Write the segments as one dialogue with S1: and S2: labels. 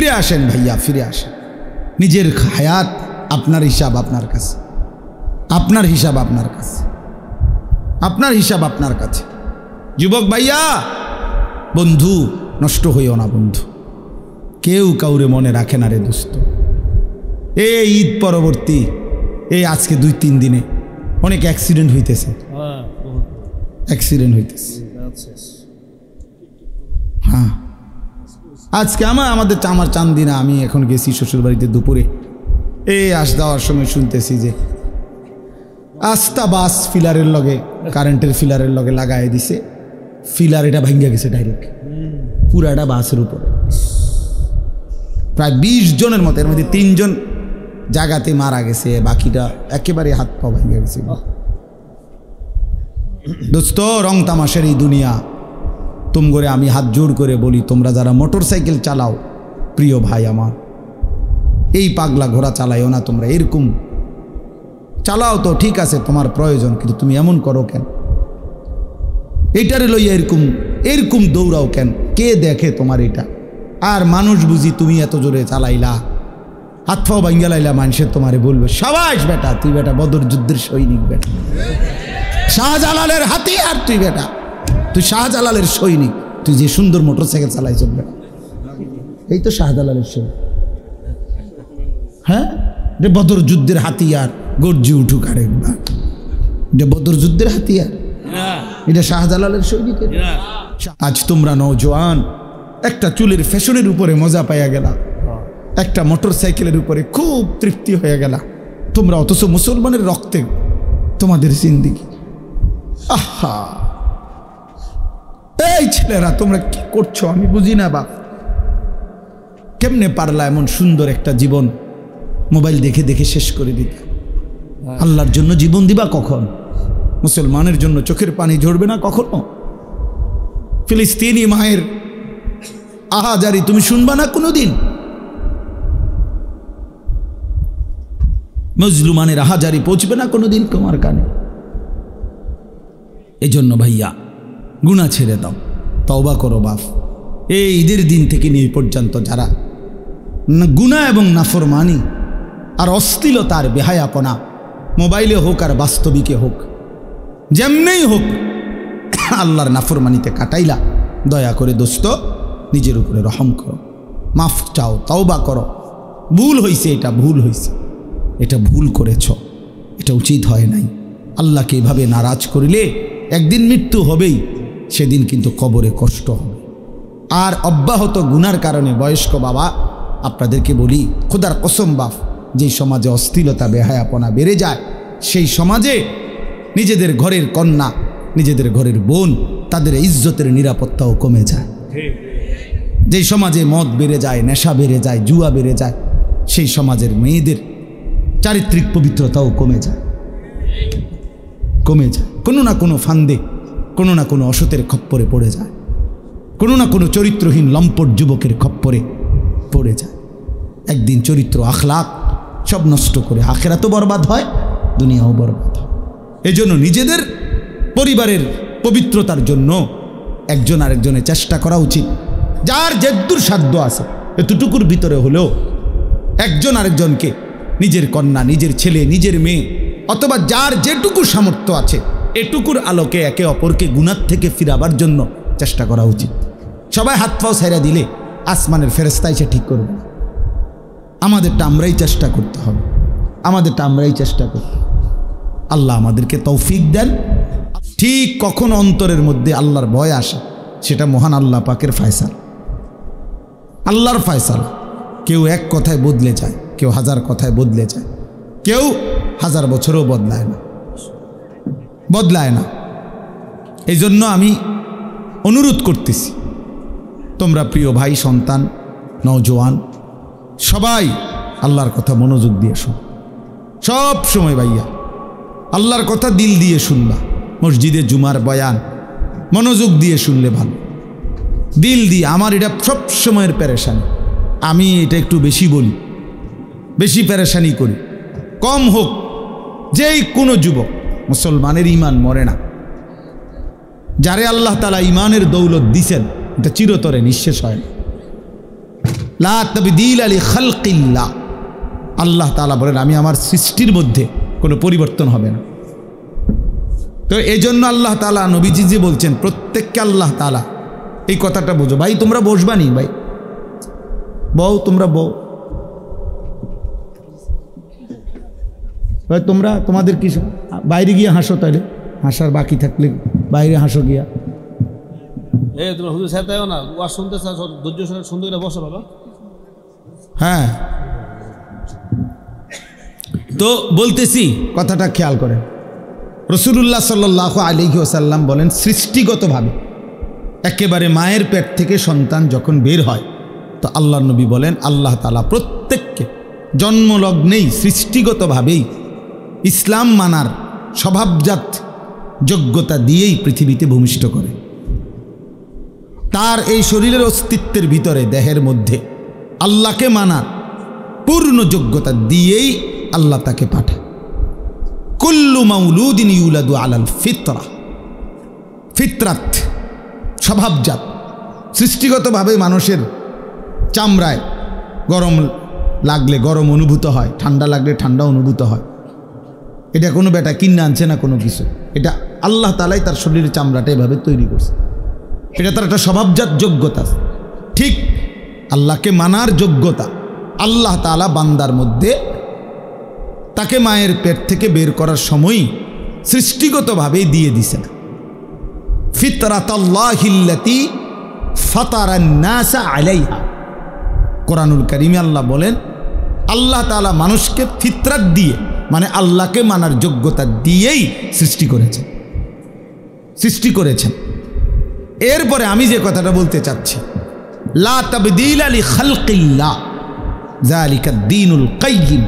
S1: ফিরে আসেন ভাইয়া, ফিরে আসেন। নিজের হায়াত আপনার হিসাব আপনার কাছে, আপনার হিসাব আপনার কাছে, আপনার হিসাব আপনার কাছে। যুবক ভাইয়া, বন্ধু নষ্ট হইও না বন্ধু, কেউ কাউরে মনে রাখে না রে দোস্ত। এই ঈদ পরবর্তী এই আজকে 2-3 দিনে অনেক অ্যাক্সিডেন্ট হইতেছে, অ্যাক্সিডেন্ট হইতেছে। হ্যাঁ, আজকে আমার চান্দিনা, আমি এখন গেছি শ্বশুর বাড়িতে দুপুরে, এই আস যাওয়ার সময় শুনতেছি যে আস্তা বাস ফিলারের লগে, কারেন্টের ফিলারের লগে লাগাই দিছে, ফিলার এটা ভাঙ্গা গেছে ডাইরেক্ট পুরাটা বাসের উপরে। প্রায় 20 জনের মতো, এর মধ্যে 3 জন জায়গাতে মারা গেছে, বাকিটা একেবারে হাত পা ভেঙে গেছে। দোস্ত, রং তামাশের এই দুনিয়া, তুম করে আমি হাত জোর করে বলি, তোমরা যারা মোটর সাইকেল চালাও, প্রিয় ভাই আমার, এই পাগলা ঘোড়া চালাইও না তোমরা। এরকম চালাও তো ঠিক আছে, তোমার প্রয়োজন, কিন্তু তুমি এমন করো কেন? এইটারে লইয়া এরকম এরকম দৌড়াও কেন? কে দেখে তোমার এটা? আর মানুষ বুঝি তুমি এত জোরে চালাইলা, হাত পাও ভাঙ্গা লাইলা, মানুষের তোমারে বলবে সাবাস বেটা, তুই বেটা বদর যুদ্ধের সৈনিক বেটা, শাহজালালের হাতিয়ার তুই বেটা, তুই শাহজালালের সৈনিক, তুই যে সুন্দর মোটর সাইকেল চালাইছ বেটা, এই তো শাহজালালের সৈনিক। হ্যাঁ, যে বদর যুদ্ধের হাতিয়ার, গর্জি উঠুক আরেকবার, যে বদর যুদ্ধের হাতিয়ার, এটা শাহজালালের সৈনিকের। আজ তোমরা নওজোয়ান একটা চুলের ফ্যাশনের উপরে মজা পাইয়া গেলা, একটা মোটর সাইকেলের উপরে খুব তৃপ্তি হয়ে গেলা তোমরা, অথচ মুসলমানের রক্তে তোমাদের জিন্দেগি। আহা, এই ছেলেরা তোমরা কি করছো আমি বুঝি না বাপ। কেমনে পারলা এমন সুন্দর একটা জীবন মোবাইল দেখে দেখে শেষ করে দিতে? আল্লাহর জন্য জীবন দিবা কখন? মুসলমানের জন্য চোখের পানি ঝরবে না কখনো? ফিলিস্তিনি মায়ের আহাজারি তুমি শুনবা না কোনোদিন? মজলুমানের আহাজারি পৌঁছবে না কোনোদিন তোমার কানে? এই জন্য ভাইয়া গুনাহ ছেড়ে দাও, তওবা করো বাপ। এই ঈদের দিন থেকে নিয়ে পর্যন্ত যারা গুনাহ এবং নাফরমানি আর অশ্লীলতার বেহায়াপনা, মোবাইলে হোক আর বাস্তবিকে হোক, যেমনেই হোক আল্লাহর নাফরমানিতে কাটাইলা, দয়া করে দোস্ত নিজের উপরে রহম করো, মাফ চাও, তওবা করো। ভুল হয়েছে, এটা ভুল হয়েছে, এটা ভুল করেছ, এটা উচিত হয় নাই। আল্লাহকে এভাবে নারাজ করিলে একদিন মৃত্যু হবেই, সেদিন কিন্তু কবরে কষ্ট হবে। আর অব্যাহত গুনার কারণে বয়স্ক বাবা আপনাদেরকে বলি, খোদার কসম বাপ, যেই সমাজে অশ্লীলতা বেহায়াপনা বেড়ে যায়, সেই সমাজে নিজেদের ঘরের কন্যা, নিজেদের ঘরের বোন, তাদের ইজ্জতের নিরাপত্তাও কমে যায়। যেই সমাজে মদ বেড়ে যায়, নেশা বেড়ে যায়, জুয়া বেড়ে যায়, সেই সমাজের মেয়েদের চারিত্রিক পবিত্রতাও কমে যায়, কমে যায়। কোনো না কোনো ফান্দে, কোনো না কোনো অসতের খপ্পরে পড়ে যায়, কোনো না কোনো চরিত্রহীন লম্পট যুবকের খপ্পরে পড়ে যায়। একদিন চরিত্র আখলাক সব নষ্ট করে আখিরাতও বরবাদ হয়, দুনিয়াও বরবাদ হয়। এজন্য নিজেদের পরিবারের পবিত্রতার জন্য একজন আরেকজনের চেষ্টা করা উচিত। যার যেদূর সাধ্য আছে এতটুকুর ভিতরে হলেও একজন আরেকজনকে, নিজের কন্যা, নিজের ছেলে, নিজের মেয়ে, অথবা যার যেটুকু সামর্থ্য আছে, এটুকুর আলোকে একে অপরকে গুনাহ থেকে ফিরাবার জন্য চেষ্টা করা উচিত। সবাই হাত পাও ছেড়ে দিলে আসমানের ফেরেশতা এসে ঠিক করবে না। আমাদেরটা আমরাই চেষ্টা করতে হবে, আমাদেরটা আমরাই চেষ্টা করতে হবে। আল্লাহ আমাদেরকে তৌফিক দেন। ঠিক কখন অন্তরের মধ্যে আল্লাহর ভয় আসে, সেটা মহান আল্লাহ পাকের ফয়সালা, আল্লাহর ফয়সালা। কেউ এক কথায় বদলে যায়, কেউ 1000 কথায় বদলে যায়, কেউ 1000 বছরও বদলায় না, বদলায় না। এই জন্য আমি অনুরোধ করতেছি, তোমরা প্রিয় ভাই, সন্তান, নওজোয়ান সবাই আল্লাহর কথা মনোযোগ দিয়ে শোনো। সব সময় ভাইয়া আল্লাহর কথা দিল দিয়ে শুনবা। মসজিদে জুমার বয়ান মনোযোগ দিয়ে শুনলে ভালো, দিল দিয়ে। আমার এটা সব সময়ের পেরেশানি, আমি এটা একটু বেশি বলি, বেশি পেরেশানি করি। কম হোক, যেই কোনো যুবক, মুসলমানের ইমান মরে না। যারে আল্লাহ তাআলা ইমানের দৌলত দিছেন, এটা চিরতরে নিঃশেষ হয় না। লা তাবদীলা লিখালকিল্লাহ, আল্লাহ তাআলা বলেন আমি আমার সৃষ্টির মধ্যে কোনো পরিবর্তন হবে না। তো এই জন্য আল্লাহ তাআলা নবীজি যে বলছেন প্রত্যেককে আল্লাহ তাআলা, এই কথাটা বোঝো। ভাই তোমরা বসবা নি, ভাই বউ, তোমরা বউ, ভাই তোমরা তোমাদের কি বাইরে গিয়ে হাসো, তাইলে হাসার বাকি থাকলে বাইরে হাসো গিয়া।
S2: তোমার হুজুর সাহেব তাইও না, ওয়াজ শুনতে চাও, ধৈর্য সহকারে সুন্দর করে বসো বাবা।
S1: হ্যাঁ, তো বলতেছি কথাটা খেয়াল করেন। রাসূলুল্লাহ সাল্লাল্লাহু আলাইহি ওয়াসাল্লাম বলেন সৃষ্টিগতভাবে একেবারে মায়ের পেট থেকে সন্তান যখন বের হয়, তো আল্লাহর নবী বলেন আল্লাহ তাআলা প্রত্যেককে জন্মলগ্নেই সৃষ্টিগতভাবেই ইসলাম মানার স্বভাবজাত যোগ্যতা দিয়েই পৃথিবীতে ভূমিষ্ঠ করে। তার এই শরীরের অস্তিত্বের ভিতরে, দেহের মধ্যে আল্লাহকে মানার পূর্ণ যোগ্যতা দিয়েই আল্লাহ তাকে পাঠায়। কুল্লু মাউলুদিন ইউলাদু আলাল ফিতরা, ফিতরাত স্বভাবজাত, সৃষ্টিগতভাবে মানুষের চামড়ায় গরম লাগলে গরম অনুভূত হয়, ঠান্ডা লাগলে ঠান্ডা অনুভূত হয়। এটা কোনো বেটা কিনে আনছে না কোনো কিছু, এটা আল্লাহ তাআলাই তার শরীরের চামড়াটা এভাবে তৈরি করছে, এটা তার একটা স্বভাবজাত যোগ্যতা। ঠিক আল্লাহকে মানার যোগ্যতা আল্লাহ তাআলা বান্দার মধ্যে তাকে মায়ের পেট থেকে বের করার সময়ই সৃষ্টিগতভাবেই দিয়ে দিছেন। ফিতরাতাল্লাহিল্লাতী ফাতারান নাসা আলাইহা, কোরআনুল কারীমে আল্লাহ বলেন আল্লাহ তাআলা মানুষকে ফিতরাত দিয়ে, মানে আল্লাহকে মানার যোগ্যতা দিয়েই সৃষ্টি করেছেন। এরপরে আমি যে কথাটা বলতে চাচ্ছি, লা তাবদীলা লিখালকিল্লাহ যালিকাদ দীনুল কাইয়্যিম,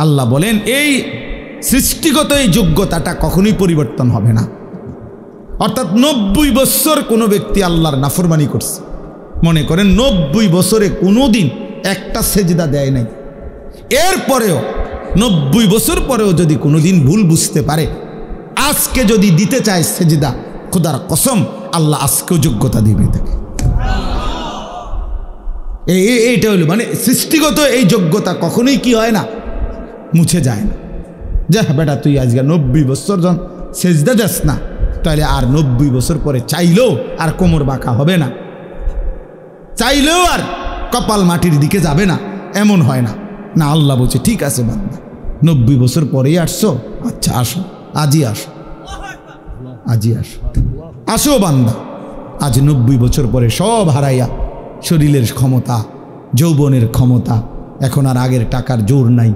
S1: আল্লাহ বলেন এই সৃষ্টিগত এই যোগ্যতাটা কখনোই পরিবর্তন হবে না। অর্থাৎ 90 বছর কোনো ব্যক্তি আল্লাহর নাফরমানি করছে, মনে করেন 90 বছরে কোনো দিন একটা সেজদা দেয় নাই, এরপরেও 90 বছর পরেও যদি কোনো দিন ভুল বুঝতে পারে, আজকে যদি দিতে চায় সেজদা, খোদার কসম আল্লাহ আজকেও যোগ্যতা দিবে তাকে। এইটা হলো মানে সৃষ্টিগত এই যোগ্যতা কখনোই কি হয় না, মুছে যায় না। যা বেটা তুই আজকে 90 বছর জন সেজদা দেস না, তাহলে আর 90 বছর পরে চাইলেও আর কোমর বাঁকা হবে না, চাইলেও আর কপাল মাটির দিকে যাবে না, এমন হয় না। না, আল্লাহ বলছে ঠিক আছে বান্দা, 90 বছর পরেই আসছো, আচ্ছা আসো, আজই আসো, আজই আসো, আসো বান্দা। আজ 90 বছর পরে সব হারাইয়া শরীরের ক্ষমতা, যৌবনের ক্ষমতা, এখন আর আগের টাকার জোর নাই,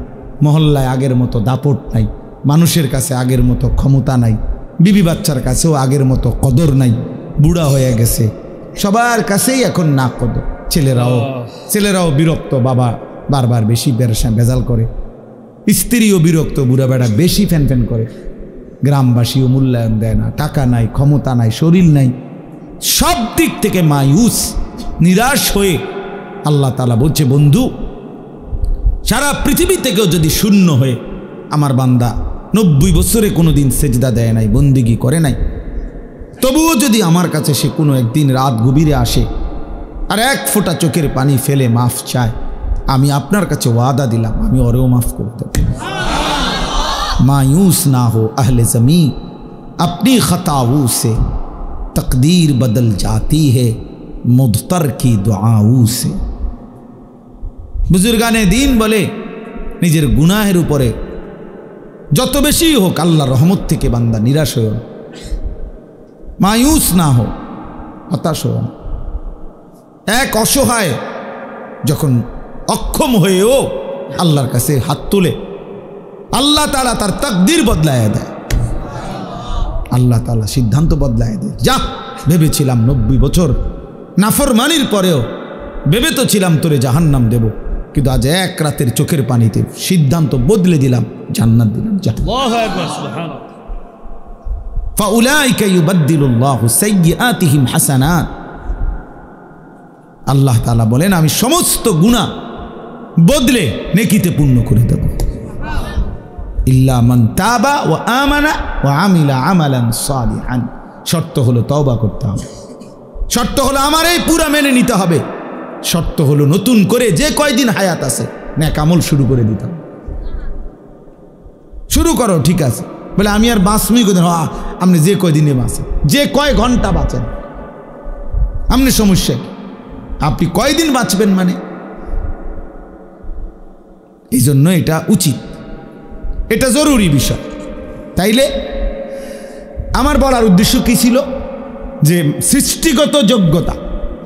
S1: মহল্লায় আগের মতো দাপট নাই, মানুষের কাছে আগের মতো ক্ষমতা নাই, বিবি বাচ্চার কাছেও আগের মতো কদর নাই, বুড়া হয়ে গেছে, সবার কাছেই এখন না কদর। ছেলেরাও বিরক্ত, বাবা বারবার বেশি ভেজাল করে, স্ত্রীও বিরক্ত, বুড়া বেড়া বেশি ফ্যান করে, গ্রামবাসীও মূল্যায়ন দেয় না, টাকা নাই, ক্ষমতা নাই, শরীর নাই, সব দিক থেকে মায়ুস, নিরাশ হয়ে আল্লাহ তাআলা বলছে বন্ধু, সারা পৃথিবী থেকেও যদি শূন্য হয়ে আমার বান্দা 90 বছরে কোনো দিন সেজদা দেয় নাই, বন্দিগি করে নাই, তবুও যদি আমার কাছে সে কোনো একদিন রাত গভীরে আসে আর এক ফোঁটা চোখের পানি ফেলে মাফ চায়, আমি আপনার কাছে ওয়াদা দিলাম আমি ওরেও মাফ করে দেব। मायूस ना हो अहले ज़मीं, अपनी ख़ताओं से तकदीर बदल जाती है मुद्तर की दुआओं से। बुजुर्गाने दीन बोले निजेर गुनाहेर उपरे যত বেশি হোক আল্লাহর রহমত থেকে বান্দা নিরাশ হও না, মায়ুস না হো, হতাশ হও না। এক অসহায় যখন অক্ষম হয়েও আল্লাহর কাছে হাত তুলে, আল্লাহ তাআলা তার তাকদীর বদলায় দেয়, আল্লাহ তাআলা সিদ্ধান্ত বদলায় দেয়। যা ভেবেছিলাম 90 বছর নাফরমানির পরেও ভেবে তো ছিলাম তোরে জাহান্নাম দেব, কিন্তু আজ এক রাতের চোখের পানিতে সিদ্ধান্ত বদলে দিলাম, জান্নাত দিলাম। আল্লাহু আকবার, সুবহানাল্লাহ। ফাউলাইকা ইউবাদদিলুল্লাহু সাইয়্যাতিহিম হাসানাত, আল্লাহ তাআলা বলেন আমি সমস্ত গুনাহ বদলে নেকিতে পূর্ণ করে দেব। ইল্লা মান তাবা ওয়া আমানা ওয়া আমিলা আমালান সালিহান, শর্ত হলো তওবা করতে হবে, শর্ত হলো আমার এই পুরা মেনে নিতে হবে, শর্ত হলো নতুন করে যে কয়দিন হায়াত আছে নেক আমল শুরু করে দিতাম। শুরু করো, ঠিক আছে। বলে আমি আর বাঁচবই কোথায়? আপনি যে কয়দিনে বাঁচেন, যে কয় ঘন্টা বাঁচেন, আপনি সমস্যা কি? আপনি কয়দিন বাঁচবেন মানে? এই জন্য এটা উচিত, এটা জরুরি বিষয়। তাইলে আমার বলার উদ্দেশ্য কি ছিল? যে সৃষ্টিগত যোগ্যতা,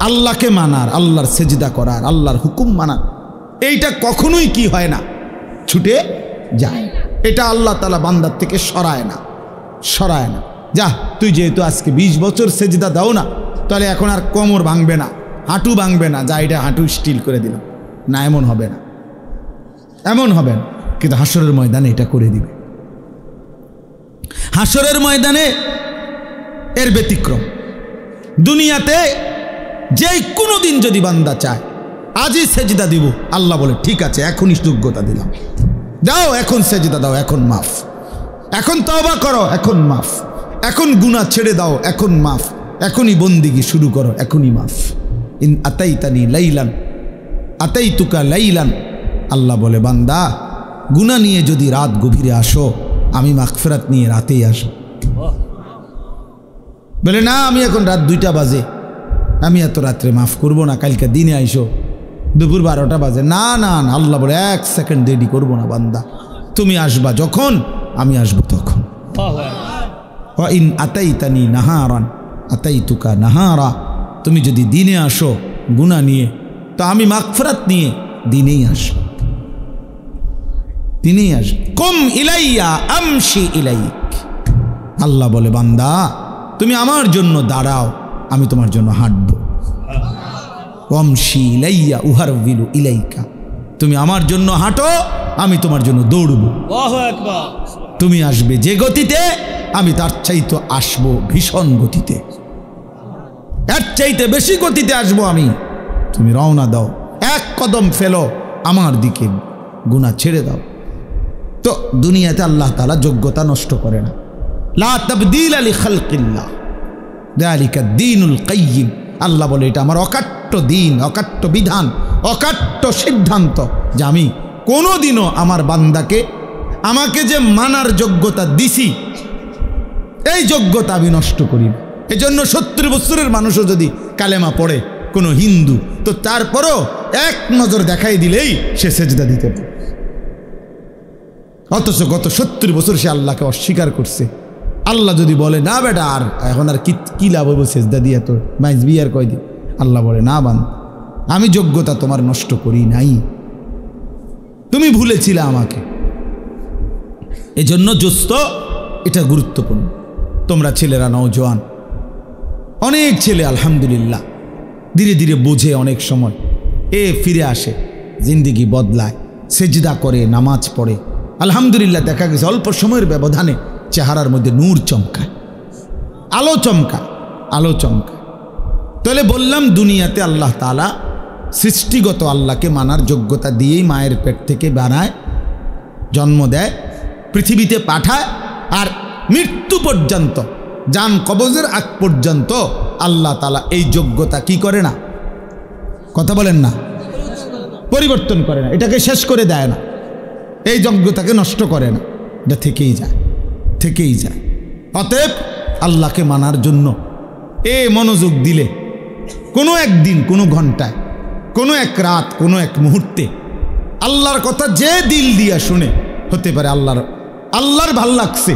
S1: আল্লাহকে মানার, আল্লাহর সেজদা করার, আল্লাহর হুকুম মানার, এইটা কখনোই কি হয় না, ছুটে যায়। এটা আল্লাহ তাআলা বান্দার থেকে সরায় না। যা, তুই যেহেতু আজকে 20 বছর সেজদা দাও না, তাহলে এখন আর কোমর ভাঙবে না, হাঁটু ভাঙবে না, যা এটা হাঁটু স্টিল করে দিলাম না, এমন হবে না, এমন হবে না। কিন্তু হাসরের ময়দানে এটা করে দিবে। হাসরের ময়দানে এর ব্যতিক্রম। দুনিয়াতে যে কোনো দিন যদি বান্দা চায় আজই সেজদা দিব, আল্লাহ বলে ঠিক আছে, এখনই যোগ্যতা দিলাম, দাও, এখন সেজদা দাও, এখন মাফ, এখন তওবা করো, এখন মাফ, এখন গুনাহ ছেড়ে দাও, এখন মাফ, এখনই বন্দিগি শুরু করো, এখনই মাফ। ইন আতাইতানি লাইলান আতাইতুকা লাইলান, আল্লাহ বলে বান্দা গুনাহ নিয়ে যদি রাত গভীরে আসো, আমি মাগফিরাত নিয়ে রাতেই আসো। বলে না, আমি এখন রাত 2টা বাজে, আমি এত রাত্রে মাফ করবো না, কালকে দিনে আইসো, দুপুর 12টা বাজে, না না না, আল্লাহ বলে 1 সেকেন্ড দেরি করবো না বান্দা, তুমি আসবা যখন, আমি আসবো তখন। ওয়া ইন আতাইতানি নাহারান আতাইতুকা নাহারা, তুমি যদি দিনে আসো গুনাহ নিয়ে, তো আমি মাগফিরাত নিয়ে দিনেই আসবো, দিনেই আসবো। কুম ইলাইয়া আমশি ইলাইক, আল্লাহ বলে বান্দা তুমি আমার জন্য দাঁড়াও, আমি তোমার জন্য হাঁটবো। আমশি ইলাইয়া উহারবিলু ইলাইকা, তুমি আমার জন্য হাঁটো, আমি তোমার জন্য দৌড়বো। তুমি আসবে যে গতিতে, আমি তার চাইতে আসবো ভীষণ গতিতে, এর চাইতে বেশি গতিতে আসবো আমি। তুমি রওনা দাও, 1 কদম ফেলো আমার দিকে, গুনাহ ছেড়ে দাও। তো দুনিয়াতে আল্লাহ তাআলা যোগ্যতা নষ্ট করে না। লা তাবদীলা লিখালকিল্লাহ যালিকা দ্বীনুল কাইয়্যিম, আল্লাহ বলে এটা আমার অকাট্য দিন, অকাট্য বিধান, অকাট্য সিদ্ধান্ত, যে আমি কোনোদিনও আমার বান্দাকে, আমাকে যে মানার যোগ্যতা দিছি, এই যোগ্যতা আমি নষ্ট করি না। এজন্য 70 বছরের মানুষও যদি কালেমা পড়ে কোনো হিন্দু, তো তারপরও 1 নজর দেখাই দিলেই সে সেজদা দিতে পারে। অথচ গত 70 বছর সে আল্লাহকে অস্বীকার করছে। আল্লাহ যদি বলে না বেটা, আর এখন আর কি লাভ হইব সেজদা দিয়া, তো মাইজবি আর কয়দিন, আল্লাহ বলে না বান্দা, আমি যোগ্যতা তোমার নষ্ট করি নাই, তুমি ভুলেছিলে আমাকে। এজন্য দোস্ত, এটা গুরুত্বপূর্ণ। তোমরা ছেলেরা নওজোয়ান, অনেক ছেলে আলহামদুলিল্লাহ ধীরে ধীরে বোঝে, অনেক সময় ফিরে আসে, জিন্দিগি বদলায়, সেজদা করে, নামাজ পড়ে, আলহামদুলিল্লাহ দেখা গেছে অল্প সময়ের ব্যবধানে চেহারার মধ্যে নূর চমকায়, আলো চমকায়, আলো চমকায়। তাহলে বললাম দুনিয়াতে আল্লাহ তাআলা সৃষ্টিগত আল্লাহকে মানার যোগ্যতা দিয়েই মায়ের পেট থেকে বানায়, জন্ম দেয়, পৃথিবীতে পাঠায়, আর মৃত্যু পর্যন্ত, জান কবজের আগ পর্যন্ত আল্লাহ তাআলা এই যোগ্যতা কি করে না, কথা বলেন না, পরিবর্তন করে না, এটাকে শেষ করে দেয় না, এই যোগ্যতাকে নষ্ট করে না, এটা থেকেই যায়, থেকেই যায়। অতএব আল্লাহকে মানার জন্য মনোযোগ দিলে কোনো একদিন, কোনো ঘন্টায়, কোনো এক রাত, কোনো এক মুহূর্তে আল্লাহর কথা যে দিল দিয়া শুনে, হতে পারে আল্লাহর ভাল লাগছে,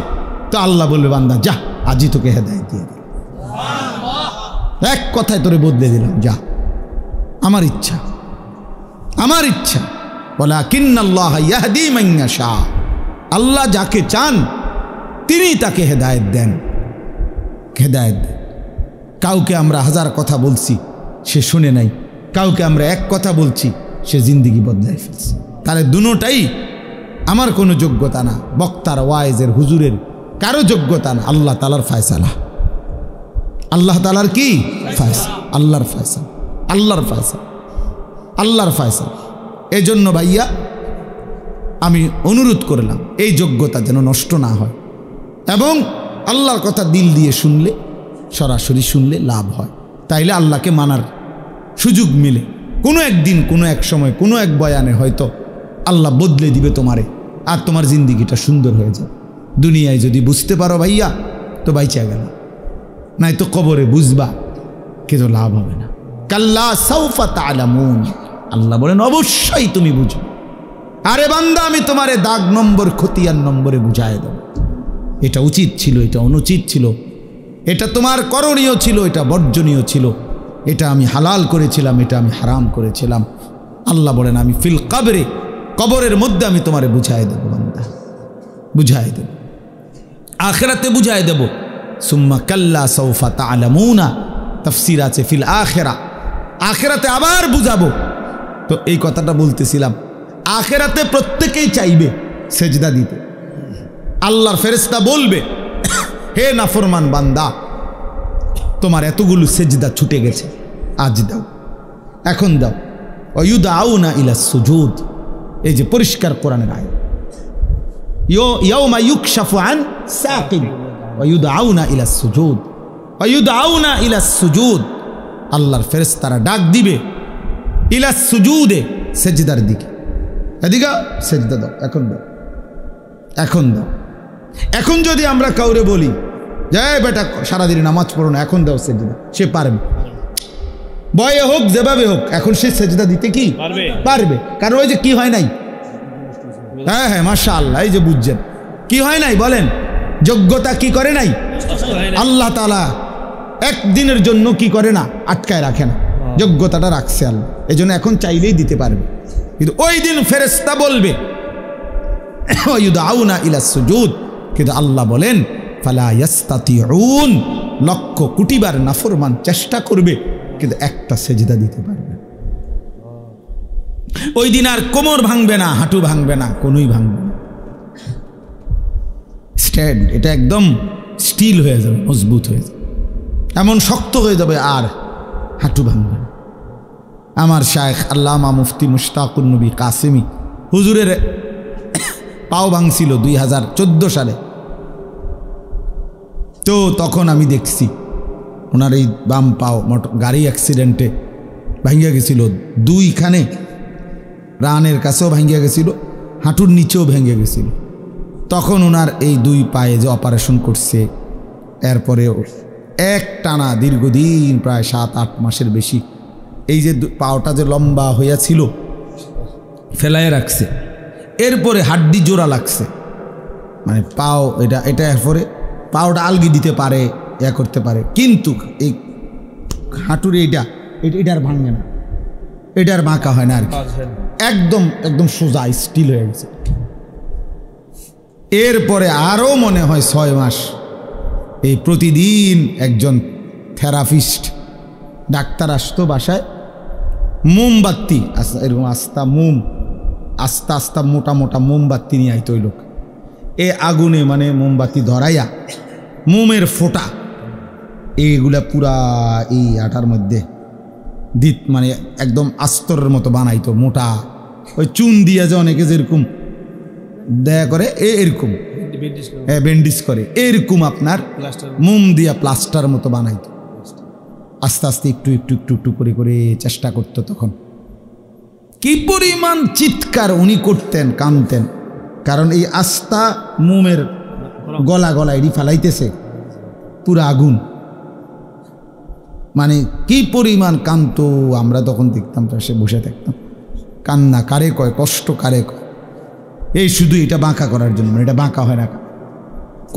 S1: তো আল্লাহ বলবে বান্দা যা, আজই তোকে হেদায়েত দিয়ে দিলাম, এক কথায় তোরে বদলে দিলাম, যা, আমার ইচ্ছা, আমার ইচ্ছা। ওয়ালাকিন্নাল্লাহ ইয়াহদি মান ইয়াশা, আল্লাহ যাকে চান তিনি তাকে হেদায়েত দেন, হেদায়েত দেন। কাউকে আমরা 1000 কথা বলছি, সে শুনে নাই, কাউকে আমরা 1 কথা বলছি, সে জিন্দিগি বদলাই ফেলছে। তাহলে দুটোটাই আমার কোনো যোগ্যতা না, বক্তার, ওয়াইজের, হুজুরের কারো যোগ্যতা না, আল্লাহ তাআলার ফয়সালা। আল্লাহ তাআলার কি ফয়সালা? আল্লাহর ফয়সালা, আল্লাহর ফয়সালা, আল্লাহর ফয়সালা। এই জন্য ভাইয়া আমি অনুরোধ করলাম, এই যোগ্যতা যেন নষ্ট না হয়, এবং আল্লাহর কথা দিল দিয়ে শুনলে, সরাসরি শুনলে লাভ হয়, তাইলে আল্লাহকে মানার সুযোগ মিলে। কোনো একদিন কোনো এক সময় কোনো এক বয়ানে হয়তো আল্লাহ বদলে দিবে তোমারে, আর তোমার জিন্দিগিটা সুন্দর হয়ে যাবে। দুনিয়ায় যদি বুঝতে পারো ভাইয়া তো বাইচা গেল, নাই তো কবরে বুঝবা কিন্তু লাভ হবে না। কাল্লা সাউফা তা'লামুন, আল্লাহ বলেন অবশ্যই তুমি বুঝো। আরে বান্দা আমি তোমারে দাগ নম্বর খতিয়ান নম্বরে বুঝায় দেব। এটা উচিত ছিল, এটা অনুচিত ছিল, এটা তোমার করণীয় ছিল, এটা বর্জনীয় ছিল, এটা আমি হালাল করেছিলাম, এটা আমি হারাম করেছিলাম। আল্লাহ বলেন আমি ফিল কবরে, কবরের মধ্যে আমি তোমারে বুঝায় দেব বান্দা, বুঝায় দেব, আখিরাতে বুঝায় দেব। সুম্মা কাল্লা সাউফা তা'লামুনা, তাফসীর আছে ফিল আখিরা, আখিরাতে আবার বুঝাবো। তো এই কথাটা বলতেছিলাম, আখিরাতে প্রত্যেকেই চাইবে সেজদা দিতে। আল্লাহর ফেরেশতা বলবে হে নাফরমান বান্দা, তোমার এতগুলো সেজদা ছুটে গেছে, আজ দাও, এখন দাও। ওয়ায়ুদআউনা ইলাস সুজুদ, এই যে পরিষ্কার কোরআনের আয়াত, ইয়াউমা ইউকশাফু আন সাকিন ওয়ায়ুদআউনা ইলাস সুজুদ, ওয়ায়ুদআউনা ইলাস সুজুদ, আল্লাহর ফেরেশতারা ডাক দিবে ইলাস সুজুদে, সেজদার দিকে। এদিকে সেজদা দাও, এখন দাও, এখন দাও। এখন যদি আমরা কাউরে বলি যে বেটা সারাদিন নামাজ পড়ো না, এখন দাও সেজদা, সে পারবে, বয়ে হোক যেভাবে হোক, এখন সে সেজদা দিতে কি পারবে। কারণ ওই যে কি হয় নাই, হ্যাঁ হ্যাঁ মাশাআল্লাহ, এই যে বুঝছেন কি হয় নাই বলেন, যোগ্যতা কি করে নাই, আল্লাহ তাআলা একদিনের জন্য কি করে না, আটকায় রাখে না, যোগ্যতাটা রাখছে আল্লাহ, এই জন্য এখন চাইলেই দিতে পারবে। কিন্তু ওই দিন ফেরেশতা বলবে ওয়ায়ুদআউনা ইলাস সুজুদ, কিন্তু আল্লাহ বলেন ফালা ইয়াস্তাতিউন, লক্ষ কোটিবার নাফরমান চেষ্টা করবে কিন্তু একটা সেজদা দিতে পারবে। ওই দিন আর কোমর ভাঙবে না, হাঁটু ভাঙবে না, কোনোই ভাঙবে না, স্ট্যান্ড এটা একদম স্টিল হয়ে যাবে, মজবুত হয়ে যাবে, এমন শক্ত হয়ে যাবে, আর হাঁটু ভাঙবে না। আমার শায়েখ আল্লামা মুফতি মুশতাকুন নবী কাসেমি হুজুরের পাও ভাঙছিল 2014 সালে। তো তখন আমি দেখছি ওনার এই বাম পাও গাড়ি অ্যাক্সিডেন্টে ভাঙ্গিয়া গেছিল, দুইখানে রানের কাছেও ভাঙ্গিয়া গেছিল, হাঁটুর নিচেও ভেঙে গেছিল। তখন ওনার এই দুই পায়ে যে অপারেশন করছে, এরপরেও এক টানা দীর্ঘদিন প্রায় 7-8 মাসের বেশি এই যে পাওটা যে লম্বা হইয়াছিল ফেলাইয়া রাখছে, এরপরে হাড্ডি জোড়া লাগছে, মানে পাও এটা এরপরে পাওটা আলগি দিতে পারে, ইয়া করতে পারে, কিন্তু এই হাঁটুর এটার ভাঙে না, এটার বাঁকা হয় না আর কি, একদম একদম সোজা স্টিল হয়ে গেছে। এরপরে আরও মনে হয় 6 মাস এই প্রতিদিন একজন থেরাপিস্ট ডাক্তার আসতো বাসায়, মোমবাতি এরকম আস্তা আস্তা মোটা মোটা মোমবাতি নিয়ে আইতো ওই লোক, এ আগুনে মানে মোমবাতি ধরাইয়া মোমের ফোঁটা এইগুলা পুরা এই আটার মধ্যে দিত, মানে একদম আস্তরের মতো বানাইতো মোটা, ওই চুন দিয়া যে অনেকে যেরকম দেয়া করে এরকম ব্যান্ডেজ করে, এরকম আপনার মোম দিয়া প্লাস্টার মতো বানাইতো। আস্তে আস্তে একটু একটু একটু একটু করে করে চেষ্টা করতো। তখন কি পরিমাণ চিৎকার উনি করতেন, কাঁদতেন, কারণ এই আস্তা মোমের গলা এডি ফালাইতেছে পুরা আগুন, মানে কি পরিমাণ কাঁদতো। আমরা তখন দেখতাম, সে বসে থাকতাম, কান্না কারে কয়, কষ্ট কারে কয়, এই শুধু এটা বাঁকা করার জন্য, এটা বাঁকা হয় না।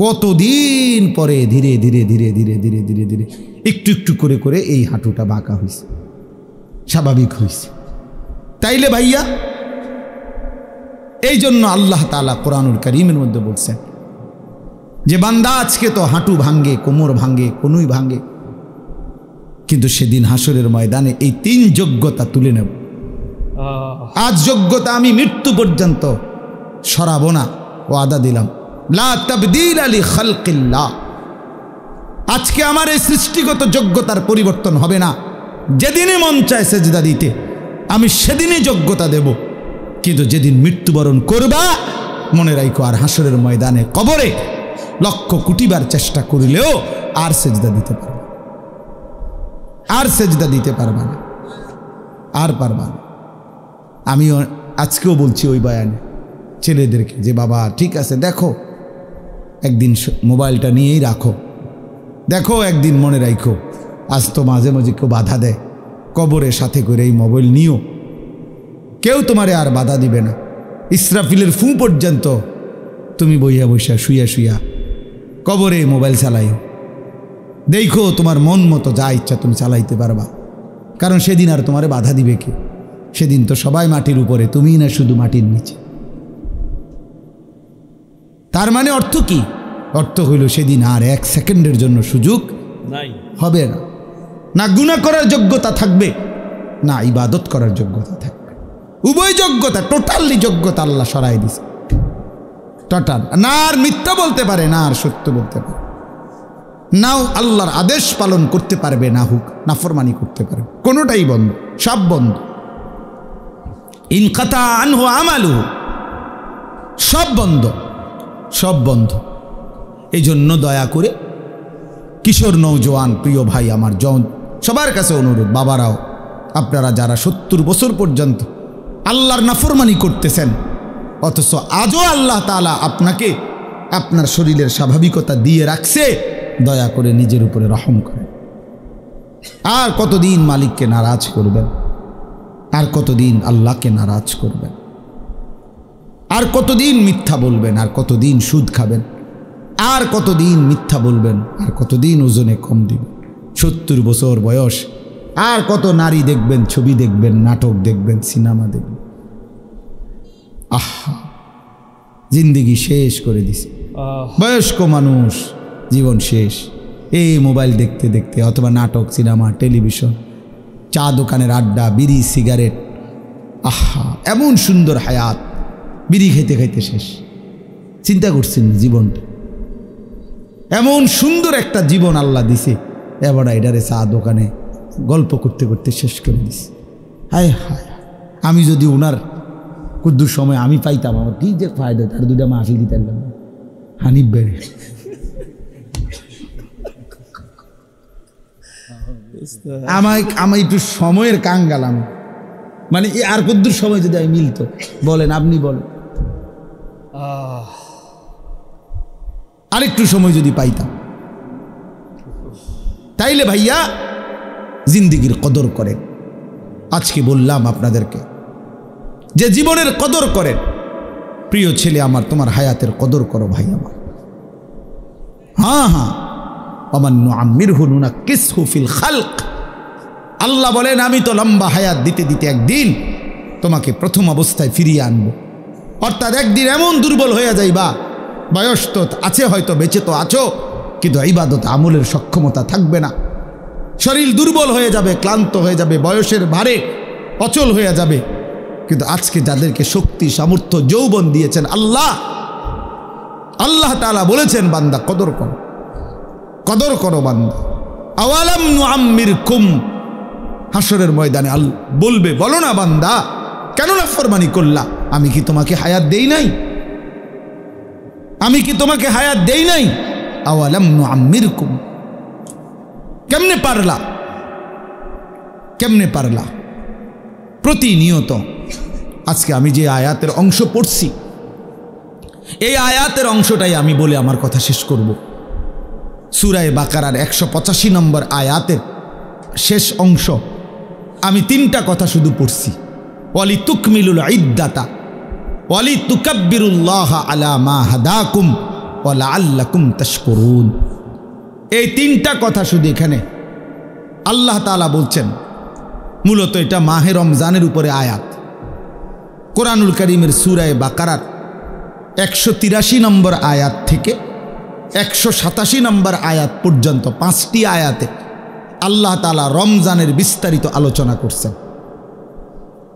S1: কতদিন পরে ধীরে ধীরে ধীরে ধীরে ধীরে ধীরে ধীরে একটু একটু করে করে এই হাঁটুটা বাঁকা হয়েছে, স্বাভাবিক হয়েছে। তাইলে ভাইয়া এই জন্য আল্লাহ তাআলা কোরআনুল কারীমের মধ্যে বলছেন যে বান্দা আজকে তো হাঁটু ভাঙ্গে, কোমর ভাঙ্গে, কোনুই ভাঙ্গে, কিন্তু সেদিন হাসরের ময়দানে এই 3 যোগ্যতা তুলে নেব। আজ যোগ্যতা আমি মৃত্যু পর্যন্ত সরাবো না, ওয়াদা দিলাম, লা তাবদীলা লিখালকিল্লাহ। আজকে আমার এই সৃষ্টিগত যোগ্যতার পরিবর্তন হবে না। যেদিনই মন চায় সেজদা দিতে আমি সেদিনই যোগ্যতা দেব, কিন্তু যেদিন মৃত্যুবরণ করবা মনে রাখো আর হাসরের ময়দানে কবরে লক্ষ কোটিবার চেষ্টা করিলেও আর সেজদা দিতে পারবে, আর সেজদা দিতে পারবে না। আর পারবা না। আমি আজকেও বলছি ওই বয়ানে ছেলেদেরকে যে বাবা ঠিক আছে, দেখো একদিন মোবাইলটা নিয়েই রাখো, দেখো একদিন মনে রাখো, আজ তো মাঝে মাঝে কেউ বাধা দেয়, কবরের সাথে করে এই মোবাইল নিও, কেউ তোমারে আর বাধা দিবে না। ইসরাফিলের ফু পর্যন্ত তুমি বইয়া বইয়া শুইয়া শুইয়া কবরে মোবাইল চালাইও, দেখো তোমার মন মতো যা ইচ্ছা তুমি চালাইতে পারবা, কারণ সেদিন আর তোমারে বাধা দিবে কে? সেদিন তো সবাই মাটির উপরে, তুমিই না শুধু মাটির নিচে। তার মানে অর্থ কি? অর্থ হইল সেদিন আর এক সেকেন্ডের জন্য সুযোগ
S2: নাই,
S1: হবে না। না গুনাহ করার যোগ্যতা থাকবে, না ইবাদত করার যোগ্যতা থাকবে। উভয় যোগ্যতা, টোটালি যোগ্যতা আল্লাহ সরাই দিছে, টোটাল। না আর মিথ্যা বলতে পারে, না আর সত্য বলতে পারে, নাও আল্লাহর আদেশ পালন করতে পারবে, না হুক নাফরমানি করতে পারবে, কোনোটাই বন্ধ, সব বন্ধ। ইনকাতা আনহু আমালু, সব বন্ধ, সব বন্ধ। এই জন্য দয়া করে কিশোর নৌজওয়ান প্রিয় ভাই আমার, সবার কাছে অনুরোধ, বাবারাও আপনারা যারা 70 বছর পর্যন্ত আল্লাহর নাফরমানি করতেছেন, অথচ আজও আল্লাহ তাআলা আপনাকে আপনার শরীরের স্বাভাবিকতা দিয়ে রাখছে, দয়া করে নিজের উপরে রহম করেন। আর কতদিন মালিককে নারাজ করবেন? আর কতদিন আল্লাহকে নারাজ করবেন? আর কতদিন মিথ্যা বলবেন? আর কতদিন সুদ খাবেন? আর কতদিন মিথ্যা বলবেন? আর কতদিন ওজনে কম দিবেন? 70 বছর বয়স, আর কত নারী দেখবেন, ছবি দেখবেন, নাটক দেখবেন, সিনেমা দেখবেন। আহা, জিন্দেগি শেষ করে দিছে। বয়স্ক মানুষ, জীবন শেষ এই মোবাইল দেখতে দেখতে, অথবা নাটক, সিনেমা, টেলিভিশন, চা দোকানের আড্ডা, বিড়ি, সিগারেট। আহা, এমন সুন্দর হায়াত, বিড়ি খাইতে খাইতে শেষ। চিন্তা করছেন জীবনটা, এমন সুন্দর একটা জীবন আল্লাহ দিছে, এবার এটারে চা দোকানে গল্প করতে করতে শেষ করে দিছে। হায় হায়, আমি যদি ওনার কুদ্দুর সময় আমি পাইতাম, আমার কি যে ফায়দা, তার দুটা মাহফিল দিতে পারলাম। হানিফ বেড়ে আমি একটু সময়ের কাঙ্গালাম, মানে আর কুদ্দুর সময় যদি আমি মিলতো, বলেন আপনি বলেন, আরেকটু সময় যদি পাইতাম, তাইলে ভাইয়া জিন্দিগির কদর করেন। আজকে বললাম আপনাদেরকে যে জীবনের কদর করেন। প্রিয় ছেলে আমার, তোমার হায়াতের কদর করো ভাই আমার। হ্যাঁ হ্যাঁ, ওমান নুআম্মিরহু নুনাক্কিসহু ফিল খালক। আল্লাহ বলেন আমি তো লম্বা হায়াত দিতে দিতে একদিন তোমাকে প্রথম অবস্থায় ফিরিয়ে আনবো। অর্থাৎ একদিন এমন দুর্বল হয়ে যাইবা, বয়স তো আছে হয়তো, বেঁচে তো আছো, কিন্তু ইবাদত আমলের সক্ষমতা থাকবে না, শরীর দুর্বল হয়ে যাবে, ক্লান্ত হয়ে যাবে, বয়সের ভারে অচল হয়ে যাবে। কিন্তু আজকে যাদেরকে শক্তি, সামর্থ্য, যৌবন দিয়েছেন আল্লাহ, আল্লাহ তাআলা বলেছেন বান্দা কদর করো, কদর করো বান্দা। আওয়ালাম নুআম্মিরকুম, হাসরের ময়দানে আল্লাহ বলবে, বলো না বান্দা কেন নাফরমানি করলা? আমি কি তোমাকে হায়াত দেই নাই? আমি কি তোমাকে হায়াত দেই নাই? আওয়ালাম নুআম্মিরকুম, কেমনে পারলা? কেমনে পারলা? প্রতিনিয়ত আজকে আমি যে আয়াতের অংশ পড়ছি, এই আয়াতের অংশটাই আমি বলে আমার কথা শেষ করব। সূরা বাকারার 185 নম্বর আয়াতের শেষ অংশ, আমি 3টা কথা শুধু পড়ছি। ওয়ালি তুকমিলুল ইদ্দাতা ওয়ালি তুকাব্বিরুল্লাহা আলা মা হাদাকুম ওয়া লাআল্লাকুম তাশকুরুন। এই 3টা কথা শুধু এখানে আল্লাহ তাআলা বলছেন। মূলত এটা মাহে রমজানের উপরে আয়াত। কোরআনুল কারীমের সূরা বাকারার 183 নম্বর আয়াত থেকে 187 নম্বর আয়াত পর্যন্ত 5টি আয়াতে আল্লাহ তাআলা রমজানের বিস্তারিত আলোচনা করছেন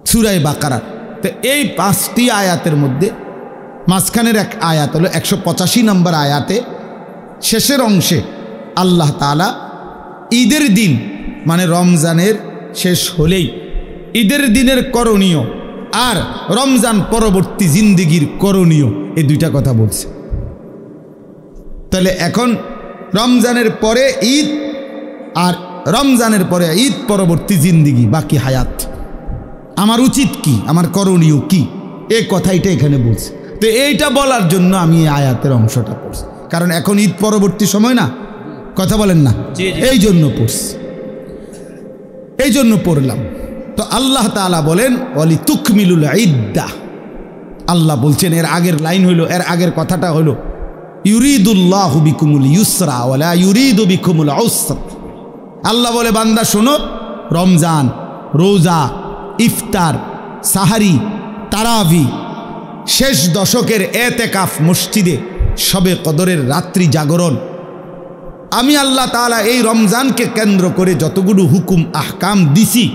S1: সূরা বাকারার। তো এই 5টি আয়াতের মধ্যে মাঝখানের এক আয়াত হলো 185 নম্বর আয়াতে, শেষের অংশে আল্লাহ তাআলা ঈদের দিন, মানে রমজানের শেষ হলেই ঈদের দিনের করণীয় আর রমজান পরবর্তী জিন্দিগির করণীয়, এই 2টা কথা বলছে। তাহলে এখন রমজানের পরে ঈদ আর রমজানের পরে ঈদ পরবর্তী জিন্দিগি, বাকি হায়াত, আমার উচিত কি, আমার করণীয় কি, এই কথাইটা এখানে বলছে। তো এইটা বলার জন্য আমি এই আয়াতের অংশটা পড়ছি, কারণ এখন ঈদ পরবর্তী সময় না, কথা বলেন না, এই জন্য পড়ছি, এই জন্য পড়লাম। তো আল্লাহ তাআলা বলেন ওয়ালি তুকমিলুল ইদ্দাহ, আল্লাহ বলছেন এর আগের লাইন হইল, এর আগের কথাটা হলো ইউরিদুল্লাহু বিকুমুল ইউসরা ওয়ালা ইউরিদু বিকুমুল উসরা। আল্লাহ বলে বান্দা শোনো, রমজান, রোজা, ইফতার, সাহারি, তারাবি, শেষ দশকের এতেকাফ মসজিদে, শবে কদরের রাত্রি জাগরণ, আমি আল্লাহ তাআলা এই রমজানকে কেন্দ্র করে যতগুলো হুকুম আহকাম দিছি,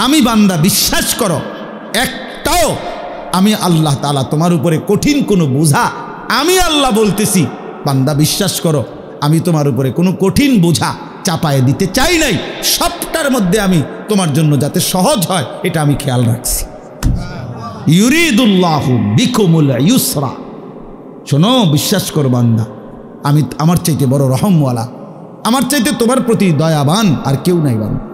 S1: আমি বান্দা বিশ্বাস করো একটাও আমি আল্লাহ তাআলা তোমার উপরে কঠিন কোনো বোঝা, আমি আল্লাহ বলতেছি বান্দা বিশ্বাস করো আমি তোমার উপরে কোনো কঠিন বোঝা চাপায় দিতে চাই নাই, সবটার মধ্যে আমি তোমার জন্য যাতে সহজ হয় এটা আমি খেয়াল রাখছি। ইউরিদুল্লাহু বিকুমুল ইউসরা, শোনো বিশ্বাস করো বান্দা, আমি আমার চাইতে বড় রহমওয়ালা, আমার চাইতে তোমার প্রতি দয়াবান আর কেউ নাই বান্দা,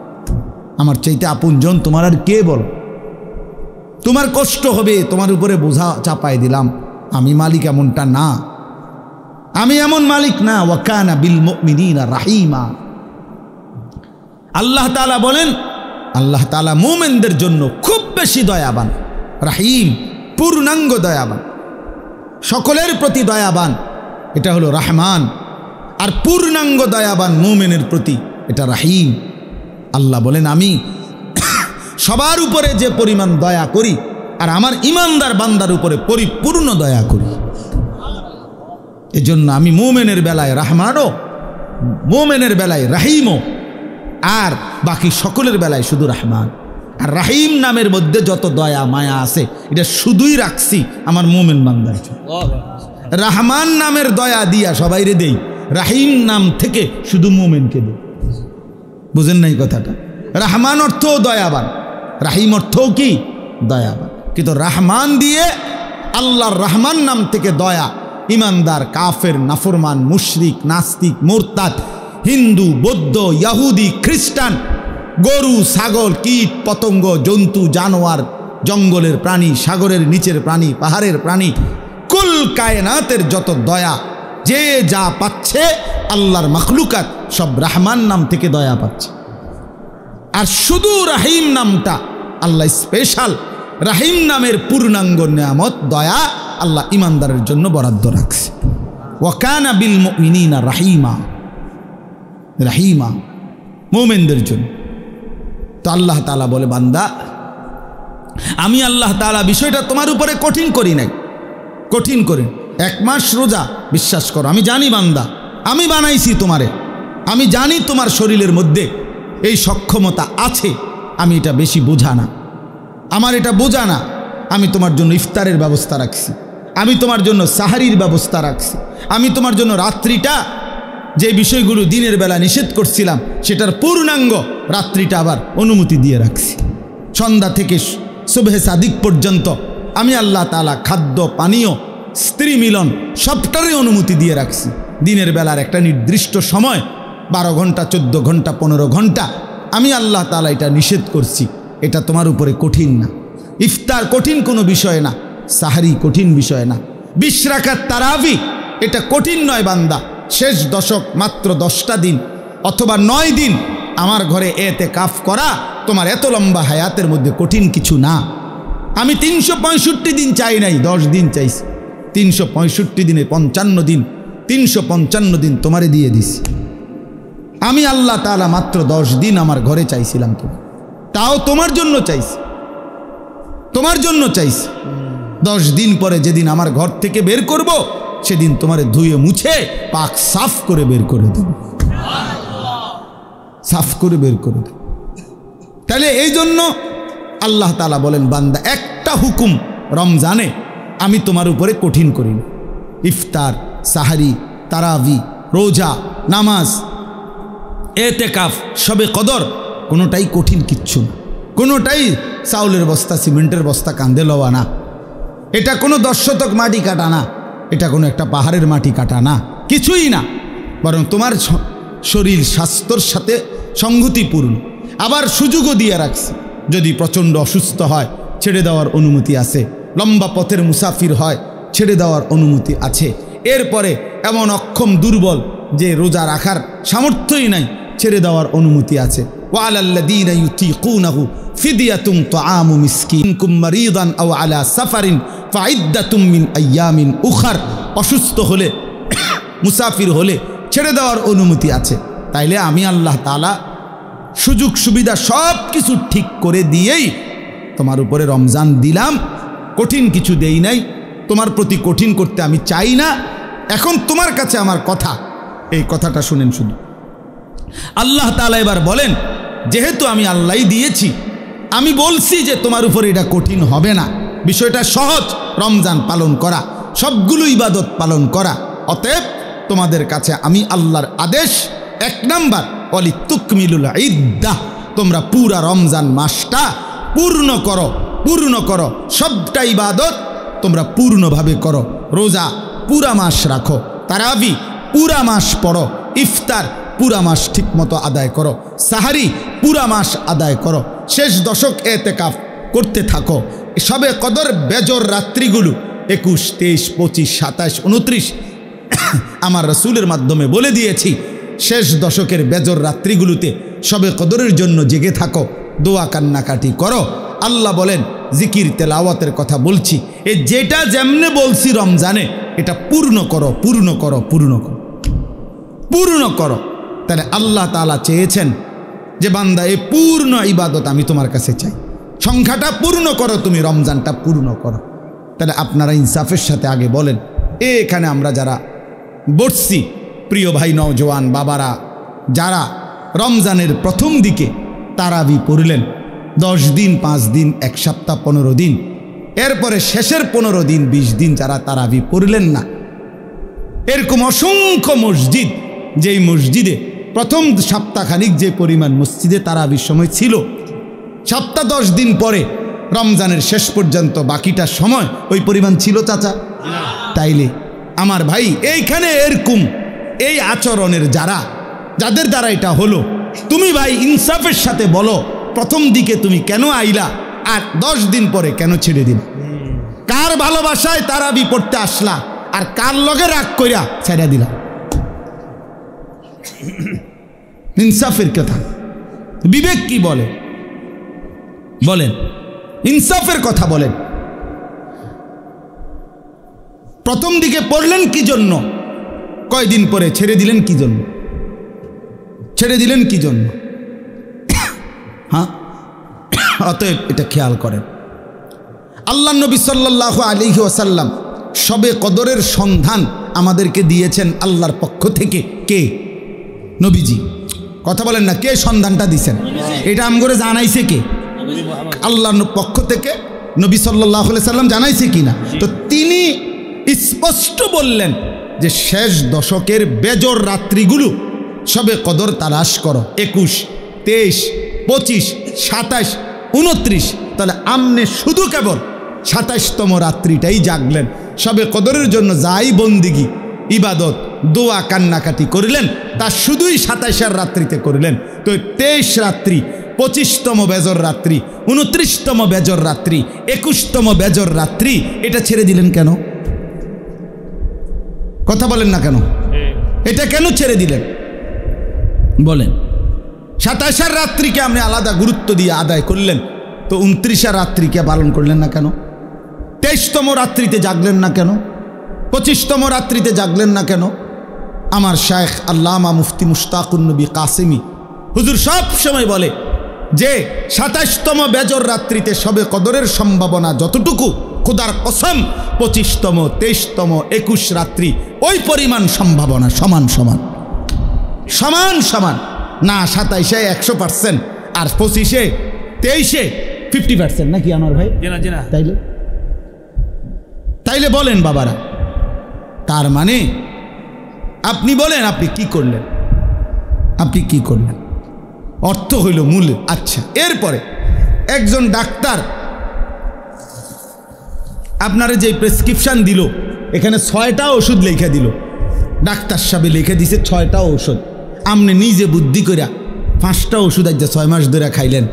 S1: আমার চাইতে আপনজন তোমার আর কে বলো? তোমার কষ্ট হবে, তোমার উপরে বোঝা চাপায় দিলাম, আমি মালিক এমনটা না, আমি এমন মালিক না। ওয়া কানা বিল মুমিনিনা রাহিমা। আল্লাহ তাআলা বলেন আল্লাহ তাআলা মুমিনদের জন্য খুব বেশি দয়াবান, রাহিম পূর্ণাঙ্গ দয়াবান, সকলের প্রতি দয়াবান, এটা হলো রহমান। আর পূর্ণাঙ্গ দয়াবান মুমিনের প্রতি এটা রাহিম। আল্লাহ বলেন আমি সবার উপরে যে পরিমাণ দয়া করি আর আমার ইমানদার বান্দার উপরে পরিপূর্ণ দয়া করি, এজন্য আমি মুমিনের বেলায় রহমানও, মুমিনের বেলায় রাহিমও, আর বাকি সকলের বেলায় শুধু রহমান। আর রাহিম নামের মধ্যে যত দয়া মায়া আছে এটা শুধুই রাখছি আমার মুমিন বান্দার জন্য। রহমান নামের দয়া দিয়া সবাইরে দেই, রাহিম নাম থেকে শুধু মুমিনকে দেই। বুঝেন নাই কথাটা? রহমান অর্থও দয়াবান, রাহিম অর্থও কি দয়াবান, কিন্তু রহমান দিয়ে আল্লাহর রহমান নাম থেকে দয়া ইমানদার, কাফের, নাফরমান, মুশরিক, নাস্তিক, মুরতাদ, হিন্দু, বৌদ্ধ, ইহুদি, খ্রিস্টান, গরু, ছাগল, কীট, পতঙ্গ, জন্তু, জানোয়ার, জঙ্গলের প্রাণী, সাগরের নিচের প্রাণী, পাহাড়ের প্রাণী, কুল কায়নাতের যত দয়া যে যা পাচ্ছে আল্লাহর মাখলুকাত সব রহমান নাম থেকে দয়া পাচ্ছে। আর শুধু রাহিম নামটা আল্লাহ স্পেশাল, রাহিম নামের পূর্ণাঙ্গ নিয়ামত দয়া আল্লাহ ইমানদারের জন্য বরাদ্দ রাখছে। ওয়া কানা বিল মুমিনিনা রাহিমা, রাহিমা মুমিনদের জন্য। তো আল্লাহ তাআলা বলে বান্দা আমি আল্লাহ তাআলা বিষয়টা তোমার উপরে কঠিন করি নাই, কঠিন করে 1 মাস রোজা, বিশ্বাস করো আমি জানি বান্দা, আমি বানাইছি তোমারে, আমি জানি তোমার শরীরের মধ্যে এই সক্ষমতা আছে, আমি এটা বেশি বোঝা না, আমার এটা বোঝা না, আমি তোমার জন্য ইফতারের ব্যবস্থা রাখছি, আমি তোমার জন্য সাহারির ব্যবস্থা রাখছি, আমি তোমার জন্য রাত্রিটা যে বিষয়গুলো দিনের বেলা নিষেধ করছিলাম সেটার পূর্ণাঙ্গ রাত্রিটা আবার অনুমতি দিয়ে রাখছি। সন্ধ্যা থেকে সুবহে সাদিক পর্যন্ত আমি আল্লাহ তাআলা খাদ্য, পানীয়, স্ত্রী মিলন সবটারই অনুমতি দিয়ে রাখছি। দিনের বেলার একটা নির্দিষ্ট সময় 12 ঘন্টা, 14 ঘন্টা, 15 ঘন্টা আমি আল্লাহ তাআলা এটা নিষেধ করছি, এটা তোমার উপরে কঠিন না। ইফতার কঠিন কোনো বিষয় না, সাহারি কঠিন বিষয় না, 20 রাকাত তারাবি এটা কঠিন নয় বান্দা। শেষ দশক মাত্র 10টা দিন অথবা 9 দিন আমার ঘরে এতেকাফ করা তোমার এত লম্বা হায়াতের মধ্যে কঠিন কিছু না। আমি 365 দিন চাই নাই, 10 দিন চাইছি। 365 দিনে 55 দিন, 355 দিন তোমারে দিয়ে দিছি। আমি আল্লাহ তাআলা মাত্র 10 দিন আমার ঘরে চাইছিলাম, তো তাও তোমার জন্য চাইছি, তোমার জন্য চাইছি। 10 দিন পরে যেদিন আমার ঘর থেকে বের করব সেদিন তোমারে ধুয়ে মুছে পাক সাফ করে বের করে দেব, সাফ করে বের করে দেব। তাহলে এই জন্য আল্লাহ তাআলা বলেন বান্দা একটা হুকুম রমজানে আমি তোমার উপরে কঠিন করিনি। ইফতার, সাহারি, তারাবি, রোজা, নামাজ, এতেকাফ, শবে কদর কোনোটাই কঠিন কিচ্ছু না, কোনোটাই চাউলের বস্তা, সিমেন্টের বস্তা কাঁধে লওয়া না, এটা কোনো 10 শতক মাটি কাটা না, এটা কোনো একটা পাহাড়ের মাটি কাটা না, কিছুই না, বরং তোমার শরীর স্বাস্থ্যর সাথে সংগতিপূর্ণ। আবার সুযোগও দিয়ে রাখছি, যদি প্রচণ্ড অসুস্থ হয় ছেড়ে দেওয়ার অনুমতি আছে, লম্বা পথের মুসাফির হয় ছেড়ে দেওয়ার অনুমতি আছে। এরপরে এমন অক্ষম দুর্বল যে রোজা রাখার সামর্থ্যই নাই ছেড়ে দেওয়ার অনুমতি আছে। ওয়ালাল্লাযীনা ইউতীকুনাহু ফিদিয়াতুন তুআমু মিসকিন কুম মারিদান আও আলা সাফারিন ফাইদ্দাতুম মিন আইয়ামিন উখার, অসুস্থ হলে মুসাফির হলে ছেড়ে দেওয়ার অনুমতি আছে। তাইলে আমি আল্লাহ তাআলা সুযোগ সুবিধা সব কিছু ঠিক করে দিয়েই তোমার উপরে রমজান দিলাম, কঠিন কিছু দেই নাই, তোমার প্রতি কঠিন করতে আমি চাই না। এখন তোমার কাছে আমার কথা, এই কথাটা শুনেন শুধু। আল্লাহ তাআলা এবার বলেন, যেহেতু আমি আল্লাহই দিয়েছি, আমি বলছি যে তোমার উপরে এটা কঠিন হবে না, বিষয়টা সহজ, রমজান পালন করা, সবগুলো ইবাদত পালন করা। অতএব তোমাদের কাছে আমি আল্লাহর আদেশ, 1 নাম্বার ওয়ালিতুকমিলুল ইদ্দাহ, তোমরা পুরা রমজান মাসটা পূর্ণ করো, পূর্ণ করো, সবটা ইবাদত তোমরা পূর্ণভাবে করো। রোজা পুরা মাস রাখো, তারাবি পুরা মাস পড়ো, ইফতার পুরা মাস ঠিকমতো আদায় করো, সাহারি পুরা মাস আদায় করো, শেষ দশক এতেকাফ করতে থাকো। সবে কদর বেজর রাত্রিগুলো 21, 23, 25, 27, 29 আমার রাসূলের মাধ্যমে বলে দিয়েছি। শেষ দশকের বেজর রাত্রিগুলোতে সবে কদরের জন্য জেগে থাকো, দোয়া কান্নাকাটি করো। আল্লাহ বলেন, জিকির তেলাওয়াতের কথা বলছি, এ যেটা যেমনে বলছি রমজানে এটা পূর্ণ করো, পূর্ণ করো, পূর্ণ করো, পূর্ণ করো। তাহলে আল্লাহ তাআলা চেয়েছেন যে বান্দা এই পূর্ণ ইবাদত আমি তোমার কাছে চাই, সংখ্যাটা পূর্ণ করো, তুমি রমজানটা পূর্ণ করো। তাহলে আপনারা ইনসাফের সাথে আগে বলেন, এখানে আমরা যারা বসছি, প্রিয় ভাই নওজোয়ান বাবারা, যারা রমজানের প্রথম দিকে তারাবি পড়লেন 10 দিন, 5 দিন, 1 সপ্তাহ, 15 দিন, এরপরে শেষের 15 দিন, 20 দিন যারা তারাবি পড়লেন না, এরকম অসংখ্য মসজিদ, যেই মসজিদে প্রথম সপ্তাহখানিক যে পরিমাণ মসজিদে তারাবির সময় ছিল, সপ্তাহ 10 দিন পরে রমজানের শেষ পর্যন্ত বাকিটা সময় ওই পরিমাণ ছিল চাচা? তাইলে আমার ভাই এইখানে এরকম এই আচরণের যাদের দ্বারা এটা হলো, তুমি ভাই ইনসাফের সাথে বলো, প্রথম দিকে তুমি কেন আইলা আর 10 দিন পরে কেন ছেড়ে দিন? কার ভালোবাসায় তারাবি পড়তে আসলা আর কার লগে রাগ কইরা ছেড়ে দিলা? ইনসাফের কথা, বিবেক কি বলে বলেন, ইনসাফের কথা বলেন। প্রথম দিকে পড়লেন কি জন্য, কয়দিন পরে ছেড়ে দিলেন কি জন্য? ছেড়ে দিলেন কি জন্য? হ্যাঁ, অতএব এটা খেয়াল করেন। আল্লাহ নবী সাল্লাল্লাহু আলাইহি ওয়াসাল্লাম শবে কদরের সন্ধান আমাদেরকে দিয়েছেন আল্লাহর পক্ষ থেকে। কে? নবীজি। কথা বলেন না, কে সন্ধানটা দিয়েছেন? এটা আমগরে জানাইছে কে? আল্লাহর পক্ষ থেকে নবী সাল্লাল্লাহু আলাইহি সাল্লাম জানাইছে কিনা? তো তিনি স্পষ্ট বললেন যে শেষ দশকের বেজর রাত্রিগুলো সবে কদর তালাশ করো, 21, 23, 25, 27, 29। তাহলে আমনে শুধু কেবল 27তম রাত্রিটাই জাগলেন, সবে কদরের জন্য যাই বন্দিগি ইবাদত দোয়া কান্নাকাটি করলেন তা শুধুই 27 রাত্রিতে করলেন। তো 23 রাত্রি, 25তম বেজর রাত্রি, 29তম বেজর রাত্রি, 21তম বেজর রাত্রি, এটা ছেড়ে দিলেন কেন? কথা বলেন না কেন? এটা কেন ছেড়ে দিলেন বলেন? 27 রাত্রিকে আপনি আলাদা গুরুত্ব দিয়ে আদায় করলেন, তো 29 রাত্রিকে পালন করলেন না কেন? 23তম রাত্রিতে জাগলেন না কেন? 25তম রাত্রিতে জাগলেন না কেন? আমার শায়েখ আল্লামা মুফতি মুশতাকুন নবী কাসেমি হুজুর সব সময় বলে যে 27তম বেজর রাত্রিতে সবে কদরের সম্ভাবনা যতটুকু, খোদার কসম 25তম, 23তম, 21 রাত্রি ওই পরিমাণ সম্ভাবনা, সমান সমান, সমান সমান না। 27-এ 100% আর 25-এ 23-এ 50%, নাকি আমার ভাই? তাইলে বলেন বাবারা, তার মানে আপনি বলেন আপনি কি করলেন? আপনি কি করলেন? অর্থ হইল মূল। আচ্ছা, এরপরে একজন ডাক্তার আপনারা যে প্রেসক্রিপশন দিল, এখানে 6টা ওষুধ লিখে দিল, ডাক্তার সাহেব লিখে দিছে 6টা ওষুধ। আপনি নিজে বুদ্ধি করিয়া 5টা ওষুধ আজ 6 মাস ধরে খাইলেন,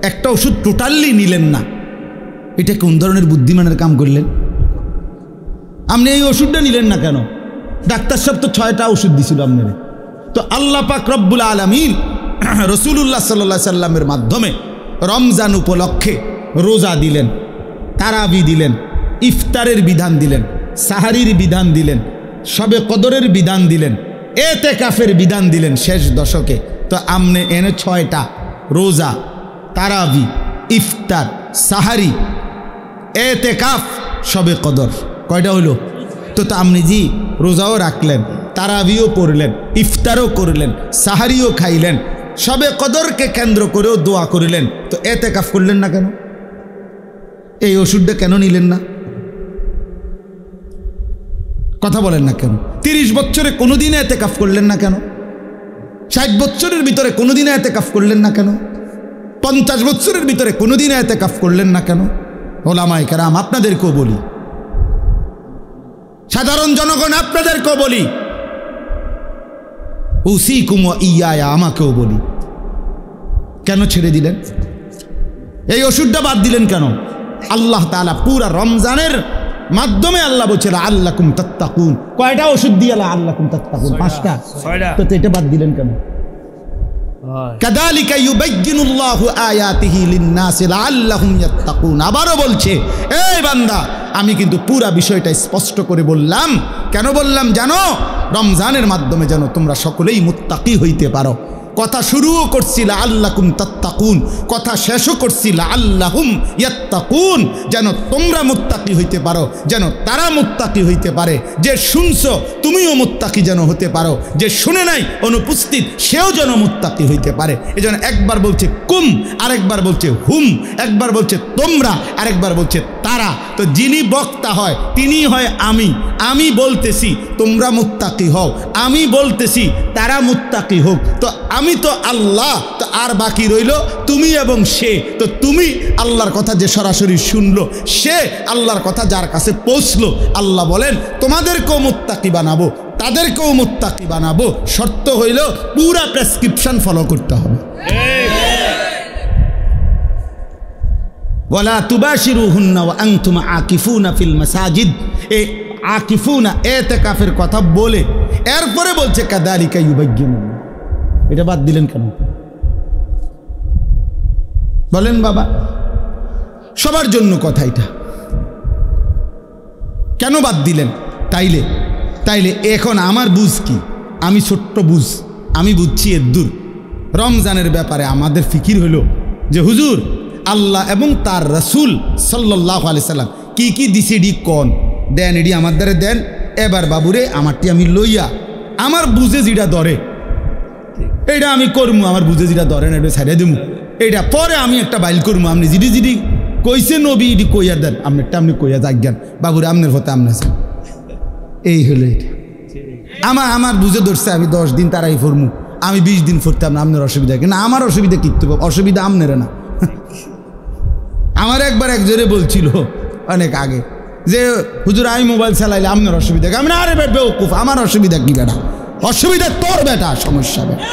S1: একটা ওষুধ টোটালি নিলেন না, এটা কোন ধরনের বুদ্ধিমানের কাম করলেন? আপনি এই ওষুধটা নিলেন না কেন? ডাক্তার সাহেব তো 6টা ওষুধ দিছিল আপনারে। তো আল্লাহ পাক রব্বুল আলামিন রাসূলুল্লাহ সাল্লাল্লাহু আলাইহি সাল্লামের মাধ্যমে রমজান উপলক্ষে রোজা দিলেন, তারাবি দিলেন, ইফতারের বিধান দিলেন, সাহারির বিধান দিলেন, শবে কদরের বিধান দিলেন, এতেকাফের বিধান দিলেন শেষ দশকে। তো আমনে এনে 6টা রোজা, তারাবি, ইফতার, সাহারি, এতেকাফ, শবে কদর, কয়টা হলো? তো আপনি জি রোজাও রাখলেন, তারাবিও পড়লেন, ইফতারও করলেন, সাহারিও খাইলেন, শবে কদরকে কেন্দ্র করেও দোয়া করিলেন, তো এতেকাফ করলেন না কেন? এই ওষুধটা কেন নিলেন না? কথা বলেন না কেন? 30 বছরে কোনোদিনে এতেকাফ করলেন না কেন? 60 বছরের ভিতরে কোনোদিনে এতেকাফ করলেন না কেন? 50 বছরের ভিতরে কোনোদিনে এতেকাফ করলেন না কেন? ওলামায়ে কেরাম আপনাদেরকেও বলি, সাধারণ জনগণ আপনাদেরকেও বলি, উসিকুম ওয়া ইয়া, আমাকেও বলি, কেন ছেড়ে দিলেন? এই ওষুধটা বাদ দিলেন কেন? আল্লাহ তাআলা পুরা রমজানের মাধ্যমে আল্লাহ বলছে আল্লাকুম তাত্তাকুন। কয়টা ওষুধ দিয়ে আল্লাকুম তাত্তাকুন? 5টা। তো এটা বাদ দিলেন কেন? কাযালিকা ইউবাইয়িনুল্লাহু আয়াতিহি লিন-নাসি লাআল্লাহুম ইয়াত্তাকুন। আবারও বলছে, এই বান্দা, আমি কিন্তু পুরা বিষয়টা স্পষ্ট করে বললাম। কেন বললাম জানো? রমজানের মাধ্যমে যেন তোমরা সকলেই মুত্তাকি হইতে পারো। কথা শুরুও করছি লাআল্লাকুম তাত্তাকুন, কথা শেষও করছি লাআল্লাহুম ইয়াত্তাকুন, যেন তোমরা মুত্তাকি হইতে পারো, যেন তারা মুত্তাকি হইতে পারে। যে শুনছো তুমিও মুত্তাকি যেন হতে পারো, যে শুনে নাই অনুপস্থিত সেও যেন মুত্তাকি হইতে পারে। এজন্য একবার বলছে কুম, আরেকবার বলছে হুম, একবার বলছে তোমরা, আরেকবার বলছে তারা। তো যিনি বক্তা হয় তিনি হয় আমি। আমি বলতেছি তোমরা মুত্তাকি হও, আমি বলতেছি তারা মুত্তাকি হোক। তো আমি তো আল্লাহ, তো আর বাকি রইল তুমি এবং সে। তো তুমি আল্লাহর কথা যে সরাসরি শুনলো, সে আল্লাহর কথা যার কাছে পৌঁছলো, আল্লাহ বলেন তোমাদেরকেও মুত্তাকি বানাবো, তাদেরকেও মুত্তাকি বানাবো। শর্ত হইল পুরা প্রেসক্রিপশন ফলো করতে হবে। ওয়ালা তুবাশিরুহুন্না ওয়া আনতুম আকিফুনা ফিল মাসাজিদ। এই আকিফুনা ইতিকাফের কথা বলে এরপরে বলছে কাযালিকা ইউবাইয়িনুল্লাহ। এটা বাদ দিলেন কেন বলেন বাবা? সবার জন্য কথা এটা, কেন বাদ দিলেন? তাইলে এখন আমার বুঝ কি? আমি ছোট্ট বুঝ, আমি বুঝছি এদ্দুর। রমজানের ব্যাপারে আমাদের ফিকির হলো যে হুজুর আল্লাহ এবং তার রাসূল সাল্লাল্লাহু আলাইহি সাল্লাম কি কি দিছে ডি কোন দেন, এডি আমার দ্বারে দেন। এবার বাবুরে আমারটি আমি লইয়া আমার বুঝে যেটা ধরে এইটা আমি করবো, আমার বুঝে যেটা ধরে না এটা ছাড়িয়ে দেবো। এইটা পরে আমি একটা বাইল করবো। আপনি যিনি কইছে নবী এটি কইয়া দেন, আপনারটা আপনি কইয়া যাজ্ঞান বাবুরে আপনার হতে আপনার। এই হলো এটা। আমার বুঝে ধরছে আমি 10 দিন তারাই ফরমু, আমি 20 দিন ফরতাম না। আপনার অসুবিধা কি না? আমার অসুবিধা কিনতে পাবো, অসুবিধা আপনারা না। আমার একবার একজনে বলছিল অনেক আগে যে হুজুর আমি মোবাইল চালাইলে আপনার অসুবিধা কি? আমি না, আরে বেউকুফ, আমার অসুবিধা কি বেটা? অসুবিধা তোর বেটা, সমস্যা বেটা।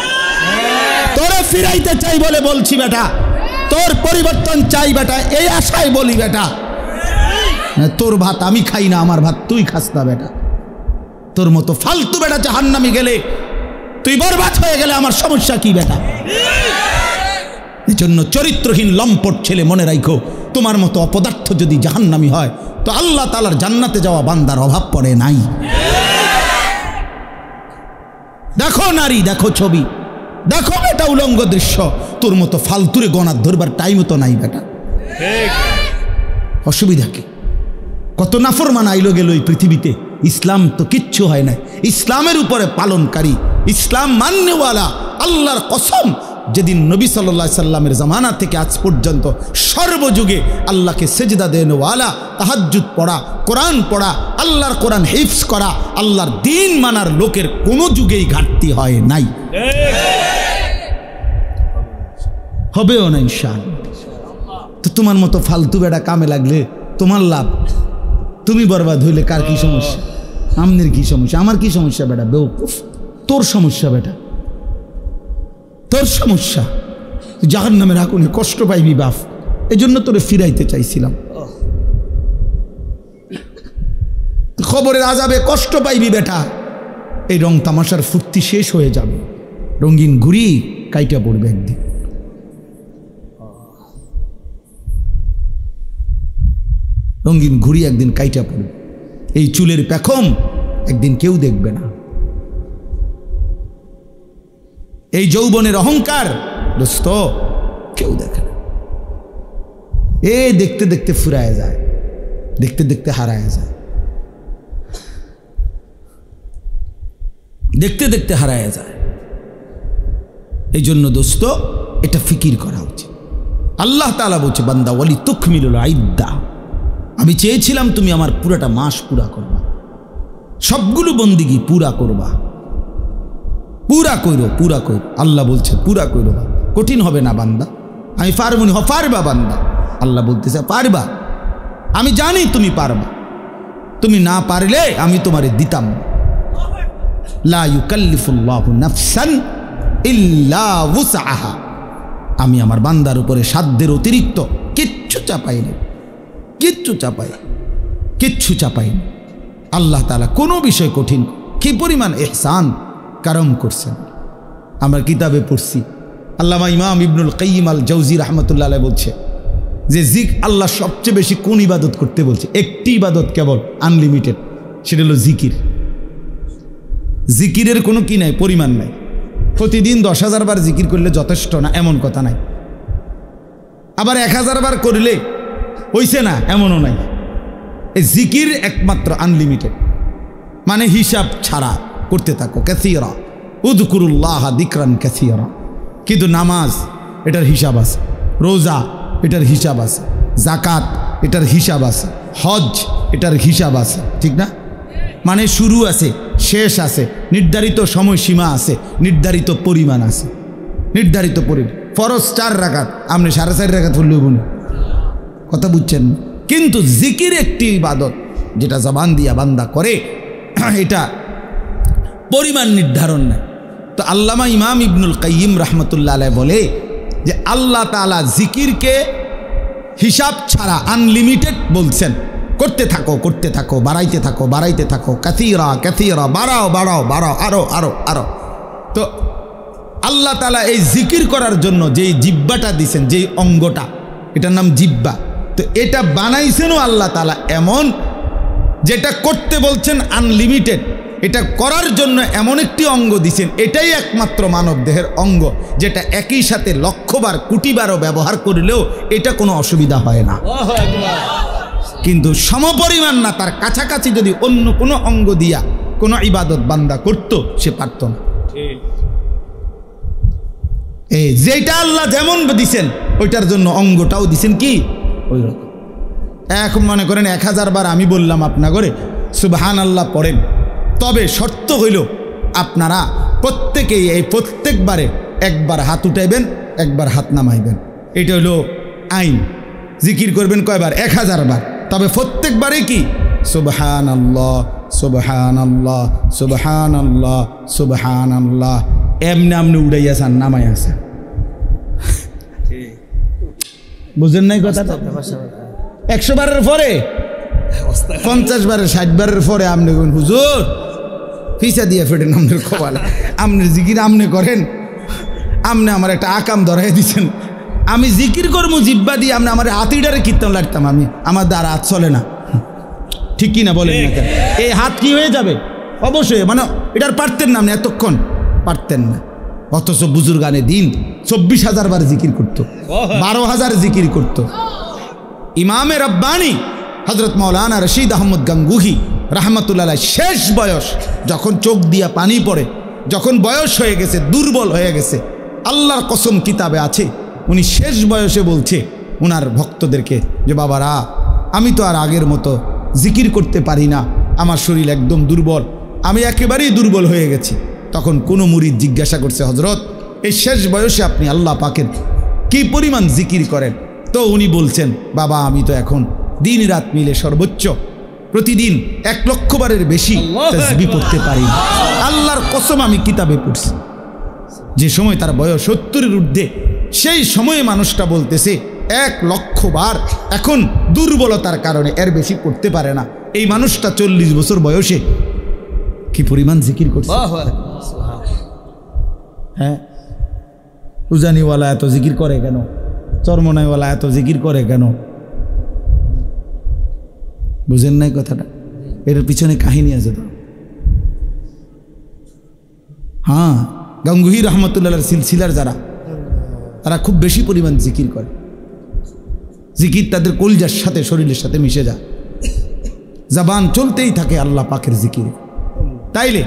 S1: তোরে ফিরাইতে চাই বলে বলছি বেটা, তোর পরিবর্তন চাই বেটা, এই আশায় বলি বেটা। তোর ভাত আমি খাই না, আমার ভাত তুই খাস না বেটা। তোর মতো ফালতু বেটা জাহান্নামে গেলে, তুই বরবাদ হয়ে গেলে আমার সমস্যা কি বেটা? এজন্য চরিত্রহীন লম্পট ছেলে মনে রাখো, তোমার মতো অপদার্থ যদি জাহান্নামী হয় তো আল্লাহ তাআলার জান্নাতে যাওয়া বান্দার অভাব পড়ে নাই। দেখো নারী, দেখো ছবি, দেখো বেটা উলঙ্গ দৃশ্য, তোর মতো ফালতুরে গণার ধরবার টাইমও তো নাই বেটা। অসুবিধা কি? কত নাফরমান আইলো গেল এই পৃথিবীতে, ইসলাম তো কিচ্ছু হয় নাই। ইসলামের উপরে পালনকারী, ইসলাম মান্যওয়ালা, আল্লাহর কসম, যেদিন নবী সাল্লাল্লাহু আলাইহি সাল্লামের জামানা থেকে আজ পর্যন্ত সর্বযুগে আল্লাহকে সেজদা দেনওয়ালা, তাহাজ্জুদ পড়া, কোরআন পড়া, আল্লাহর কোরআন হিফজ করা, আল্লাহর দ্বীন মানার লোকের কোনো যুগেই ঘাটতি হয় নাই, হবেও না ইনশাআল্লাহ। তো তোমার মতো ফালতু বেটা কামে লাগলে তোমার লাভ, তুমি বরবাদ হইলে কার কি সমস্যা? আমনের কি সমস্যা? আমার কি সমস্যা বেটা? বেউকুফ, তোর সমস্যা বেটা, তোর সমস্যা। জাহান্নামের আগুনে কষ্ট পাইবি বাপ, এই জন্য তোরে ফিরাইতে চাইছিলাম। খবরের আযাবে কষ্ট পাইবি বেটা, এই রং তামাশার ফুর্তি শেষ হয়ে যাবে, রঙিন ঘুড়ি কাইটা পড়বে একদিন। রঙিন ঘুড়ি একদিন কাইটা পড়বে, এই চুলের পেখম একদিন কেউ দেখবে না, এই যৌবনের অহংকার দোস্ত কেউ দেখে না। এ দেখতে দেখতে ফুরায় যায়, দেখতে দেখতে হারায় যায়, দেখতে দেখতে হারায় যায়। এই জন্য দোস্ত এটা ফিকির করা উচিত। আল্লাহ তাআলা বলছে বান্দা ওয়ালি তুকমিলুল ইদ্দা, আমি চেয়েছিলাম তুমি আমার পুরাটা মাস পুরা করবা, সবগুলো বন্দিগি পুরা করবা, পুরা কইরো পুরা কইরো। আল্লাহ বলছে পুরা কইরো, কঠিন হবে না বান্দা, আমি পারবনি। পারবা বান্দা, আল্লাহ বলতেছে পারবা, আমি জানি তুমি পারবা, তুমি না পারলে আমি তোমারে দিতাম। লা ইউকাল্লিফুল্লাহু নাফসান ইল্লা উসআহা, আমি আমার বান্দার উপরে সাধ্যের অতিরিক্ত কিচ্ছু চাপাই না, কিচ্ছু চাপাই, কিচ্ছু চাপাই না। আল্লাহ তাআলা কোনো বিষয় কঠিন, কি পরিমাণ ইহসান কারম করছেন। আমরা কিতাবে পড়ছি, আল্লামা ইমাম ইবনুল কাইয়িম আল জাওজি রাহমাতুল্লাহ আলাইহি বলছে যে আল্লাহ সবচেয়ে বেশি কোন ইবাদত করতে বলছে? একটি ইবাদত কেবল আনলিমিটেড, সেটা হলো জিকির। জিকিরের কোনো কি নাই, পরিমাণ নাই। প্রতিদিন 10,000 বার জিকির করলে যথেষ্ট না এমন কথা নাই, আবার 1000 বার করলে হইছে না এমনও নাই। এই জিকির একমাত্র আনলিমিটেড, মানে হিসাব ছাড়া করতে থাকো। কাসীরা উযকুরুল্লাহ যিকরান কাসীরা। কিন্তু নামাজ এটার হিসাব আছে, রোজা এটার হিসাব আছে, যাকাত এটার হিসাব আছে, হজ এটার হিসাব আছে, ঠিক না? মানে শুরু আছে, শেষ আছে, নির্ধারিত সময়সীমা আছে, নির্ধারিত পরিমাণ আছে, নির্ধারিত পরিমাণ। ফরজ 4 রাকাত, আপনি 4.5 রাকাত পড়লেও বলুন, কথা বুঝছেন? কিন্তু জিকির একটি ইবাদত যেটা জবান দিয়া বান্দা করে, এটা পরিমাণ নির্ধারণ নাই। তো আল্লামা ইমাম ইবনুল কাইয়িম রাহমাতুল্লাহ আলাইহি বলে যে আল্লাহ তাআলা জিকিরকে হিসাব ছাড়া আনলিমিটেড বলছেন, করতে থাকো করতে থাকো, বাড়াইতে থাকো বাড়াইতে থাকো, কাসীরা কাসীরা, বাড়াও বাড়াও বাড়াও, আরো আরো আরো। তো আল্লাহ তাআলা এই জিকির করার জন্য যেই জিহ্বাটা দিছেন, যেই অঙ্গটা, এটার নাম জিহ্বা। তো এটা বানাইছেনও আল্লাহ তাআলা এমন, যেটা করতে বলছেন আনলিমিটেড, এটা করার জন্য এমন একটি অঙ্গ দিছেন, এটাই একমাত্র মানব দেহের অঙ্গ, যেটা একই সাথে লক্ষবার কোটিবারও ব্যবহার করলেও এটা কোনো অসুবিধা হয় না। কিন্তু সমপরিমাণ না, তার কাছাকাছি যদি অন্য কোনো অঙ্গ দিয়া কোনো ইবাদত বান্দা করত, সে পারত না। এই যেটা আল্লাহ যেমন দিছেন ওইটার জন্য অঙ্গটাও দিছেন কি ওই রকম। এখন মনে করেন 1000 বার আমি বললাম আপনা করে সুবহানাল্লাহ পড়েন, তবে শর্ত হইল আপনারা প্রত্যেকেই এই প্রত্যেকবারে একবার হাত উঠাইবেন, একবার হাত নামাইবেন। এটা হইল আইন। জিকির করবেন কয়বার? 1000 বার। তবে প্রত্যেকবারে কি সুবহানাল্লাহ সুবহানাল্লাহ সুবহানাল্লাহ সুবহানাল্লাহ, এমনি আমনি উড়াইয়াছেন নামাইয়াছেন, বুঝেন নাই কথাটা? 100 বারের পরে 50 বারের 60 বারের পরে আপনি হুজুর ফিসা দিয়ে ফেটেন আপনার কপালে, আপনি জিকির আপনি করেন, আপনি আমার একটা আকাম ধরাই দিচ্ছেন। আমি জিকির করবো জিব্বা দিয়ে, আপনি আমার হাতিটারে কীর্তন লাগতাম, আমি আমার দ্বারা হাত চলে না, ঠিক কি না বলেন না কেন? এই হাত কি হয়ে যাবে? অবশ্যই, মানে এটার পারতেন না, আপনি এতক্ষণ পারতেন না। অথচ বুজুর্গানে দিন 24,000 বার জিকির করতো, 12,000 জিকির করতো। ইমামে রব্বানি হযরত মাওলানা রশিদ আহমদ গাঙ্গুহি রাহমাতুল্লাহ আলাইহি শেষ বয়স, যখন চোখ দিয়া পানি পড়ে, যখন বয়স হয়ে গেছে, দুর্বল হয়ে গেছে, আল্লাহর কসম কিতাবে আছে, উনি শেষ বয়সে বলছে ওনার ভক্তদেরকে যে বাবারা, আমি তো আর আগের মতো জিকির করতে পারি না, আমার শরীর একদম দুর্বল, আমি একেবারেই দুর্বল হয়ে গেছি। তখন কোনো মুরিদ জিজ্ঞাসা করছে, হযরত এই শেষ বয়সে আপনি আল্লাহ পাকের কি পরিমাণ জিকির করেন? তো উনি বলছেন, বাবা আমি তো এখন দিন রাত মিলে সর্বোচ্চ প্রতিদিন 1 লক্ষ বারের বেশি তাসবিহ পড়তে পারি না। আল্লাহর কসম আমি কিতাবে পড়ছি। যে সময় তার বয়স 70-এর ঊর্ধ্বে, সেই সময়ে মানুষটা বলতেছে 1,00,000 বার, এখন দুর্বলতার কারণে এর বেশি করতে পারে না। এই মানুষটা 40 বছর বয়সে কি পরিমাণ জিকির করছে। হ্যাঁ, উজানিওয়ালা এত জিকির করে কেন? চরমনাইওয়ালা এত জিকির করে কেন? বুঝেন নাই কথাটা? এর পিছনে কাহিনী আছে তো। হ্যাঁ, গাঙ্গুহি রহমতুল্লাহ সিলসিলার যারা, তারা খুব বেশি পরিমাণ জিকির করে। জিকির তাদের কলজার সাথে, শরীরের সাথে মিশে যায়, জবান চলতেই থাকে আল্লাহ পাকের জিকির। তাইলে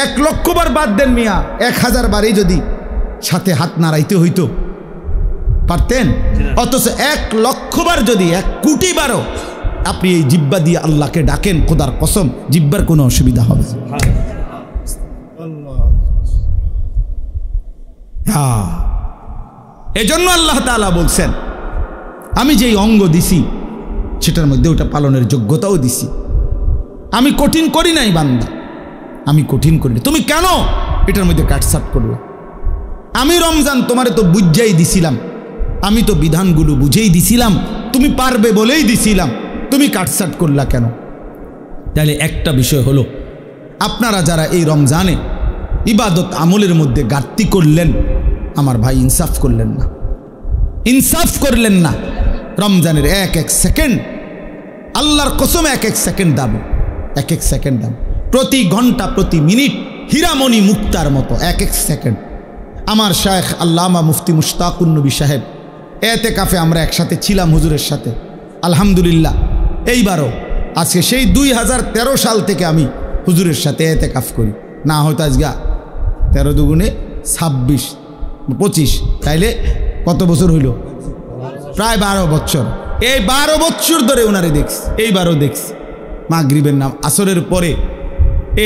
S1: 1,00,000 বার বাদ দেন মিয়া, 1000 বারই যদি সাথে হাত নাড়াইতে হইতো পারতেন। অথচ 1,00,000 বার যদি 1 কোটি বারও আপনি এই জিব্বা দিয়ে আল্লাহকে ডাকেন, খোদার কসম জিব্বার কোনো অসুবিধা হবে না। হ্যাঁ, এজন্য আল্লাহ তাআলা বলছেন আমি যেই অঙ্গ দিছি সেটার মধ্যে ওটা পালনের যোগ্যতাও দিছি। আমি কঠিন করি নাই বান্দা, আমি কঠিন করি না। তুমি কেন এটার মধ্যে কাটছাট করলো? আমি রমজান তোমারে তো বুঝাই দিছিলাম, আমি তো বিধানগুলো বুঝেই দিছিলাম, তুমি পারবে বলেই দিছিলাম, তুমি কাটছাট করলা কেন? তাহলে একটা বিষয় হলো, আপনারা যারা এই রমজানে ইবাদত আমলের মধ্যে ঘাটতি করলেন, আমার ভাই ইনসাফ করলেন না, ইনসাফ করলেন না। রমজানের এক এক সেকেন্ড, আল্লাহর কসম এক এক সেকেন্ড দাম, এক এক সেকেন্ড দাম, প্রতি ঘন্টা প্রতি মিনিট হীরামণি মুক্তার মতো এক এক সেকেন্ড। আমার শায়েখ আল্লামা মুফতি মুশতাকুন নবী সাহেব এতেকাফে আমরা একসাথে ছিলাম হুজুরের সাথে, আলহামদুলিল্লাহ। এইবারও আজকে সেই 2013 সাল থেকে আমি হুজুরের সাথে এতেকাফ করি, না হয়তো আজগা 13 দুগুণে 26 25, তাইলে কত বছর হইল? প্রায় 12 বছর। এই 12 বছর ধরে ওনারে দেখছি, এইবারও দেখছি। মাগরিবের নাম আসরের পরে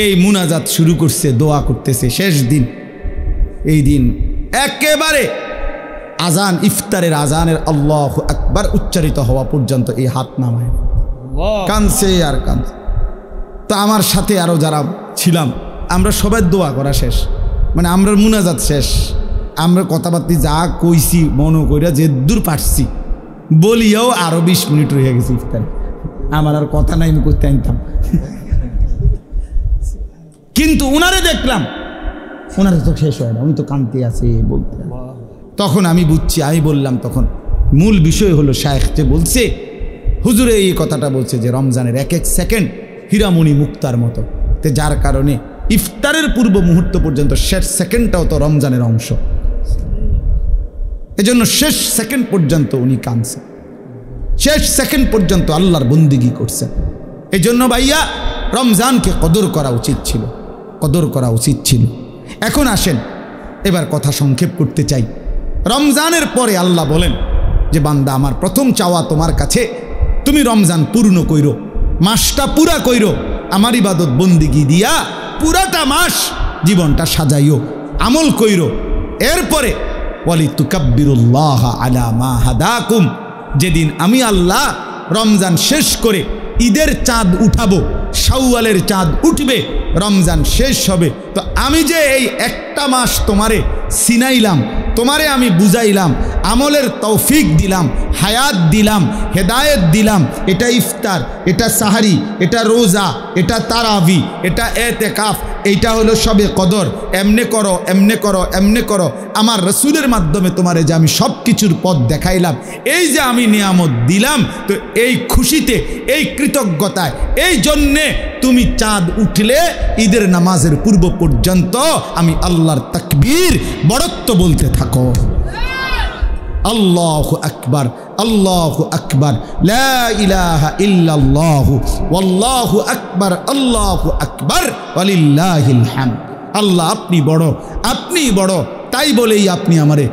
S1: এই মুনাজাত শুরু করছে, দোয়া করতেছে। শেষ দিন, এই দিন একেবারে আজান, ইফতারের আজানের আল্লাহু আকবার উচ্চারিত হওয়া পর্যন্ত এই হাত নামায় কানছে আর কানছে। তো আমার সাথে আরও যারা ছিলাম আমরা সবাই দোয়া করা শেষ, মানে আমরা মুনাজাত শেষ, আমরা কথাবার্তা যা কইছি মনে কইরা যে দূর পারছি বলিয়াও আরো 20 মিনিট রয়ে গেছে ইফতারে। আমার আর কথা নাই, আমি করতে আনতাম। কিন্তু উনারে দেখলাম, ওনারে তো শেষ হয় না, উনি তো কান্তি আছে বলতে। তখন আমি বুঝছি, আমি বললাম তখন মূল বিষয় হলো শায়েখ যে বলছে, হুজুরে এই কথাটা বলছে যে রমজানের এক এক সেকেন্ড হীরামণি মুক্তার মতো, তো যার কারণে ইফতারের পূর্ব মুহূর্ত পর্যন্ত শেষ সেকেন্ডটাও তো রমজানের অংশ। এজন্য শেষ সেকেন্ড পর্যন্ত উনি কাঁদছেন, শেষ সেকেন্ড পর্যন্ত আল্লাহর বন্দিগি করছেন। এজন্য ভাইয়া রমজানকে কদর করা উচিত ছিল, কদর করা উচিত ছিল। এখন আসেন এবার কথা সংক্ষেপ করতে চাই। রমজানের পরে আল্লাহ বলেন যে বান্দা আমার প্রথম চাওয়া তোমার কাছে, তুমি রমজান পূর্ণ কইরো, মাসটা পুরা কইরো, আমার ইবাদত বন্দিগি দিয়া পুরাটা মাস জীবনটা সাজাইও, আমল কইরো। এরপরে ওয়ালি তুকাব্বিরুল্লাহ আলা মা হাদাকুম, যেদিন আমি আল্লাহ রমজান শেষ করে ঈদের চাঁদ উঠাবো, শাওয়ালের চাঁদ উঠবে, রমজান শেষ হবে, তো আমি যে এই একটা মাস তোমারে সিনাইলাম, তোমারে আমি বুঝাইলাম, আমলের তৌফিক দিলাম, হায়াত দিলাম, হেদায়েত দিলাম, এটা ইফতার, এটা সাহারি, এটা রোজা, এটা তারাবি, এটা এতেকাফ, এইটা হলো সবে কদর, এমনে করো এমনে করো এমনে করো, আমার রসুলের মাধ্যমে তোমারে যে আমি সব কিছুর পথ দেখাইলাম, এই যে আমি নিয়ামত দিলাম, তো এই খুশিতে, এই কৃতজ্ঞতায়, এই জন্যে তুমি চাঁদ উঠলে ঈদের নামাজের পূর্ব পর্যন্ত আমি আল্লাহর তাকবীর বড়ত্ব বলতে থাকো, আল্লাহু আকবার, আল্লাহু আকবার, লা ইলাহা ইল্লাল্লাহু ওয়াল্লাহু আকবার, আল্লাহু আকবার ওয়ালিল্লাহিল হামদ। আল্লাহ আপনি বড়, আপনি বড়, তাই বলেই আপনি আমারে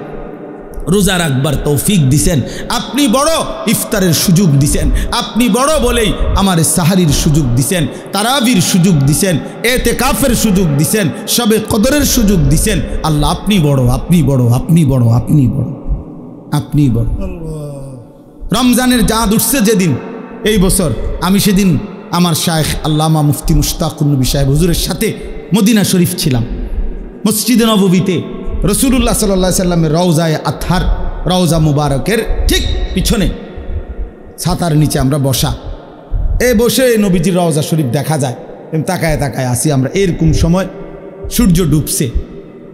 S1: রোজা রাখবার তৌফিক দিছেন, আপনি বড় ইফতারের সুযোগ দিছেন, আপনি বড় বলেই আমার সাহারির সুযোগ দিছেন, তারাবির সুযোগ দিছেন, এতেকাফের সুযোগ দিছেন, সবে কদরের সুযোগ দিছেন। আল্লাহ আপনি বড়, আপনি বড়, আপনি বড়, আপনি বড়, আপনি বড়। রমজানের চাঁদ উঠছে যেদিন, এই বছর আমি সেদিন আমার শায়েখ আল্লামা মুফতি মুশতাকুন নবী সাহেব হুজুরের সাথে মদিনা শরীফ ছিলাম, মসজিদে নববীতে রসুলুল্লাহ সাল্লাল্লাহু আলাইহি সাল্লামের রওজায়ে আতহার, রওজা মুবারকের ঠিক পিছনে ছাতার নিচে আমরা বসা। বসে নবীজির রওজা শরীফ দেখা যায়। তাকায় তাকায় আসি আমরা। এরকম সময় সূর্য ডুবছে,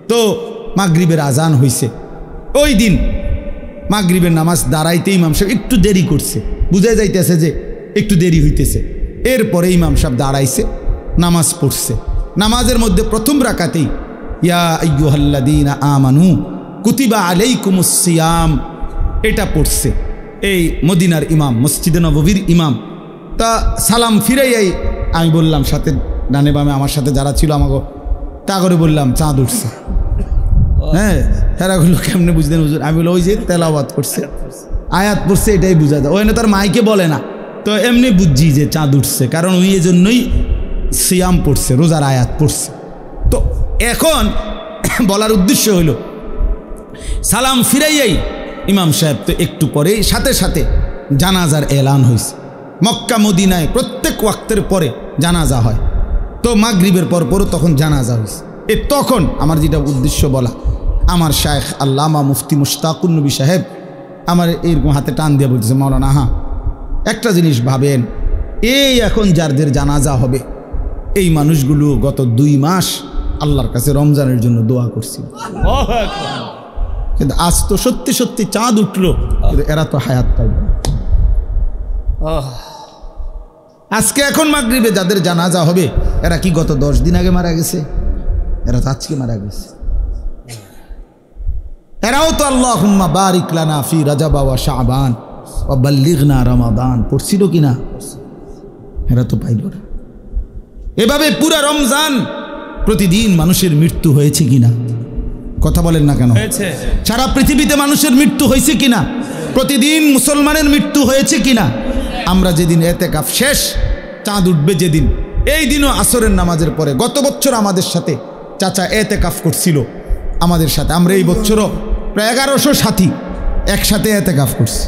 S1: তো মাগরিবের আজান হইছে। ওই দিন মাগরিবের নামাজ দাঁড়াইতে ইমাম সাহেব একটু দেরি করছে, বুঝা যাইতেছে যে একটু দেরি হইতেছে। এরপরে ইমাম সাহেব দাঁড়াইছে, নামাজ পড়ছে। নামাজের মধ্যে প্রথম রাকাতেই ইয়া আইয়ুহাল্লাযীনা আমানু কুতিবা আলাইকুমুস সিয়াম এটা পড়ছে এই মদিনার ইমাম, মসজিদে নববীর ইমাম। তা সালাম ফিরাইয়াই আমি বললাম, সাথে ডানে বামে আমার সাথে যারা ছিল আমাকে, তা করে বললাম চাঁদ উঠছে। হ্যাঁ, হেরাগুলো কেমনে বুঝতেন হুজুর? আমি বলি ওই যে তেলাওয়াত করছে, আয়াত পড়ছে, এটাই বুঝা যায়। ওখানে তার মাইকে বলে না, তো এমনি বুঝছি যে চাঁদ উঠছে, কারণ ওই জন্যই সিয়াম পড়ছে, রোজার আয়াত পড়ছে। তো এখন বলার উদ্দেশ্য হইল, সালাম ফিরাইয়াই ইমাম সাহেব তো একটু পরেই সাথে সাথে জানাজার এলান হয়েছে। মক্কা মদিনায় প্রত্যেক ওয়াক্তের পরে জানাজা হয়, তো মাগরিবের পরও তখন জানাজা হয়েছে। তখন আমার যেটা উদ্দেশ্য বলা, আমার শায়েখ আল্লামা মুফতি মুশতাকুন নবী সাহেব আমার এইরকম হাতে টান দিয়ে বলতেছে, মাওলানা হ্যাঁ একটা জিনিস ভাবেন, এই এখন যাদের জানাজা হবে এই মানুষগুলো গত 2 মাস আল্লাহর কাছে রমজানের জন্য দোয়া করছিল, কিন্তু আজ তো সত্যি সত্যি চাঁদ উঠলো, কিন্তু এরা তো হায়াত পাইবে। আজকে এখন মাগরিবে যাদের জানাজা হবে এরা কি গত 10 দিন আগে মারা গেছে? এরা তো আজকে মারা গেছে। এরাও তো আল্লাহুম্মা বারিক লানা ফি রাজাব ওয়া শাবান ওয়া বাল্লিগনা রমাদান পড়ছিল কিনা? এরা তো পাইল না। এভাবে পুরা রমজান প্রতিদিন মানুষের মৃত্যু হয়েছে কিনা? কথা বলেন না কেন? সারা পৃথিবীতে মানুষের মৃত্যু হয়েছে কিনা? প্রতিদিন মুসলমানের মৃত্যু হয়েছে কিনা? আমরা যেদিন এতেকাফ শেষ, চাঁদ উঠবে যেদিন, এই দিনও আসরের নামাজের পরে গত বছর আমাদের সাথে চাচা এতেকাফ করছিল আমাদের সাথে। আমরা এই বছরও প্রায় 1100 সাথী একসাথে এতেকাফ করছি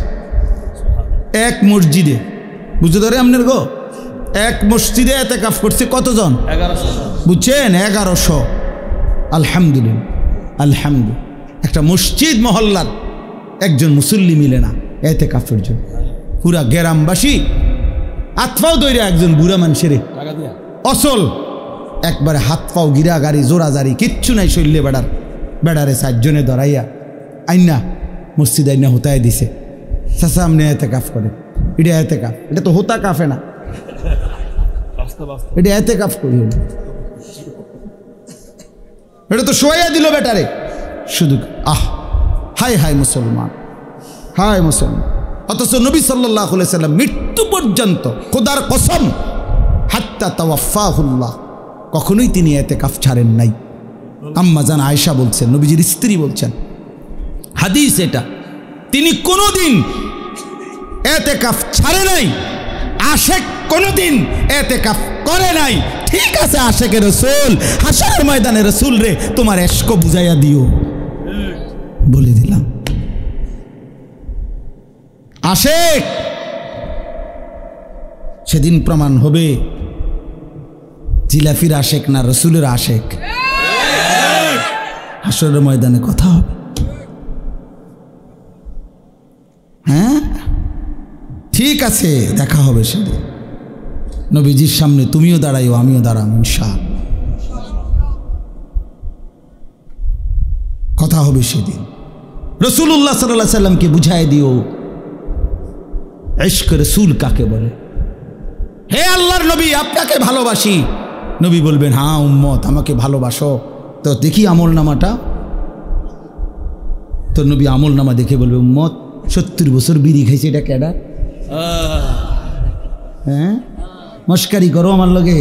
S1: এক মসজিদে। বুঝতে ধরে আপনার গো, এক মসজিদে এতেকাফ করছে কতজন?
S2: 1100।
S1: বুঝছেন? 1100। আলহামদুলিল্লাহ, আলহামদুলিল্লাহ। একটা মসজিদ মহল্লার একজন মুসল্লি মিলে না এতেকাফের জন্য। পুরা গ্রামবাসী আতফাও দইরা একজন বুড়া মানুষের অসল একবারে হাত পাও গিরা গাড়ি জোড়াজারি কিচ্ছু নাই, শৈল্যে বেড়ারে 4 জনে ধরাইয়া আইনা মসজিদ আইনা হোতায় দিছে। চাচা আপনি এতেকাফ করেন, এটা এতেকাফ, এটা তো হোতা কাফে না, এটা এতেকাফ করি, এটা তো শোয়া দিল বেটারে শুধু। হায় হায় মুসলমান, হায় মুসলমান। অথচ নবী সাল্লাল্লাহু আলাইহি সাল্লাম মৃত্যু পর্যন্ত, খোদার কসম, হাত্তা তাওয়াফাহুল্লাহ, কখনোই তিনি এতেকাফ ছাড়েন নাই। আম্মা জান আয়েশা বলছেন, নবীজির স্ত্রী বলছেন, হাদিস এটা, তিনি কোনোদিন এতেকাফ ছাড়ে নাই। আশেক কোনোদিন এতেকাফ করে নাই। ঠিক আছে আশেকের রাসূল, হাসরের ময়দানে রাসূল রে তোমার ইশক বুঝাইয়া দিও, বলে দিলাম। আশেক সেদিন প্রমাণ হবে জিলাফির আশেক না রাসূলের আশেক। হাসরের ময়দানে কথা হবে। হ্যাঁ ঠিক আছে, দেখা হবে সেদিন নবীজির সামনে। তুমিও দাঁড়াইও, আমিও দাঁড়াবো ইনশাআল্লাহ। কথা হবে সেদিন। রাসূলুল্লাহ সাল্লাল্লাহু আলাইহি সাল্লামকে বুঝাই দিও ইশক রাসূল কাকে বলে। হে আল্লাহর নবী, আপনাকে ভালোবাসি। নবী বলবেন, হ্যাঁ উম্মত আমাকে ভালোবাসো, তো দেখি আমল নামাটা। তো নবী আমল নামা দেখে বলবে, উম্মত 70 বছর বিড়ি খাইছে, এটা কেডা? হ্যাঁ মস্কারি করো আমার লগে,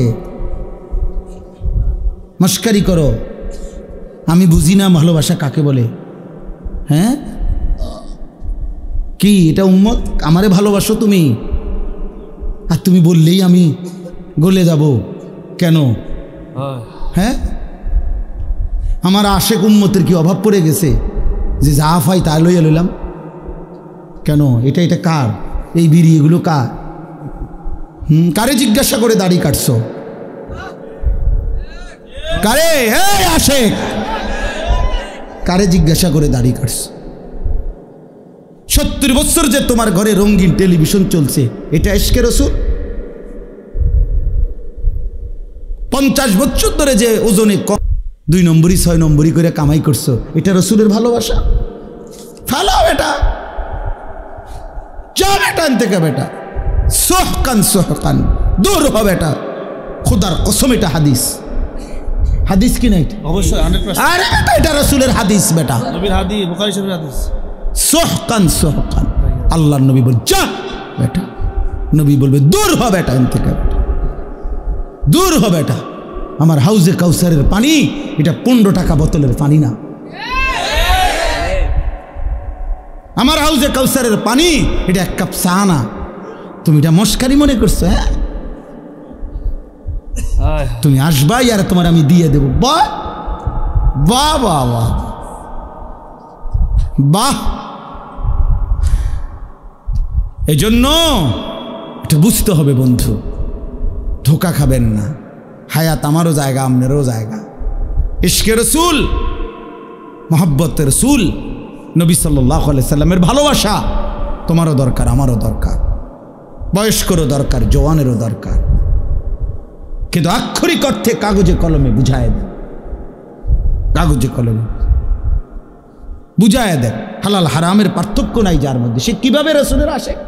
S1: মস্কারি করো, আমি বুঝি না ভালোবাসা কাকে বলে। হ্যাঁ কি এটা উম্মত? আমারে ভালোবাসো তুমি, আর তুমি বললেই আমি গলে যাব কেন? হ্যাঁ আমার আশেক উম্মতের কি অভাব পড়ে গেছে যে যা পাই তাই লইয়া লইলাম কেন? এটা কার? এই বিড়ি এগুলো কার? কারে জিজ্ঞাসা করে দাড়ি কাটছো? কারে? আশেক কারে জিজ্ঞাসা করে দাড়ি কাটছ? 70 বছর যে তোমার ঘরে রঙিন টেলিভিশন চলছে, এটা ইশকে রসুল? 50 বছর ধরে যে ওজনে কম 2 নম্বরই 6 নম্বরই করে কামাই করছো, এটা রসুলের ভালোবাসা? ফালাও এটা, যা বেটা থেকে বেটা, সোহকান সোহকান, দূর হ বেটা। খুদার কসম এটা হাদিস, হাদিস কি নাই?
S2: অবশ্যই 100%।
S1: আরে বেটা এটা রসুলের হাদিস বেটা,
S2: নবীর হাদিস, বুখারী শরীফের হাদিস।
S1: সোহকান সোহকান, আল্লাহর নবী বল যা বেটা, নবী বলবে দূর হ বেটা থেকে বেটা, দূর হ বেটা। আমার হাউজে কাউসারের পানি এটা 15 টাকা বোতলের পানি না। আমার হাউজে কাউসারের পানি এটা 1 কাপ চা না। তুমি এটা মস্কারি মনে করছো? হ্যাঁ, তুমি আসবাই আর তোমার আমি দিয়ে দেব। বাহ বাহ বাহ বাহ বাহ। এই জন্য এটা বুঝতে হবে বন্ধু, ধোকা খাবেন না। হায়াত আমারও জায়গা, আপনারও জায়গা। ইশকে রসুল, মহব্বতের রসুল, নবী সাল্লাল্লাহু আলাইহি সাল্লামের ভালোবাসা তোমারও দরকার, আমারও দরকার, বয়স্করও দরকার, জওয়ানেরও দরকার। কিন্তু আক্ষরিক অর্থে কাগজে কলমে বুঝায় দেন, কাগজে কলমে বুঝায় দেন। হালাল হারামের পার্থক্য নাই যার মধ্যে, সে কিভাবে রসুলের আশিক?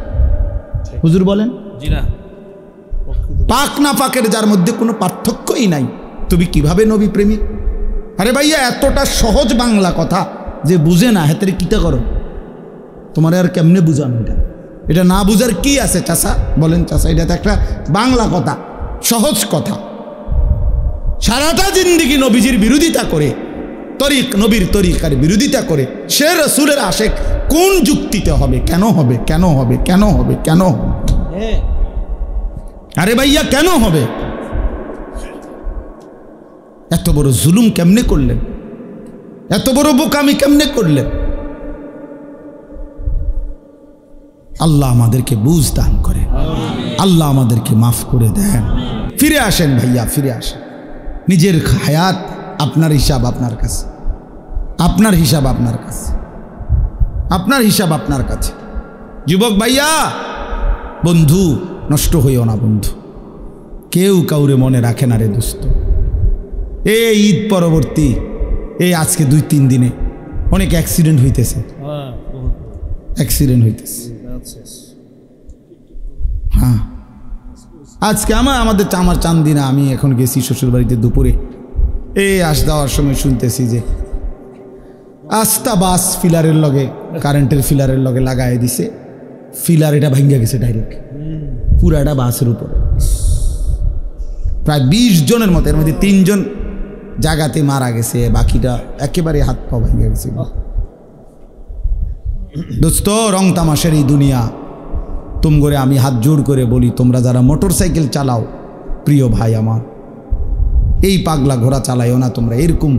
S1: হুজুর বলেন
S2: জি না,
S1: পাক না পাকের যার মধ্যে কোনো পার্থক্যই নাই, তুমি কিভাবে নবী প্রেমিক? আরে ভাইয়া এতটা সহজ বাংলা কথা যে বুঝে না, হেতেরে কিতা করো? তোমার আর কেমনে বুঝানো এটা? এটা না বুঝার কি আছে চাচা? বলেন চাচা, এটা তো একটা বাংলা কথা, সহজ কথা। সারাটা জিন্দিগি নবীজির বিরোধিতা করে, তরিক নবীর তরিকার বিরোধিতা করে, সে রসুলের আশেক কোন যুক্তিতে হবে? কেন হবে? কেন হবে? কেন হবে? কেন হবে? আরে ভাইয়া কেন হবে? এত বড় জুলুম কেমনে করলেন? এত বড় বোকামি কেমনে করলেন? আল্লাহ আমাদেরকে বুঝ দান করে, আল্লাহ আমাদেরকে মাফ করে দেন। ফিরে আসেন ভাইয়া, ফিরে আসেন। নিজের হায়াত আপনার হিসাব আপনার কাছে, আপনার হিসাব আপনার কাছে, আপনার হিসাব আপনার কাছে। যুবক ভাইয়া, বন্ধু নষ্ট হইও না বন্ধু, কেউ কাউরে মনে রাখে না রে দোস্ত। এই ঈদ পরবর্তী এই আজকে 2-3 দিনে অনেক অ্যাক্সিডেন্ট হইতেছে, অ্যাক্সিডেন্ট হইতেছে। হ্যাঁ, আজকে আমার চান্দিনা, আমি এখন গেছি শ্বশুর বাড়িতে দুপুরে, এই আস দেওয়ার সময় শুনতেছি যে আস্তা বাস ফিলারের লগে, কারেন্টের ফিলারের লগে লাগাই দিছে, ফিলার এটা ভাঙ্গা গেছে ডাইরেক্ট পুরাটা বাসের উপরে। প্রায় 20 জনের মতো, এর মধ্যে 3 জন জায়গাতে মারা গেছে, বাকিটা একেবারে হাত পা ভাঙ্গা গেছে। দোস্ত, রং তামাশার এই দুনিয়া, তুম করে আমি হাত জোড় করে বলি, তোমরা যারা মোটর সাইকেল চালাও, প্রিয় ভাই আমার, এই পাগলা ঘোড়া চালাইও না তোমরা। এরকম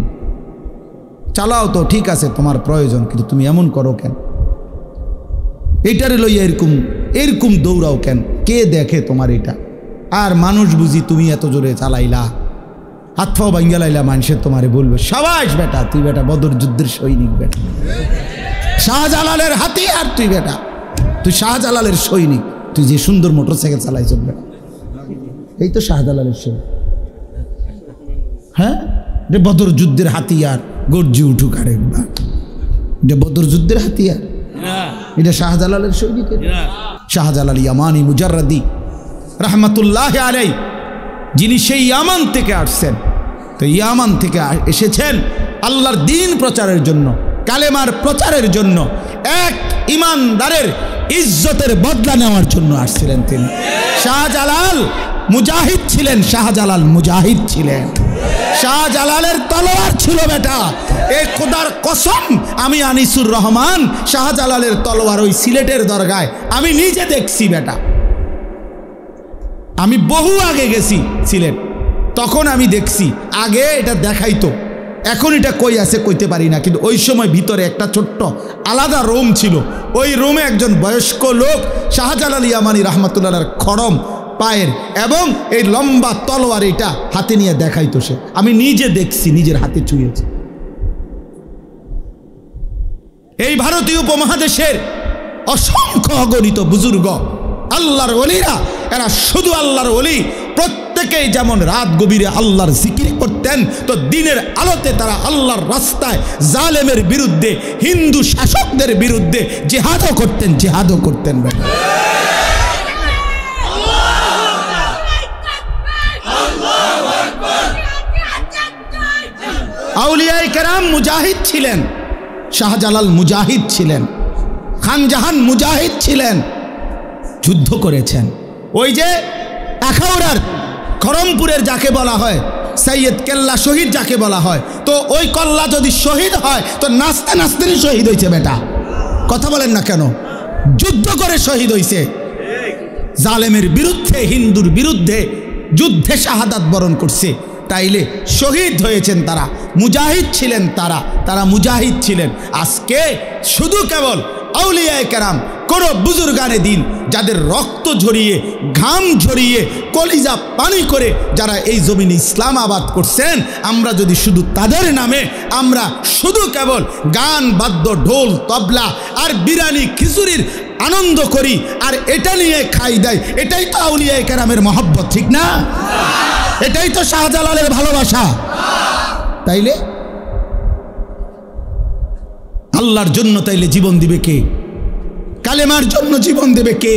S1: চালাও তো ঠিক আছে, তোমার প্রয়োজন, কিন্তু তুমি এমন করো কেন? এইটারে লইয়া এরকম এরকম দৌড়াও কেন? কে দেখে তোমার এটা? আর মানুষ বুঝি তুমি এত জোরে চালাইলা, হাত পাও ভাঙ্গা লাইলা, মানুষের তোমারে বলবে সাবাস বেটা, তুই বেটা বদর যুদ্ধের সৈনিক বেটা, শাহজালালের হাতিয়ার তুই বেটা, তুই শাহজালালের সৈনিক, তুই যে সুন্দর মোটর সাইকেল চালাইছ বেটা, এই তো শাহজালালের সৈনিক। হ্যাঁ, রে বদর যুদ্ধের হাতিয়ার, গর্জি উঠুক আরেকবার, এটা বদর যুদ্ধের হাতিয়ার, এটা শাহজালালের সৈনিকের। শাহজালাল ইয়ামানি মুজাররাদি রহমতুল্লাহ আলাইহি, যিনি সেই ইয়ামান থেকে আসছেন, তো ইয়ামান থেকে এসেছেন আল্লাহর দ্বীন প্রচারের জন্য, কালেমার প্রচারের জন্য, এক ইমানদারের ইজ্জতের বদলা নেওয়ার জন্য আসছিলেন তিনি। শাহজালাল মুজাহিদ ছিলেন, শাহজালাল মুজাহিদ ছিলেন, শাহজালালের তলোয়ার ছিল বেটা। এই খোদার কসম, আমি আনিসুর রহমান শাহজালালের তলোয়ার ওই সিলেটের দরগায় আমি নিজে দেখছি বেটা। আমি বহু আগে গেছি সিলেট, তখন আমি দেখছি। আগে এটা দেখাইতো, এখন এটা কই আছে কইতে পারি না, কিন্তু ওই সময় ভিতরে একটা ছোট্ট আলাদা রুম ছিল। ওই রুমে একজন বয়স্ক লোক শাহজালাল ইয়ামানি রহমতুল্লাহর খড়ম পায়ের এবং এই লম্বা তলোয়ার এটা হাতে নিয়ে দেখাইতো সে। আমি নিজে দেখছি, নিজের হাতে ছুঁয়েছি। এই ভারতীয় উপমহাদেশের অসংখ্য অগণিত বুজুর্গ আল্লাহর ওলিরা, এরা শুধু আল্লাহর ওলি, প্রত্যেকেই যেমন রাত গভীরে আল্লাহর জিকির করতেন, তো দিনের আলোতে তারা আল্লাহর রাস্তায় জালেমের বিরুদ্ধে, হিন্দু শাসকদের বিরুদ্ধে জিহাদও করতেন। আউলিয়ায়ে কেরাম মুজাহিদ ছিলেন, শাহজালাল মুজাহিদ ছিলেন, খানজাহান মুজাহিদ ছিলেন, যুদ্ধ করেছেন। ওই যে আখাউড়ার খরমপুরের যাকে বলা হয় সৈয়দ কেল্লা শহীদ যাকে বলা হয়, তো ওই কল্লা যদি শহীদ হয় তো নাচতে নাচতেই শহীদ হয়েছে। বেটা কথা বলেন না কেন? যুদ্ধ করে শহীদ হয়েছে, জালেমের বিরুদ্ধে, হিন্দুর বিরুদ্ধে যুদ্ধে শাহাদাত বরণ করছে। তাইলে শহীদ হয়েছেন তারা, মুজাহিদ ছিলেন তারা মুজাহিদ ছিলেন। আজকে শুধু কেবল আউলিয়ায়ে কেরাম, কোন বুজুর্গানে দিন যাদের রক্ত ঝরিয়ে, ঘাম ঝরিয়ে, কলিজা পানি করে যারা এই জমিনে ইসলাম আবাদ করছেন, আমরা যদি শুধু তাদের নামে আমরা শুধু কেবল গান, বাদ্য, ঢোল, তবলা আর বিরিয়ানি, খিচুড়ির আনন্দ করি আর এটা নিয়ে খাই দেয়, এটাই তো আউলিয়ায়ে কেরামের মহব্বত, ঠিক না? এটাই তো শাহজালালের ভালোবাসা। তাইলে আল্লাহর জন্য তাইলে জীবন দিবে কে? কালেমার জন্য জীবন দেবে কে?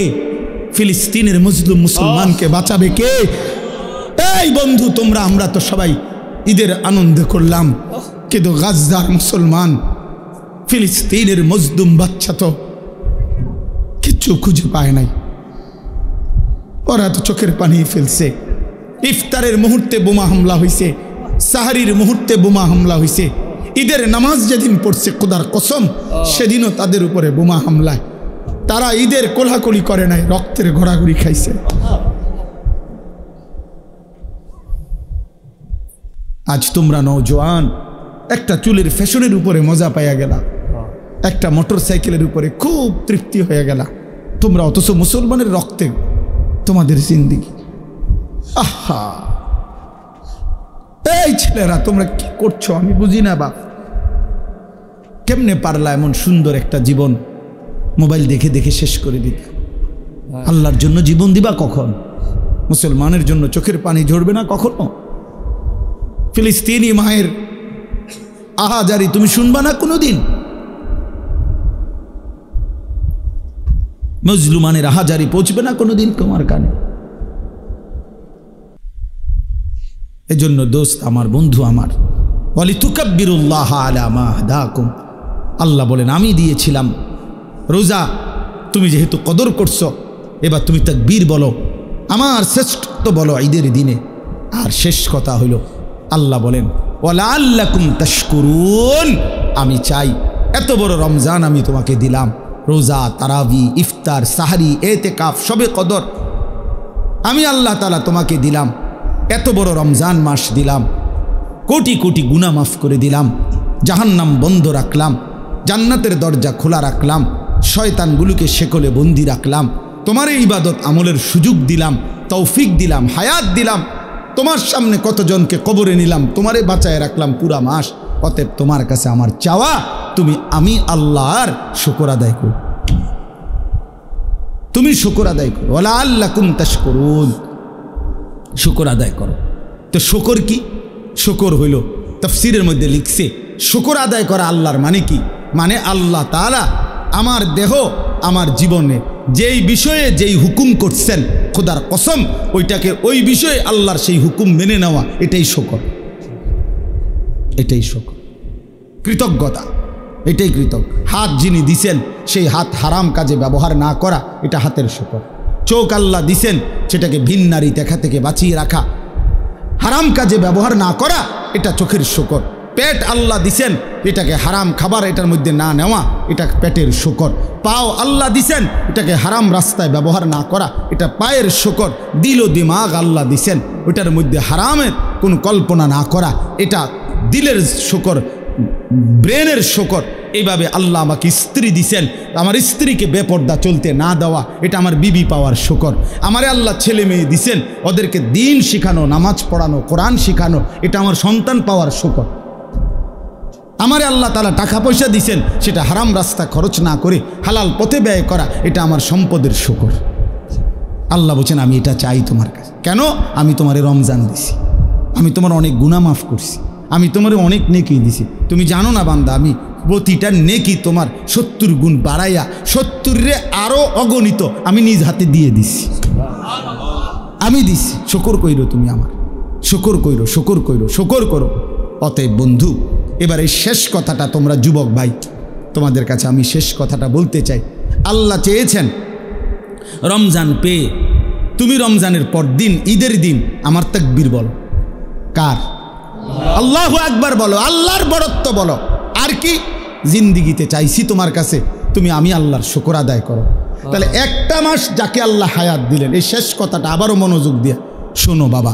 S1: ফিলিস্তিনের মজলুম মুসলমানকে বাঁচাবে কে? এই বন্ধু, আমরা তো সবাই ঈদের আনন্দ করলাম, কিন্তু গাজার মুসলমান, ফিলিস্তিনের মজলুম বাচ্চা তো কিচ্ছু খুঁজে পায় নাই। ওরা তো চোখের পানি ফেলছে। ইফতারের মুহূর্তে বোমা হামলা হয়েছে, সাহারির মুহূর্তে বোমা হামলা হয়েছে, ঈদের নামাজ যেদিন পড়ছে খোদার কসম সেদিনও তাদের উপরে বোমা হামলায়। তারা ঈদের কোলাকুলি করে নাই, রক্তের ঘোরাঘুরি খাইছে। আজ তোমরা নওজোয়ান একটা চুলের ফ্যাশনের উপরে মজা পাইয়া গেলা, একটা মোটর সাইকেলের উপরে খুব তৃপ্তি হয়ে গেলা তোমরা, অথচ মুসলমানের রক্তে তোমাদের জিন্দিগি। আহা, এই ছেলেরা তোমরা কি করছো আমি বুঝি না বাপ। কেমনে পারলা এমন সুন্দর একটা জীবন মোবাইল দেখে দেখে শেষ করে দিতে? আল্লাহর জন্য জীবন দিবা কখন? মুসলমানের জন্য চোখের পানি ঝরবে না কখনো? ফিলিস্তিনি মায়ের আহাজারি তুমি শুনবা না কোনোদিন? মজলুমানের আহাজারি পৌঁছবে না কোনোদিন তোমার কানে? এজন্য দোস্ত আমার, বন্ধু আমার, ওয়ালিতুকাব্বিরুল্লাহ আলা মা হাদাকুম, আল্লাহ বলেন আমি দিয়েছিলাম রোজা, তুমি যেহেতু কদর করছো, এবার তুমি তাকবীর বলো, আমার শ্রেষ্ঠত্ব বলো ঈদের দিনে। আর শেষ কথা হইল আল্লাহ বলেন ওয়ালাআল্লাকুম তাশকুরুন, আমি চাই এত বড় রমজান আমি তোমাকে দিলাম, রোজা, তারাবি, ইফতার, সাহারি, এতেকাফ, শবে কদর, আমি আল্লাহ তাআলা তোমাকে দিলাম, এত বড় রমজান মাস দিলাম, কোটি কোটি গুনাহ মাফ করে দিলাম, জাহান্নাম বন্ধ রাখলাম, জান্নাতের দরজা খোলা রাখলাম, শয়তানগুলোকে শেকলে বন্দি রাখলাম, তোমার এই ইবাদত আমলের সুযোগ দিলাম, তৌফিক দিলাম, হায়াত দিলাম, তোমার সামনে কতজনকে কবরে নিলাম, তোমারে বাঁচায় রাখলাম পুরা মাস। অতএব তোমার কাছে আমার চাওয়া, তুমি আমি আল্লাহর শুকর আদায় করো, তুমি শুকর আদায় করো, ওয়ালাআল্লাকুম তাশকুরুন, শুকর আদায় করো। তো শুকর কি? শুকর হইল তাফসীরের মধ্যে লিখছে, শুকর আদায় করা আল্লাহর মানে কি? মানে আল্লাহ তাআলা আমার দেহ, আমার জীবনে যেই বিষয়ে যেই হুকুম করছেন, খোদার কসম ওইটাকে, ওই বিষয়ে আল্লাহর সেই হুকুম মেনে নেওয়া, এটাই শুকর, এটাই শুকর, কৃতজ্ঞতা, এটাই কৃতজ্ঞ। হাত যিনি দিছেন সেই হাত হারাম কাজে ব্যবহার না করা, এটা হাতের শুকর। চোখ আল্লাহ দিছেন সেটাকে ভিন নারী দেখা থেকে বাঁচিয়ে রাখা, হারাম কাজে ব্যবহার না করা, এটা চোখের শুকর। পেট আল্লাহ দিছেন, এটাকে হারাম খাবার এটার মধ্যে না নেওয়া, এটা পেটের শুকর। পাও আল্লাহ দিছেন, এটাকে হারাম রাস্তায় ব্যবহার না করা, এটা পায়ের শুকর। দিল ও দিমাগ আল্লাহ দিছেন, ওটার মধ্যে হারামের কোনো কল্পনা না করা, এটা দিলের শুকর, ব্রেনের শুকর। এইভাবে আল্লাহ আমাকে স্ত্রী দিছেন, আমার স্ত্রীকে বেপর্দা চলতে না দেওয়া, এটা আমার বিবি পাওয়ার শুকর। আমারে আল্লাহ ছেলে মেয়ে দিছেন, ওদেরকে দিন শিখানো, নামাজ পড়ানো, কোরআন শিখানো, এটা আমার সন্তান পাওয়ার শুকর। আমারে আল্লাহ তাআলা টাকা পয়সা দিছেন, সেটা হারাম রাস্তা খরচ না করে হালাল পথে ব্যয় করা, এটা আমার সম্পদের শুকর। আল্লাহ বলছেন আমি এটা চাই তোমার কাছে। কেন? আমি তোমারে রমজান দিছি, আমি তোমার অনেক গুনাহ মাফ করছি, আমি তোমারে অনেক নেকি দিছি। তুমি জানো না বান্দা, আমি প্রতিটা নেকি তোমার 70 গুণ বাড়াইয়া 70-রে আরও অগণিত আমি নিজ হাতে দিয়ে দিছি। আমি দিছি, শুকর কইরো তুমি আমার, শুকর কইরো, শুকর কইরো, শুকর করো। অতএব বন্ধু, এবার এই শেষ কথাটা তোমরা যুবক ভাই, তোমাদের কাছে আমি শেষ কথাটা বলতে চাই। আল্লাহ চেয়েছেন রমজান পেয়ে তুমি রমজানের পর দিন, ঈদের দিন আমার তাকবীর বলো। কার? আল্লাহু আকবার বলো, আল্লাহর বড়ত্ব বলো। আর কি? জিন্দিগিতে চাইছি তোমার কাছে তুমি আমি আল্লাহর শুকর আদায় করো। তাহলে একটা মাস যাকে আল্লাহ হায়াত দিলেন, এই শেষ কথাটা আবারও মনোযোগ দিয়ে শোনো বাবা,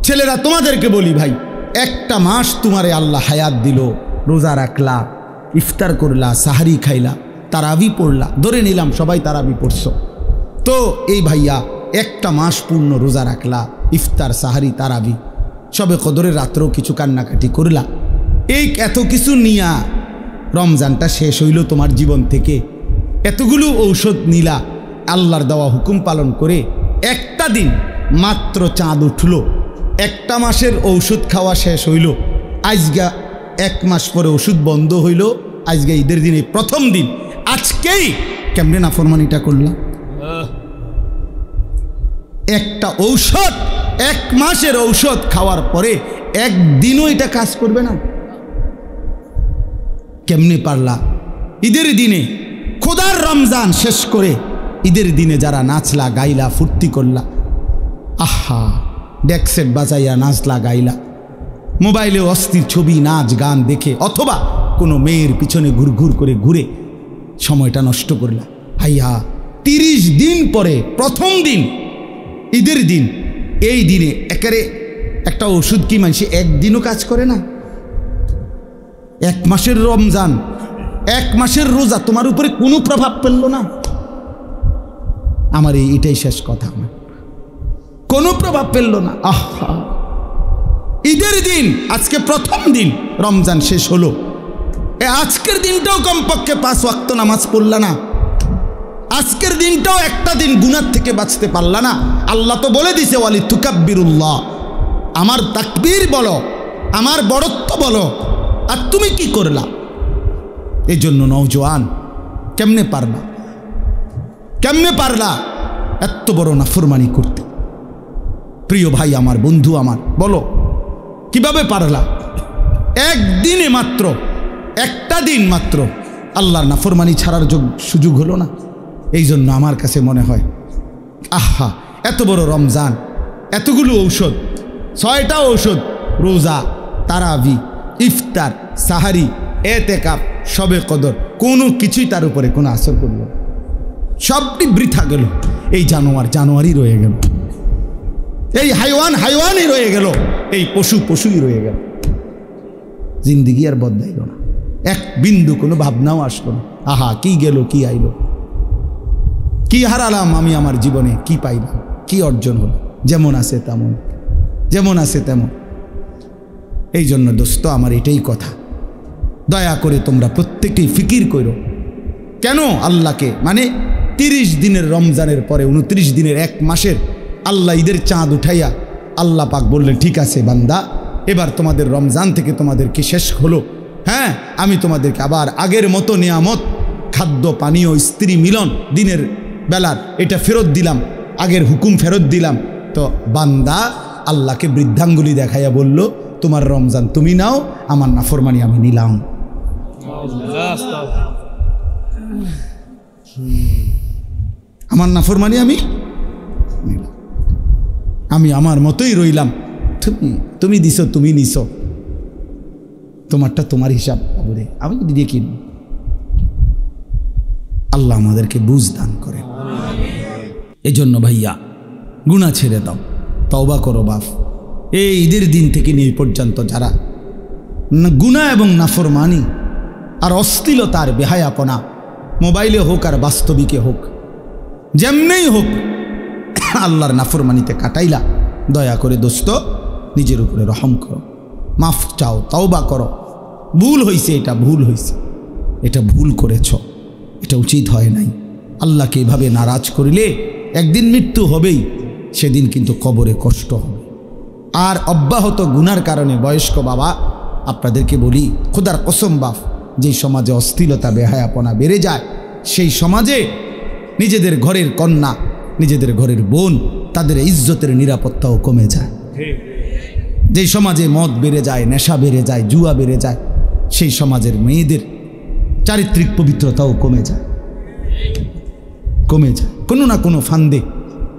S1: ছেলেরা তোমাদেরকে বলি ভাই, একটা মাস তোমারে আল্লাহ হায়াত দিল, রোজা রাখলা, ইফতার করলা, সাহারি খাইলা, তারাবি পড়লা, ধরে নিলাম সবাই তারাবি পড়ছো, তো এই ভাইয়া একটা মাস পূর্ণ রোজা রাখলা, ইফতার, সাহারি, তারাবি, সবে কদরের রাত্রেও কিছু কান্নাকাটি করলা, এই এত কিছু নিয়া রমজানটা শেষ হইল তোমার জীবন থেকে, এতগুলো ঔষধ নিলা, আল্লাহর দেওয়া হুকুম পালন করে একটা দিন মাত্র চাঁদ উঠল, একটা মাসের ঔষধ খাওয়া শেষ হইল, আজগা 1 মাস পরে ওষুধ বন্ধ হইল, আজকে ঈদের দিনে প্রথম দিন, আজকেই কেমনে নাফরমানিটা করলাম? একটা ঔষধ, 1 মাসের ঔষধ খাওয়ার পরে একদিনও এটা কাজ করবে না। কেমনে পারলা? ঈদের দিনে খোদার রমজান শেষ করে ঈদের দিনে যারা নাচলা, গাইলা, ফুর্তি করলা, আহা, ডেকসেট বাজাইয়া নাচলা, গাইলা, মোবাইলে অস্থির ছবি, নাচ, গান দেখে, অথবা কোনো মেয়ের পিছনে ঘুরঘুর করে ঘুরে সময়টা নষ্ট করলা, হাইয়া 30 দিন পরে প্রথম দিন ঈদের দিন, এই দিনে একেবারে একটা ওষুধ কি মানুষ একদিনও কাজ করে না? 1 মাসের রমজান, 1 মাসের রোজা তোমার উপরে কোনো প্রভাব ফেললো না? আমার এটাই শেষ কথা, আমার কোনো প্রভাব ফেললো না। আহা, ঈদের দিন আজকে প্রথম দিন, রমজান শেষ হলো, আজকের দিনটাও কমপক্ষে 5 ওয়াক্ত নামাজ পড়লা না, আজকের দিনটাও একটা দিন গুনাহ থেকে বাঁচতে পারলা না। আল্লাহ তো বলে দিছে ওয়ালি তুকাব্বিরুল্লাহ, আমার তাকবীর বলো, আমার বড়ত্ব বলো, আর তুমি কি করলা? এই জন্য নওজোয়ান, কেমনে পারলা, কেমনে পারলা এত বড় নাফরমানি করতে? প্রিয় ভাই আমার, বন্ধু আমার, বলো কিভাবে পারলা? একদিনে মাত্র, একটা দিন মাত্র আল্লাহর নাফরমানি ছাড়ার সুযোগ হলো না। এই জন্য আমার কাছে মনে হয়, আহা, এত বড় রমজান, এতগুলো ঔষধ, 6টা ঔষধ, রোজা, তারাবি, ইফতার, সাহারি, এতেকাফ, শবে কদর, কোনো কিছুই তার উপরে কোনো আসর করল না, সবটি বৃথা গেল। এই জানোয়ারই রয়ে গেল, এই হাইওয়ানই রয়ে গেল, এই পশুই রয়ে গেল। জিন্দিগি আর বদলাইল না, এক বিন্দু কোনো ভাবনাও আসলো না। আহা, কি গেল, কি আইলো, কি হারালাম আমি আমার জীবনে, কি পাইলাম, কি অর্জন হলো? যেমন আছে তেমন, যেমন আছে তেমন। এই জন্য দোস্ত আমার এটাই কথা, দয়া করে তোমরা প্রত্যেকেই ফিকির করো। কেন আল্লাহকে, মানে 30 দিনের রমজানের পরে 29 দিনের 1 মাসের আল্লাহ ঈদের চাঁদ উঠাইয়া আল্লাহ পাক বললেন, ঠিক আছে বান্দা, এবার তোমাদের রমজান থেকে তোমাদেরকে শেষ হলো, হ্যাঁ, আমি তোমাদেরকে আবার আগের মতো নিয়ামত, খাদ্য, পানীয়, স্ত্রী মিলন, দিনের বেলার এটা ফেরত দিলাম, আগের হুকুম ফেরত দিলাম। তো বান্দা আল্লাহকে বৃদ্ধাঙ্গুলি দেখাইয়া বলল, তোমার রমজান তুমি নাও, আমার নাফরমানি আমি নিলাম। আমার নাফরমানি আমি নিলাম, আমি আমার মতোই রইলাম, তুমি দিছো, তুমি নিছো, তোমারটা তোমার হিসাব, আমি দিয়ে কি। আল্লাহ আমাদেরকে বুঝ দান করে। এই জন্য ভাইয়া, গুনাহ ছেড়ে দাও, তওবা করো বাপ। এই ঈদের দিন থেকে নিয়ে পর্যন্ত যারা গুনাহ এবং নাফরমানি আর অশ্লীলতার বেহায়াপনা, মোবাইলে হোক আর বাস্তবিকে হোক, যেমনেই হোক, আল্লাহর নাফরমানিতে কাটাইলা, দয়া করে দোস্ত নিজের উপরে রহম করো, মাফ চাও, তওবা করো, ভুল হয়েছে, এটা ভুল হয়েছে, এটা ভুল করেছ, এটা উচিত হয় নাই। আল্লাহকে এভাবে নারাজ করিলে একদিন মৃত্যু হবেই, সেদিন কিন্তু কবরে কষ্ট হবে। আর অব্যাহত গুনার কারণে বয়স্ক বাবা আপনাদেরকে বলি, খোদার কসম বাপ, যেই সমাজে অশ্লীলতা বেহায়াপনা বেড়ে যায়, সেই সমাজে নিজেদের ঘরের কন্যা, নিজেদের ঘরের বোন, তাদের ইজ্জতের নিরাপত্তাও কমে যায়। যেই সমাজে মদ বেড়ে যায়, নেশা বেড়ে যায়, জুয়া বেড়ে যায়, সেই সমাজের মেয়েদের চারিত্রিক পবিত্রতাও কমে যায়, কমে যায়। কোনো না কোনো ফান্দে,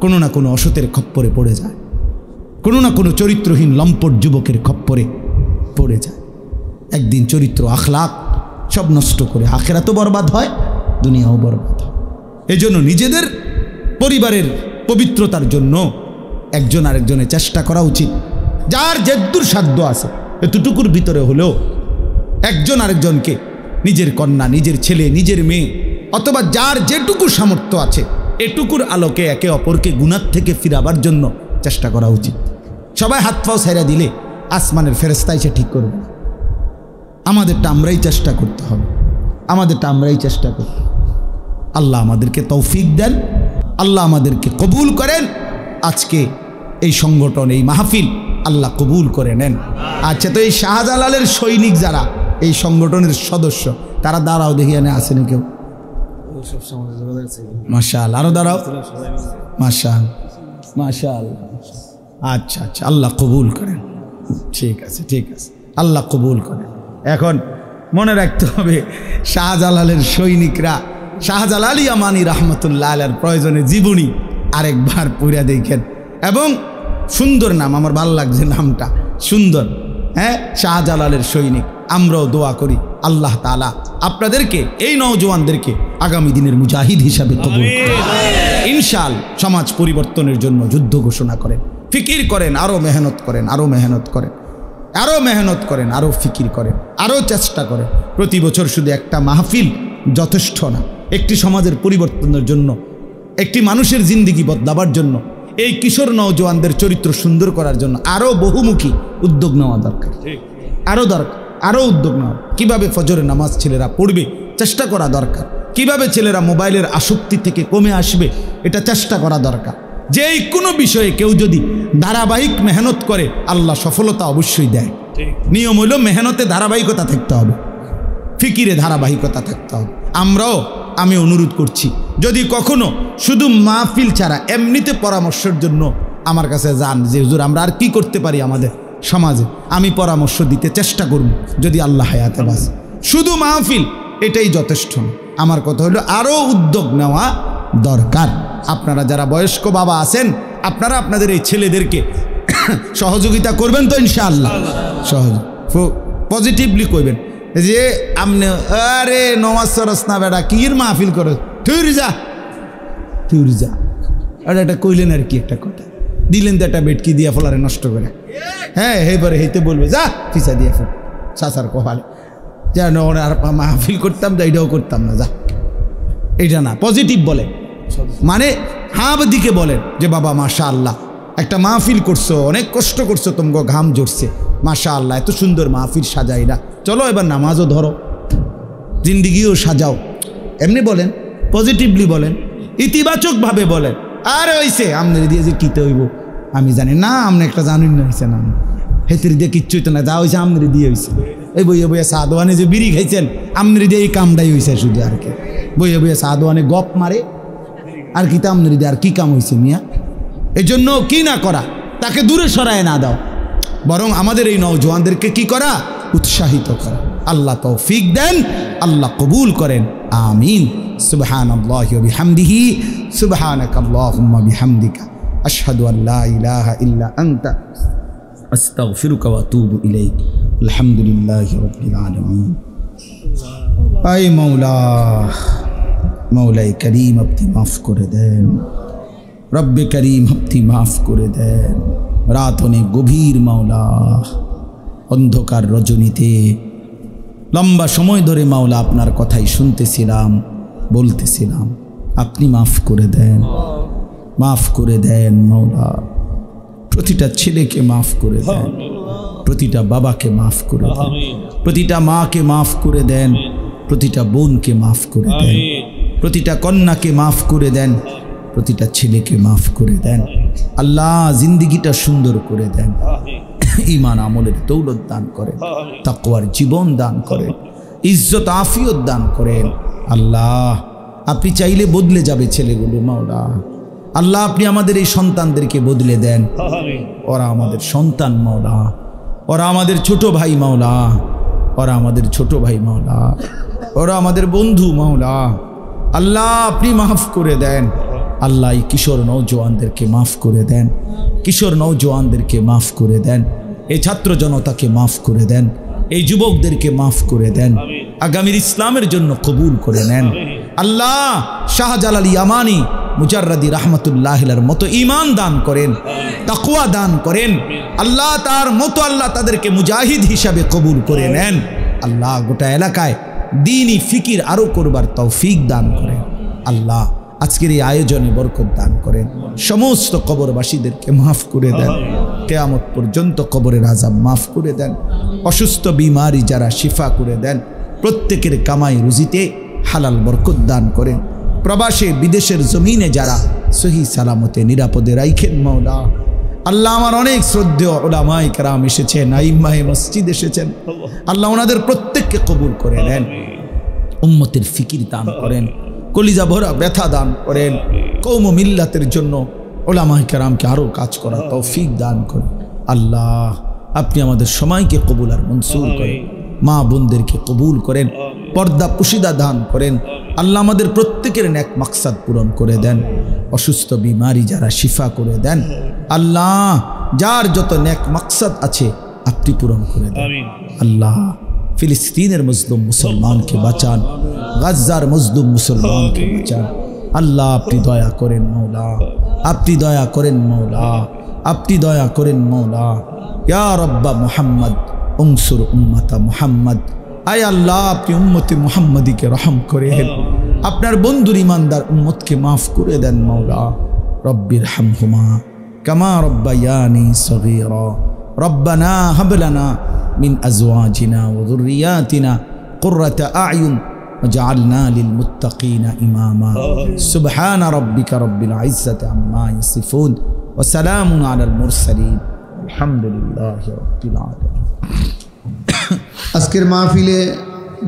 S1: কোনো না কোনো অসতের খপ্পরে পড়ে যায়, কোনো না কোনো চরিত্রহীন লম্পট যুবকের খপ্পরে পড়ে যায়। একদিন চরিত্র আখলাক সব নষ্ট করে আখিরাতও বরবাদ হয়, দুনিয়াও বরবাদ হয়। এজন্য নিজেদের পরিবারের পবিত্রতার জন্য একজন আরেকজনের চেষ্টা করা উচিত। যার যেদূর সাধ্য আছে এতটুকুর ভিতরে হলেও একজন আরেকজনকে, নিজের কন্যা, নিজের ছেলে, নিজের মেয়ে, অথবা যার যেটুকু সামর্থ্য আছে এটুকুর আলোকে একে অপরকে গুনাহ থেকে ফিরাবার জন্য চেষ্টা করা উচিত। সবাই হাত পাও ছেড়ে দিলে আসমানের ফেরেশতা এসে ঠিক করবে না। আমাদেরটা আমরাই চেষ্টা করতে হবে, আমাদেরটা আমরাই চেষ্টা করতে হবে। আল্লাহ আমাদেরকে তৌফিক দেন, আল্লাহ আমাদেরকে কবুল করেন। আজকে এই সংগঠন, এই মাহফিল আল্লাহ কবুল করে নেন। আচ্ছা, তো এই শাহজালালের সৈনিক যারা এই সংগঠনের সদস্য, তারা দাঁড়াও, দেখি এনে আসেনি কেউ? মাশাআল্লাহ, আরো দাঁড়াও। মাশাআল্লাহ, মাশাআল্লাহ। আচ্ছা আচ্ছা, আল্লাহ কবুল করেন। ঠিক আছে, ঠিক আছে, আল্লাহ কবুল করেন। এখন মনে রাখতে হবে, শাহজালালের সৈনিকরা শাহজালাল ইয়ামানি রহমতুল্লাহ আলাইহির প্রয়োজনে জীবনী আরেকবার পড়ে দেখেন। এবং সুন্দর নাম, আমার ভালো লাগছে নামটা, সুন্দর। হ্যাঁ, শাহজালালের সৈনিক। আমরাও দোয়া করি আল্লাহ তাআলা আপনাদেরকে, এই নওজোয়ানদেরকে আগামী দিনের মুজাহিদ হিসাবে কবুল করেন। ইনশাআল্লাহ সমাজ পরিবর্তনের জন্য যুদ্ধ ঘোষণা করেন, ফিকির করেন, আরও মেহনত করেন, আরও মেহনত করেন, আরও মেহনত করেন, আরও ফিকির করেন, আরও চেষ্টা করেন। প্রতি বছর শুধু একটা মাহফিল যথেষ্ট না। একটি সমাজের পরিবর্তনের জন্য, একটি মানুষের জিন্দিগি বদলাবার জন্য, এই কিশোর নওজোয়ানদের চরিত্র সুন্দর করার জন্য আরও বহুমুখী উদ্যোগ নেওয়া দরকার, আরও দরকার, আরও উদ্যোগ নেওয়া। কীভাবে ফজরের নামাজ ছেলেরা পড়বে চেষ্টা করা দরকার, কিভাবে ছেলেরা মোবাইলের আসক্তি থেকে কমে আসবে এটা চেষ্টা করা দরকার। যেই কোনো বিষয়ে কেউ যদি ধারাবাহিক মেহনত করে আল্লাহ সফলতা অবশ্যই দেয়। নিয়ম হইল মেহনতে ধারাবাহিকতা থাকতে হবে, ফিকিরে ধারাবাহিকতা থাকতে হবে। আমি অনুরোধ করছি, যদি কখনো শুধু মাহফিল ছাড়া এমনিতে পরামর্শের জন্য আমার কাছে যান যে হুজুর আমরা আর কি করতে পারি আমাদের সমাজে, আমি পরামর্শ দিতে চেষ্টা করব যদি আল্লাহ হায়াতে বাঁচে। শুধু মাহফিল এটাই যথেষ্ট না। আমার কথা হলো আরও উদ্যোগ নেওয়া দরকার। আপনারা যারা বয়স্ক বাবা আছেন, আপনারা আপনাদের এই ছেলেদেরকে সহযোগিতা করবেন তো ইনশাআল্লাহ। পজিটিভলি করবেন যে আমনে আরে নমাজ সরস না বেটা, কির মাহফিল করো, তুই যা, তুই যা। আর এটা কইলেন আর কি একটা কথা দিলেন, তো একটা বেটকি দিয়া ফলারে নষ্ট করে। হ্যাঁ, এইবারে হেঁতে বলবে যা ফিসা দিয়ে ফেল, চাচার কপালে যেন আর মাহফিল করতাম যা, এটাও করতাম না, যা। এটা না, পজিটিভ বলে, মানে হাব দিকে বলেন যে বাবা মাশাআল্লাহ একটা মাহফিল করছো, অনেক কষ্ট করছো, তোমাকে ঘাম ঝরছে, মাশাআল্লাহ এত সুন্দর মাহফিল সাজাইরা, চলো এবার নামাজও ধরো, জিন্দিগিও সাজাও। এমনি বলেন, পজিটিভলি বলেন, ইতিবাচকভাবে বলেন। আর হইছে আমনের দিয়ে যে কিতে হইব আমি জানি না, আপনি একটা জানুন না, হয়েছে না হেতির দিয়ে কিচ্ছু হইতো না, যা হয়েছে আমনের দিয়ে হয়েছে। এই বইয়ে বইয়ে সাদওয়ানে যে বিড়ি খাইছেন আমনের দিয়ে এই কামটাই হয়েছে শুধু, আর কি বইয়ে বইয়ে সাদওয়ানে গপ মারে আর কি, তা আমনের দিয়ে আর কি কাম হয়েছে মিয়া? এই জন্য কি না করা, তাকে দূরে সরায় না দাও, বরং আমাদের এই নওজোয়ানদেরকে কি করা, উৎসাহিত করা। আল্লাহ তৌফিক দেন, আল্লাহ কবুল করেন, আমিন। সুবহানাল্লাহি ওয়া বিহামদিহি, সুবহানাকাল্লাহুম্মা বিহামদিকা, আশহাদু আল লা ইলাহা ইল্লা আনতা, আস্তাগফিরুকা ওয়া আতুবু ইলাইক। আলহামদুলিল্লাহি রাব্বিল আলামিন। আই মাওলা, মৌলাই করিম আপনি মাফ করে দেন, রব্বে করিম আপনি মাফ করে দেন। রাত অনেক গভীর মাওলা, অন্ধকার রজনীতে লম্বা সময় ধরে মাওলা আপনার কথাই শুনতেছিলাম, বলতেছিলাম, আপনি মাফ করে দেন, মাফ করে দেন মাওলা। প্রতিটা ছেলেকে মাফ করে দেন, প্রতিটা বাবাকে মাফ করে দেন। প্রতিটা মাকে মাফ করে দেন, প্রতিটা বোনকে মাফ করে দেন, প্রতিটা কন্যাকে মাফ করে দেন, প্রতিটা ছেলেকে মাফ করে দেন। আল্লাহ জিন্দিগিটা সুন্দর করে দেন, ঈমান আমলের দৌলত দান করেন, তাকওয়ার জীবন দান করেন, ইজ্জত আফিয়ত দান করেন। আল্লাহ আপনি চাইলে বদলে যাবে ছেলেগুলো মাওলা। আল্লাহ আপনি আমাদের এই সন্তানদেরকে বদলে দেন। ওরা আমাদের সন্তান মাওলা, ওরা আমাদের ছোট ভাই মাওলা, ওরা আমাদের ছোট ভাই মাওলা, ওরা আমাদের বন্ধু মাওলা। আল্লাহ আপনি মাফ করে দেন। আল্লাহ এই কিশোর নওজোয়ানদেরকে মাফ করে দেন, কিশোর নওজোয়ানদেরকে মাফ করে দেন, এই ছাত্র জনতাকে মাফ করে দেন, এই যুবকদেরকে মাফ করে দেন, আগামীর ইসলামের জন্য কবুল করে নেন। আল্লাহ শাহজালাল ইয়ামানি মুজাররাদি রাহমাতুল্লাহির মতো ঈমান দান করেন, তাকওয়া দান করেন। আল্লাহ তার মতো আল্লাহ তাদেরকে মুজাহিদ হিসাবে কবুল করে নেন। আল্লাহ গোটা এলাকায় দ্বীনি ফিকির আরো করবার তৌফিক দান করেন। আল্লাহ আজকের এই আয়োজনে বরকত দান করেন, সমস্ত কবরবাসীদেরকে মাফ করে দেন, কিয়ামত পর্যন্ত কবরের আযাব মাফ করে দেন, অসুস্থ বিমারি যারা শিফা করে দেন, প্রত্যেকের কামাই রুজিতে হালাল বরকত দান করেন। প্রবাসে বিদেশের জমিনে যারা সহি সালামতে নিরাপদে রাখেন মাওলা। আল্লাহ আমার অনেক শ্রদ্ধেয় উলামায়ে কেরাম এসেছেন, আইম্মায়ে মসজিদ এসেছেন, আল্লাহ ওনাদের প্রত্যেককে কবুল করে নেন, উম্মতের ফিকির দান করেন, কলিজা ভরা ব্যথা দান করেন, কওম ও মিল্লাতের জন্য উলামায়ে কেরামকে আরও কাজ করার তৌফিক দান করেন। আল্লাহ আপনি আমাদের সময়কে কবুল আর মনসুর করেন, মা বোনদেরকে কবুল করেন, পর্দা পুশিদা দান করেন। আল্লাহ আমাদের প্রত্যেকের নেক মাকসাদ পূরণ করে দেন, অসুস্থ বিমারি যারা শিফা করে দেন। আল্লাহ যার যত নেক মাকসাদ আছে আপনি পূরণ করে দেন। আল্লাহ ফিলিস্তিনের মজলুম মুসলমানকে বাঁচান, গাজ্জার মজলুম মুসলমানকে বাঁচান। আল্লাহ আপনি দয়া করেন মৌলা, আপনি দয়া করেন মৌলা, আপনি দয়া করেন মৌলা। ইয়া রব্বা মুহাম্মদ উনসুর উম্মাতা মুহাম্মদ। আয় আল্লাহ আপনি উম্মতে মুহাম্মদীকে রহম করেন, আপনার বন্ধুর ইমানদার উম্মতকে মাফ করে দেন মৌলা। রব্বির হামহুমা কামা রব্বায়ানি সগীরা। রব্বানা হাব লানা মিন আজওয়াজিনা ওয়া যুররিয়াতিনা কুররাতা আ'য়ুন ওয়াজআলনা লিল মুত্তাকিনা ইমামা। সুবহান রাব্বিকা রব্বিল ইজ্জাতি আম্মা ইয়াসিফুন ওয়া সালামুন আলাল মুরসালিন আলহামদুলিল্লাহি রাব্বিল আলামিন।
S3: আজকের মাহফিলে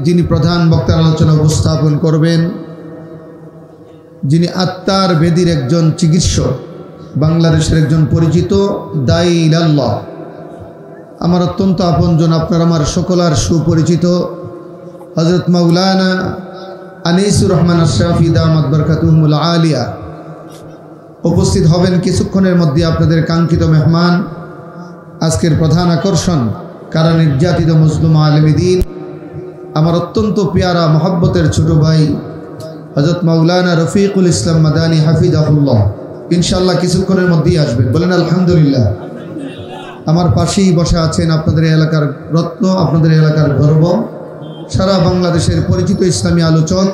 S3: যিনি প্রধান বক্তার আলোচনা উপস্থাপন করবেন, যিনি আত্মার বেদির একজন চিকিৎসক, বাংলাদেশের একজন পরিচিত দায়ী ইলাল্লাহ, আমার অত্যন্ত আপনজন, আপনার আমার সকলার সুপরিচিত হযরত মাওলানা আনিসুর রহমান আশরাফি দামাত বরকাতুহুল আলিয়া উপস্থিত হবেন কিছুক্ষণের মধ্যে। আপনাদের কাঙ্ক্ষিত মেহমান, আজকের প্রধান আকর্ষণ, কারা নির্যাতিত মজলুম আলেমে দ্বীন, আমার অত্যন্ত পেয়ারা মহব্বতের ছোট ভাই হযরত মাওলানা রফিকুল ইসলাম মাদানী হাফিজাহুল্লাহ। ইনশাআল্লাহ কিছুক্ষণের মধ্যেই আসবেন, বলেন আলহামদুলিল্লাহ। আমার পাশেই বসে আছেন আপনাদের এলাকার রত্ন, আপনাদের এলাকার গর্ব, সারা বাংলাদেশের পরিচিত ইসলামী আলোচক,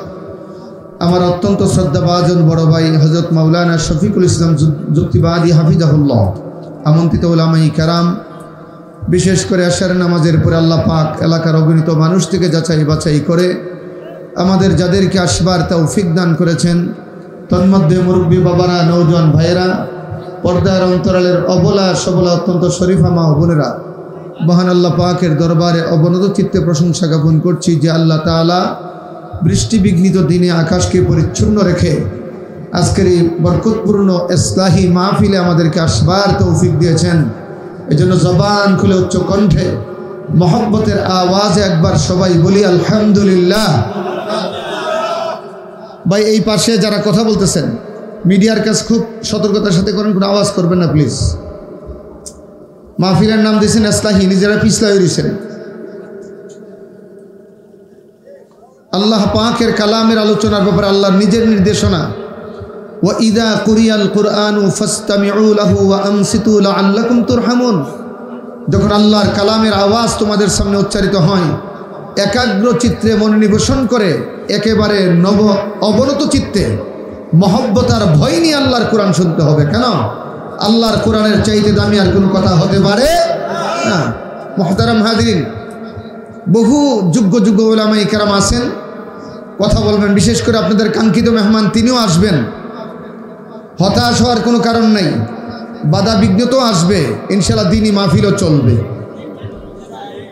S3: আমার অত্যন্ত শ্রদ্ধাভাজন বড় ভাই হযরত মাওলানা শফিকুল ইসলাম যুক্তিবাদী হাফিজাহুল্লাহ। আমন্ত্রিত উলামায়ে কেরাম, বিশেষ করে আশার নামাজের পরে আল্লাহ পাক এলাকার অগণিত মানুষ থেকে যাচাই বাছাই করে আমাদের যাদেরকে আসবার তৌফিক দান করেছেন, তন্মধ্যে মুরব্বী বাবারা, নওজোয়ান ভাইয়েরা, পর্দার অন্তরালের অবলা সবলা অত্যন্ত শরীফা মা বোনেরা, মহান আল্লাহ পাকের দরবারে অবনত চিত্তে প্রশংসা জ্ঞাপন করছি যে আল্লাহ তাআলা বৃষ্টি বিঘ্নিত দিনে আকাশকে পরিচ্ছন্ন রেখে আজকের এই বরকতপূর্ণ ইসলাহি মাহফিলে আমাদেরকে আসবার তৌফিক দিয়েছেন। এজন্য জবান খুলে উচ্চ কণ্ঠে মহব্বতের আওয়াজে একবার সবাই বলি আলহামদুলিল্লাহ। ভাই এই পাশে যারা কথা বলতেছেন, মিডিয়ার কাজ খুব সতর্কতার সাথে করেন, কোনো আওয়াজ করবেন না প্লিজ। মাহফিলের নাম দিয়েছেন ইসলাহি, নিজেরা পিছলা হয়ে দিয়েছেন। আল্লাহ পাকের কালামের আলোচনার ব্যাপারে আল্লাহর নিজের নির্দেশনা, ওয়া ইযা কুরিয়াল কুরআনু ফাসতামিউ লাহু ওয়া আনসিতু লাআল্লাকুম তুরহামুন। যখন আল্লাহর কালামের আওয়াজ তোমাদের সামনে উচ্চারিত হয়, একাগ্র চিত্রে মনোনিবেশন করে একেবারে অবনত চিত্তে মহব্বত আর ভয় নিয়ে আল্লাহর কোরআন শুনতে হবে। কেন? আল্লাহর কোরআনের চাইতে দামি আর কোনো কথা হতে পারে না। মুহতারাম হাজিরিন, বহু যোগ্য যোগ্য উলামায়ে কেরাম আছেন, কথা বলবেন। বিশেষ করে আপনাদের কাঙ্ক্ষিত মেহমান তিনিও আসবেন। হতাশ হওয়ার কোনো কারণ নাই, বাধা বিঘ্ন তো আসবে, ইনশাআল্লাহ দিনই মাহফিলও চলবে।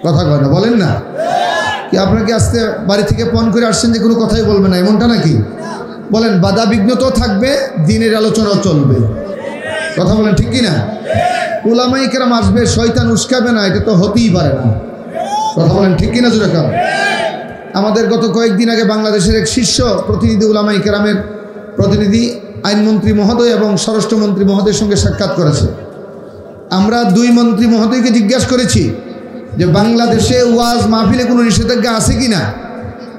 S3: কথা কয় না, বলেন না কি? আপনাকে আসতে বাড়ি থেকে ফোন করে আসছেন যে কোনো কথাই বলবে না, এমনটা নাকি? বলেন, বাধা বিঘ্ন তো থাকবে, দিনের আলোচনাও চলবে। কথা বলেন ঠিক কি না? উলামায়ে কেরাম আসবে, শয়তান উস্কাবে না, এটা তো হতেই পারে না। কথা বলেন ঠিক কিনা জোরে কাম? আমাদের গত কয়েকদিন আগে বাংলাদেশের এক শীর্ষ প্রতিনিধি, উলামায়ে কেরামের প্রতিনিধি, আইনমন্ত্রী মহোদয় এবং স্বরাষ্ট্রমন্ত্রী মহোদয়ের সঙ্গে সাক্ষাৎ করেছে। আমরা দুই মন্ত্রী মহোদয়কে জিজ্ঞাসা করেছি যে বাংলাদেশে ওয়াজ মাহফিলে কোনো নিষেধাজ্ঞা আছে কি না।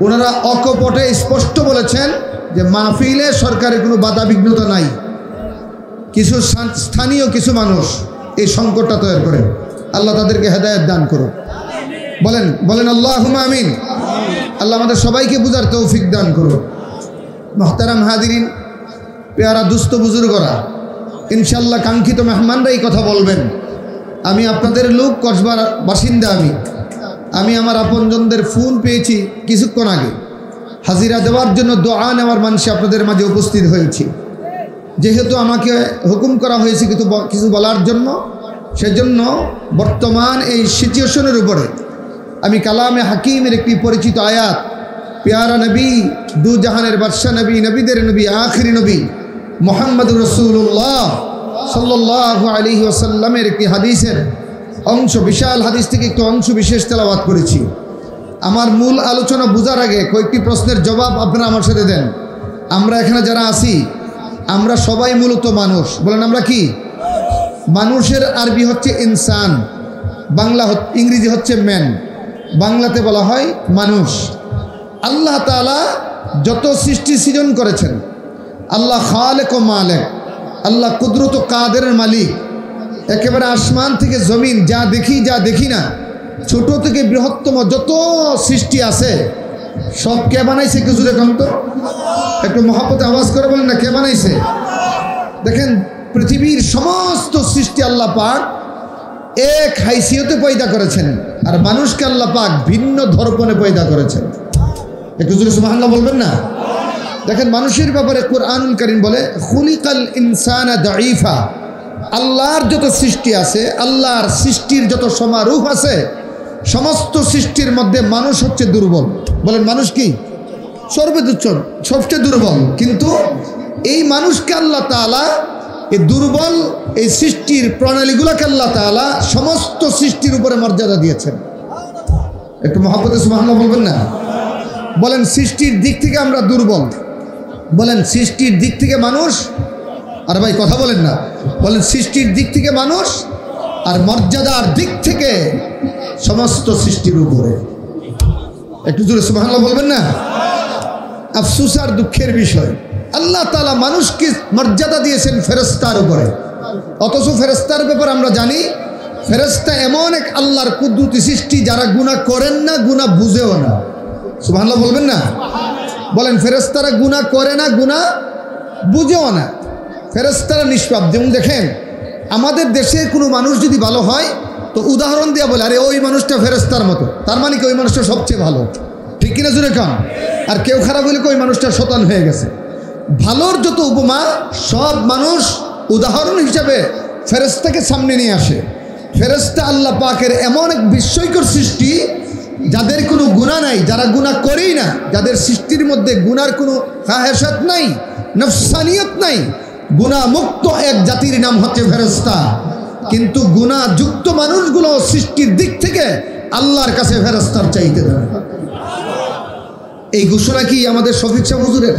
S3: ওনারা অকপটে স্পষ্ট বলেছেন যে মাহফিলে সরকারের কোনো বাধা বিঘ্নতা নাই। কিছু স্থানীয় কিছু মানুষ এই সংকটটা তৈরি করে, আল্লাহ তাদেরকে হেদায়েত দান করুন। বলেন বলেন আল্লাহুম্মা আমিন। আল্লাহ আমাদের সবাইকে বুঝার তৌফিক দান করুন। মুহতারাম হাজিরিন, পেয়ারা দুস্থ বুজুর্গরা, ইনশাআল্লাহ কাঙ্ক্ষিত মেহমানরা এই কথা বলবেন। আমি আপনাদের লোক, কসবার বাসিন্দা। আমি আমার আপনজনদের ফোন পেয়েছি কিছুক্ষণ আগে, হাজিরা দেওয়ার জন্য দোয়া নেওয়ার মানুষে আপনাদের মাঝে উপস্থিত হয়েছি। যেহেতু আমাকে হুকুম করা হয়েছে কিছু বলার জন্য, সেজন্য বর্তমান এই সিচুয়েশনের উপরে আমি কালামে হাকিমের একটি পরিচিত আয়াত, পেয়ারা নবী, দু জাহানের বাদশা নবী, নবীদের নবী, আখিরি নবী মুহাম্মদুর রাসূলুল্লাহ সাল্লাল্লাহু আলাইহি ওয়াসাল্লামের একটি হাদিসের অংশ, বিশাল হাদিস থেকে একটু অংশ বিশেষ তেলাওয়াত করেছি। আমার মূল আলোচনা বোঝার আগে কয়েকটি প্রশ্নের জবাব আপনারা আমার সাথে দেন। আমরা এখানে যারা আছি, আমরা সবাই মূলত মানুষ। বলেন আমরা কি? মানুষের আরবি হচ্ছে ইনসান, বাংলা ইংরেজি হচ্ছে ম্যান, বাংলাতে বলা হয় মানুষ। আল্লাহ তাআলা যত সৃষ্টি সৃজন করেছেন, আল্লাহ খালেক ও মালেক, আল্লাহ কুদরত ও কাদেরের মালিক। একেবারে আসমান থেকে জমিন, যা দেখি যা দেখি না, ছোট থেকে বৃহত্তম যত সৃষ্টি আছে, সব কে বানাইছে? কিছু দেখুন তো, একটু মহব্বতে আওয়াজ করে বলেন না, কে বানাইছে? দেখেন, পৃথিবীর সমস্ত সৃষ্টি আল্লাহ পাক এক হাইসিয়তে পয়দা করেছেন, আর মানুষকে আল্লাহ পাক ভিন্ন ধর্পণে পয়দা করেছেন। একটু জোরে সুবহানাল্লাহ বলবেন না? দেখেন, মানুষের ব্যাপারে কুরআনুল কারীম বলে খুলিকাল ইনসানা দাঈফা। আল্লাহর যত সৃষ্টি আছে, আল্লাহর সৃষ্টির যত সমারোহ আছে, সমস্ত সৃষ্টির মধ্যে মানুষ হচ্ছে দুর্বল। বলেন, মানুষ কি? সর্বতুচ্ছ, সবচেয়ে দুর্বল। কিন্তু এই মানুষকে আল্লাহ তাআলা, এই দুর্বল এই সৃষ্টির প্রণালীগুলোকে আল্লাহ তাআলা সমস্ত সৃষ্টির উপরে মর্যাদা দিয়েছেন। একটু মহব্বতে সুবহানাল্লাহ বলবেন না? বলেন, সৃষ্টির দিক থেকে আমরা দুর্বল। বলেন, সৃষ্টির দিক থেকে মানুষ, আর ভাই কথা বলেন না, বলেন সৃষ্টির দিক থেকে মানুষ, আর মর্যাদার দিক থেকে সমস্ত সৃষ্টির উপরে। একটু জোরে সুবহানাল্লাহ বলবেন না? আফসোস আর দুঃখের বিষয়, আল্লাহ তাআলা মানুষকে মর্যাদা দিয়েছেন ফেরেশতার উপরে, অথচ ফেরেশতার ব্যাপারে আমরা জানি ফেরেশতা এমন এক আল্লাহর কুদরতি সৃষ্টি যারা গুনাহ করেন না, গুনাহ বুঝেও না। সুবহানাল্লাহ বলবেন না? বলেন, ফেরেশতারা গুনাহ করে না, গুনাহ বুঝেও না, ফেরেশতারা নিষ্পাপ। যেমন দেখেন, আমাদের দেশে কোনো মানুষ যদি ভালো হয় তো উদাহরণ দিয়ে বলে, আরে ওই মানুষটা ফেরেশতার মতো, তার মানে কি ওই মানুষটা সবচেয়ে ভালো। ঠিক কিনা জোরে কান? আর কেউ খারাপ হইলে ওই মানুষটা শয়তান হয়ে গেছে। ভালোর যত উপমা, সব মানুষ উদাহরণ হিসাবে ফেরেশতাকে সামনে নিয়ে আসে। ফেরেশতা আল্লাহ পাকের এমন এক বিস্ময়কর সৃষ্টি, যাদের কোনো গুনাহ নাই, যারা গুনাহ করেই না, যাদের সৃষ্টির মধ্যে গুনার কোনো খাহেসাত নাই, নফসানিয়ত নাই, গুনাহ মুক্ত এক জাতির নাম হচ্ছে ফেরেশতা। কিন্তু গুনাহ যুক্ত মানুষগুলো সৃষ্টির দিক থেকে আল্লাহর কাছে ফেরেশতার চাইতে দেয়। এই ঘোষণা কি আমাদের শফিক সাহেব হুজুরের?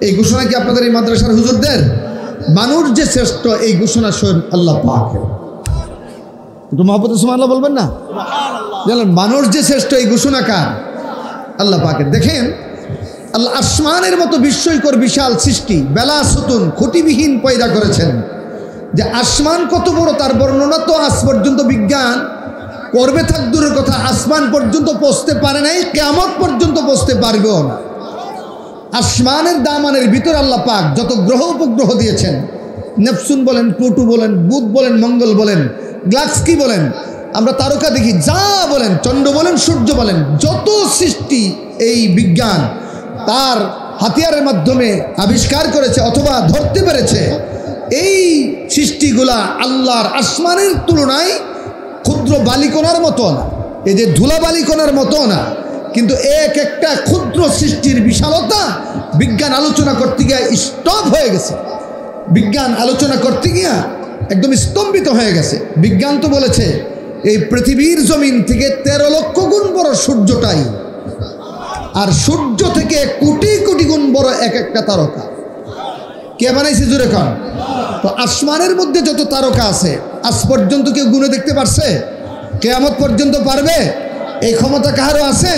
S3: এই ঘোষণা কি আপনাদের এই মাদ্রাসার হুজুরদের? মানুষ যে শ্রেষ্ঠ, এই ঘোষণা স্বয়ং আল্লাহ পাকের। একটু মহব্বতে সুবহানাল্লাহ বলবেন না? জানেন, মানুষ যে শ্রেষ্ঠ, এই ঘোষণা কার? আল্লাহ পাকের। দেখেন, আল্লাহ আসমানের মতো বিস্ময়কর বিশাল সৃষ্টি, বেলা সুতুন খুঁটিবিহীন পয়দা করেছেন। যে আসমান কত বড় তার বর্ণনা তো আজ পর্যন্ত বিজ্ঞান করবে থাক দূরের কথা, আসমান পর্যন্ত পৌঁছতে পারে নাই, কিয়ামত পর্যন্ত পৌঁছতে পারবেও না। আসমানের দামানের ভিতর আল্লাহ পাক যত গ্রহ উপগ্রহ দিয়েছেন, নেপচুন বলেন, প্লুটো বলেন, বুধ বলেন, মঙ্গল বলেন, গ্যালাক্সি বলেন, আমরা তারকা দেখি, যা বলেন, চন্দ্র বলেন, সূর্য বলেন, যত সৃষ্টি এই বিজ্ঞান তার হাতিয়ারের মাধ্যমে আবিষ্কার করেছে অথবা ধরতে পেরেছে, এই সৃষ্টিগুলা আল্লাহর আসমানের তুলনায় ক্ষুদ্র বালিকণার মতো না, এই যে ধুলা বালিকণার মতো না, কিন্তু এক একটা ক্ষুদ্র সৃষ্টির বিশালতা বিজ্ঞান আলোচনা করতে গিয়ে স্টপ হয়ে গেছে। বিজ্ঞান আলোচনা করতে গিয়া একদম স্তম্ভিত হয়ে গেছে। বিজ্ঞান তো বলেছে এই পৃথিবীর জমিন থেকে 13 লক্ষ গুণ বড় সূর্যটাই, আর সূর্য থেকে কোটি কোটি গুণ বড় এক একটা তারকা। কে বানাইছে জোরে কান? তো আসমানের মধ্যে যত তারকা আছে আজ পর্যন্ত কেউ গুণে দেখতে পারছে? কিয়ামত পর্যন্ত পারবে? এই ক্ষমতা কাহারও আছে?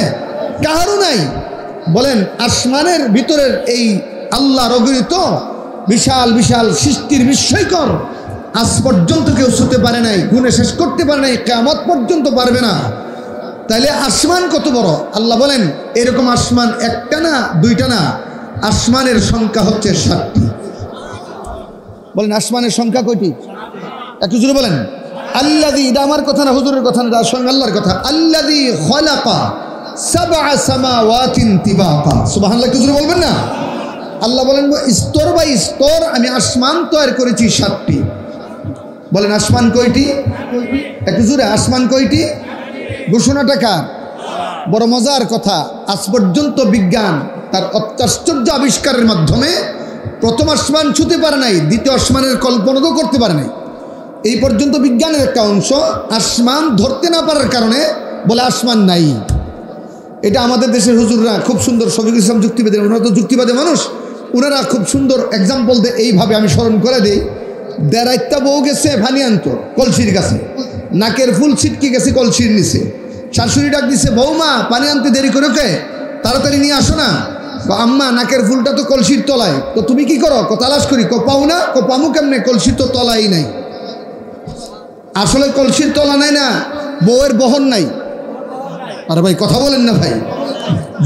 S3: কাহারও নাই। বলেন আসমানের ভিতরের এই আল্লাহর অগণিত বিশাল বিশাল সৃষ্টির বিস্ময়কর আজ পর্যন্ত কেউ ছুতে পারে নাই, গুণে শেষ করতে পারে নাই, কিয়ামত পর্যন্ত পারবে না। তাইলে আসমান কত বড়? আল্লাহ বলেন এরকম আসমান একটা না, দুইটা না, আসমানের সংখ্যা হচ্ছে 7টি। বলেন আসমানের সংখ্যা কয়টি? একটু জোরে বলেন। আল্লাযী, এটা আমার কথা না, হুজুরের কথা না, স্বয়ং আল্লাহর কথা। আল্লাযী খালাকা সাবআ সামাওয়াতিন তিবাকা। সুবহানাল্লাহ, একটু জোরে বলবেন না? আল্লাহ বলেন স্তর বাই স্তর আমি আসমান তৈরি করেছি 7টি। বলেন আসমান কয়টি? একটু জোরে, আসমান কয়টি? ঘোষণাটা কার? বড় মজার কথা, আজ পর্যন্ত বিজ্ঞান তার অত্যাশ্চর্য আবিষ্কারের মাধ্যমে প্রথম আসমান ছুঁতে পারে নাই, দ্বিতীয় আসমানের কল্পনা তো করতে পারে নাই। এই পর্যন্ত বিজ্ঞানের একটা অংশ আসমান ধরতে না পারার কারণে বলে আসমান নাই। এটা আমাদের দেশের হুজুররা খুব সুন্দর, শফিকুল ইসলাম যুক্তিবাদী, ওনারা তো যুক্তিবাদী মানুষ, ওনারা খুব সুন্দর এক্সাম্পল দেয়। এইভাবে আমি স্মরণ করে দিই, দেড়াইত্যা বউ গেছে ভানি আনতো কলসির কাছে, নাকের ফুল ছিটকে গেছে কলসির নিচে, শাশুড়ি ডাক দিছে বৌমা পানি আনতে দেরি করে কে, তাড়াতাড়ি নিয়ে আসো না। আম্মা নাকের ফুলটা তো কলসির তলায়, তো তুমি কি করো? তালাশ করি। পাও না? পামু কেমনে? কলসির তো তলাই নাই। আসলে কলসির তলা নাই না, বউয়ের বহন নাই। আরে ভাই কথা বলেন না ভাই,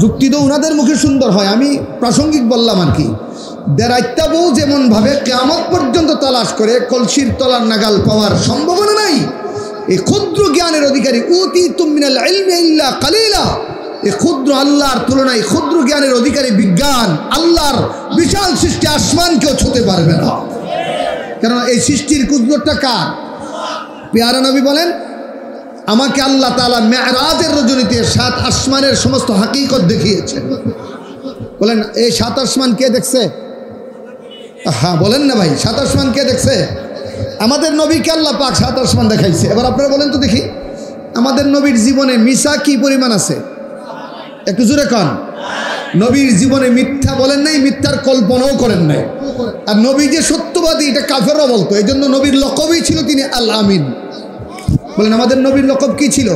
S3: যুক্তি তো উনাদের মুখে সুন্দর হয়, আমি প্রাসঙ্গিক বললাম আর কি। দেড়াইত্যা বউ যেমন ভাবে কিয়ামত পর্যন্ত তালাশ করে কলসির তলার নাগাল পাওয়ার সম্ভাবনা নাই, এই ক্ষুদ্র জ্ঞানের অধিকারী উতীতুম মিনাল ইলমি ইল্লা কালিলা, এই ক্ষুদ্র আল্লাহর তুলনায় ক্ষুদ্র জ্ঞানের অধিকারী বিজ্ঞান আল্লাহর বিশাল সৃষ্টি আসমানকেও ছুঁতে পারবে না। কারণ এই সৃষ্টির কুদরতটা কার? পেয়ারা নবী বলেন আমাকে আল্লাহ তাআলা মেরাজের রজনীতে 7 আসমানের সমস্ত হাকিকত দেখিয়েছেন। বলেন এই 7 আসমান কে দেখছে? হ্যাঁ বলেন না ভাই, 7 আসমান কে দেখছে? আমাদের নবীকে আল্লাহ পাক 7 আসমান দেখাইছে। এবার আপনারা বলেন তো দেখি, আমাদের নবীর জীবনে মিছা কি পরিমাণ আছে? একটু জোরে কন। নবীর জীবনে মিথ্যা বলেন নাই, মিথ্যার কল্পনাও করেন নাই। আর নবী যে সত্যবাদী এটা কাফেররা বলতো, এই জন্য নবীর লকবই ছিল তিনি আল আমিন। বলেন আমাদের নবীর লকব কি ছিল?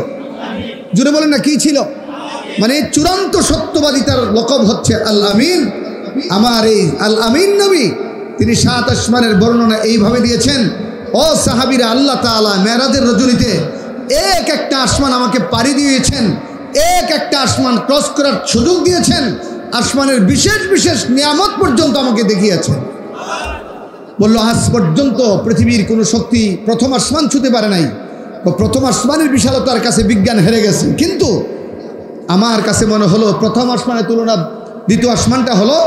S3: জোরে বলেন না, কি ছিল? মানে চূড়ান্ত সত্যবাদী, তার লকব হচ্ছে আল আমিন। আমার এই আল আমিন নবী তিনি 7 আসমানের বর্ণনা এইভাবে দিয়েছেন, ও সাহাবীরা আল্লাহ তাআলা মেরাজের রজনীতে এক একটা আসমান আমাকে পাড়ি দিয়েছেন, এক একটা আসমান ক্রস করার সুযোগ দিয়েছেন, আসমানের বিশেষ বিশেষ নিয়ামত পর্যন্ত আমাকে দেখিয়েছেন। বলল আজ পর্যন্ত পৃথিবীর কোনো শক্তি প্রথম আসমান ছুঁতে পারে নাই, প্রথম আসমানের বিশালতার কাছে বিজ্ঞান হেরে গেছে। কিন্তু আমার কাছে মনে হলো প্রথম আসমানের তুলনা দ্বিতীয় আসমানটা হলো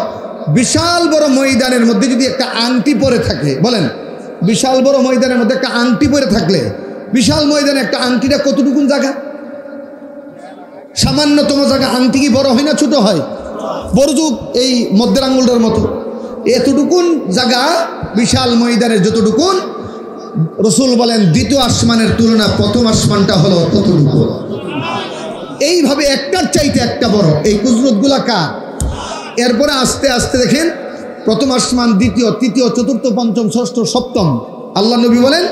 S3: বিশাল বড় ময়দানের মধ্যে যদি একটা আংটি পরে থাকে, বলেন বিশাল বড় ময়দানের মধ্যে একটা আংটি পরে থাকলে, বিশাল ময়দানে একটা আংটিটা কতটুকুন জায়গা? সামান্যতম জায়গা। আংটি কি বড় হয় না ছোট হয়? বড় যুগ এই মধ্যের আঙ্গুলটার মতো, এতটুকুন জায়গা বিশাল ময়দানের যতটুকুন, রসুল বলেন দ্বিতীয় আসমানের তুলনা প্রথম আসমানটা হলো ততটুকু। এইভাবে একটার চাইতে একটা বড়। এই কুদরতগুলা কার? এরপরে আস্তে আস্তে দেখেন প্রথম আসমান, দ্বিতীয়, তৃতীয়, চতুর্থ, পঞ্চম, ষষ্ঠ, সপ্তম। আল্লাহ নবী বলেন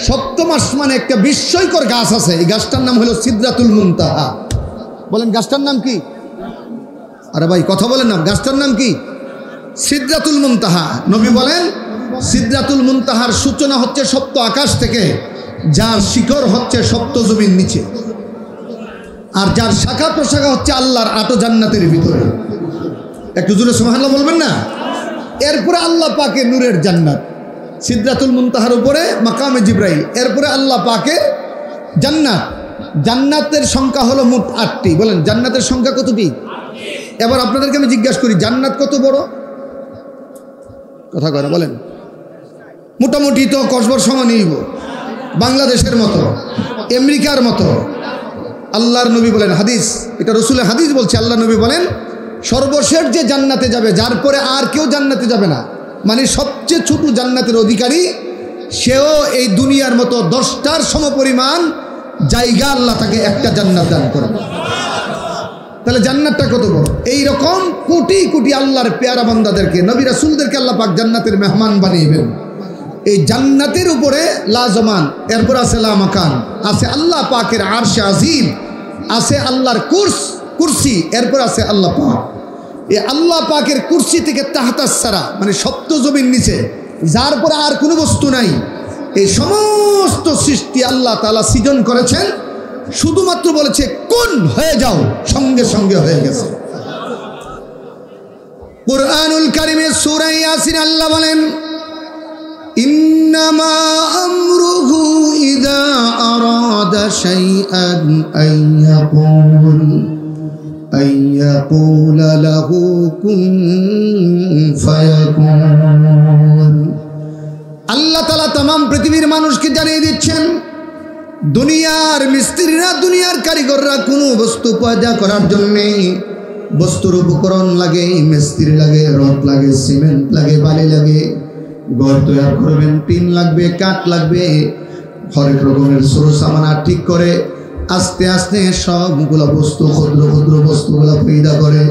S3: সপ্তম আসমানে একটা বিস্ময়কর গাছ আছে, এই গাছটার নাম হলো সিদরাতুল মুনতাহা। বলেন গাছটার নাম কি? আরে ভাই কথা বলেন না, গাছটার নাম কি? সিদরাতুল মুনতাহা। নবী বলেন সিদরাতুল মুনতাহার সূচনা হচ্ছে সপ্ত আকাশ থেকে, যার শিখর হচ্ছে সপ্ত জমির নিচে, আর যার শাখা প্রশাখা হচ্ছে আল্লাহর 8 জান্নাতের ভিতরে। একটু জোরে সুবহানাল্লাহ বলবেন না? এরপরে আল্লাহ পাকের নূরের জান্নাত, সিদরাতুল মুনতাহার উপরে মাকামে জিব্রাইল, এরপরে আল্লাহ পাকের জান্নাত, জান্নাতের সংখ্যা হলো মোট 8টি। বলেন জান্নাতের সংখ্যা কতটি? এবার আপনাদেরকে আমি জিজ্ঞাসা করি, জান্নাত কত বড়? কথা কয় না, বলেন। মোটামুটি তো কসবর সমান নিব, বাংলাদেশের মতো, আমেরিকার মতো। আল্লাহর নবী বলেন, হাদিস, এটা রসুলের হাদিস বলছে, আল্লাহ নবী বলেন সর্বশেষ যে জান্নাতে যাবে, যার পরে আর কেউ জান্নাতে যাবে না, মানে সবচেয়ে ছোট জান্নাতের অধিকারী, সেও এই দুনিয়ার মতো 10টার সমপরিমাণ জায়গা আল্লাহ তাকে একটা জান্নাত দান করবে। তাহলে জান্নাতটা কত বড়! এইরকম কোটি কোটি আল্লাহর পেয়ারা বান্দাদেরকে, নবী রাসূলদেরকে আল্লাহ পাক জান্নাতের মেহমান বানিয়েবেন। এই জান্নাতের উপরে লাজমান, এরপর আছে লামাকান, আছে আল্লাহ পাকের আরশে আজিম, আছে আল্লাহর কুরসি, এরপর আছে আল্লাহ পাক। এই আল্লাহ পাকের কুরসি থেকে তাহতাস সারা, মানে সপ্ত জমির নিচে, যার পরে আর কোনো বস্তু নাই, এই সমস্ত সৃষ্টি আল্লাহ তাআলা সৃজন করেছেন, শুধুমাত্র বলেছে কোন হয়ে যাও, সঙ্গে সঙ্গে হয়ে গেছে। কুরআনুল কারীমে সূরা ইয়াসিন আল্লাহ বলেন, ইন্নামা আমরুহু ইযা আরাদা শাইআন আইয়াকুলা লাহু কুন ফায়াকুন। আল্লাহ তাআলা तमाम পৃথিবীর মানুষকে জানিয়ে দিচ্ছেন, দুনিয়ার মিস্ত্রিরা, দুনিয়ার কারিগররা কোনো বস্তু পয়দা করার জন্যে বস্তুর উপকরণ লাগে, মিস্ত্রি লাগে, রড লাগে, সিমেন্ট লাগে, বালি লাগে, ঘর তৈরি করবেন, টিন লাগবে, কাঠ লাগবে, হরেক রকমের সরসামানা ঠিক করে আস্তে আস্তে সবগুলো বস্তু, ক্ষুদ্র ক্ষুদ্র বস্তুগুলো পয়দা করে।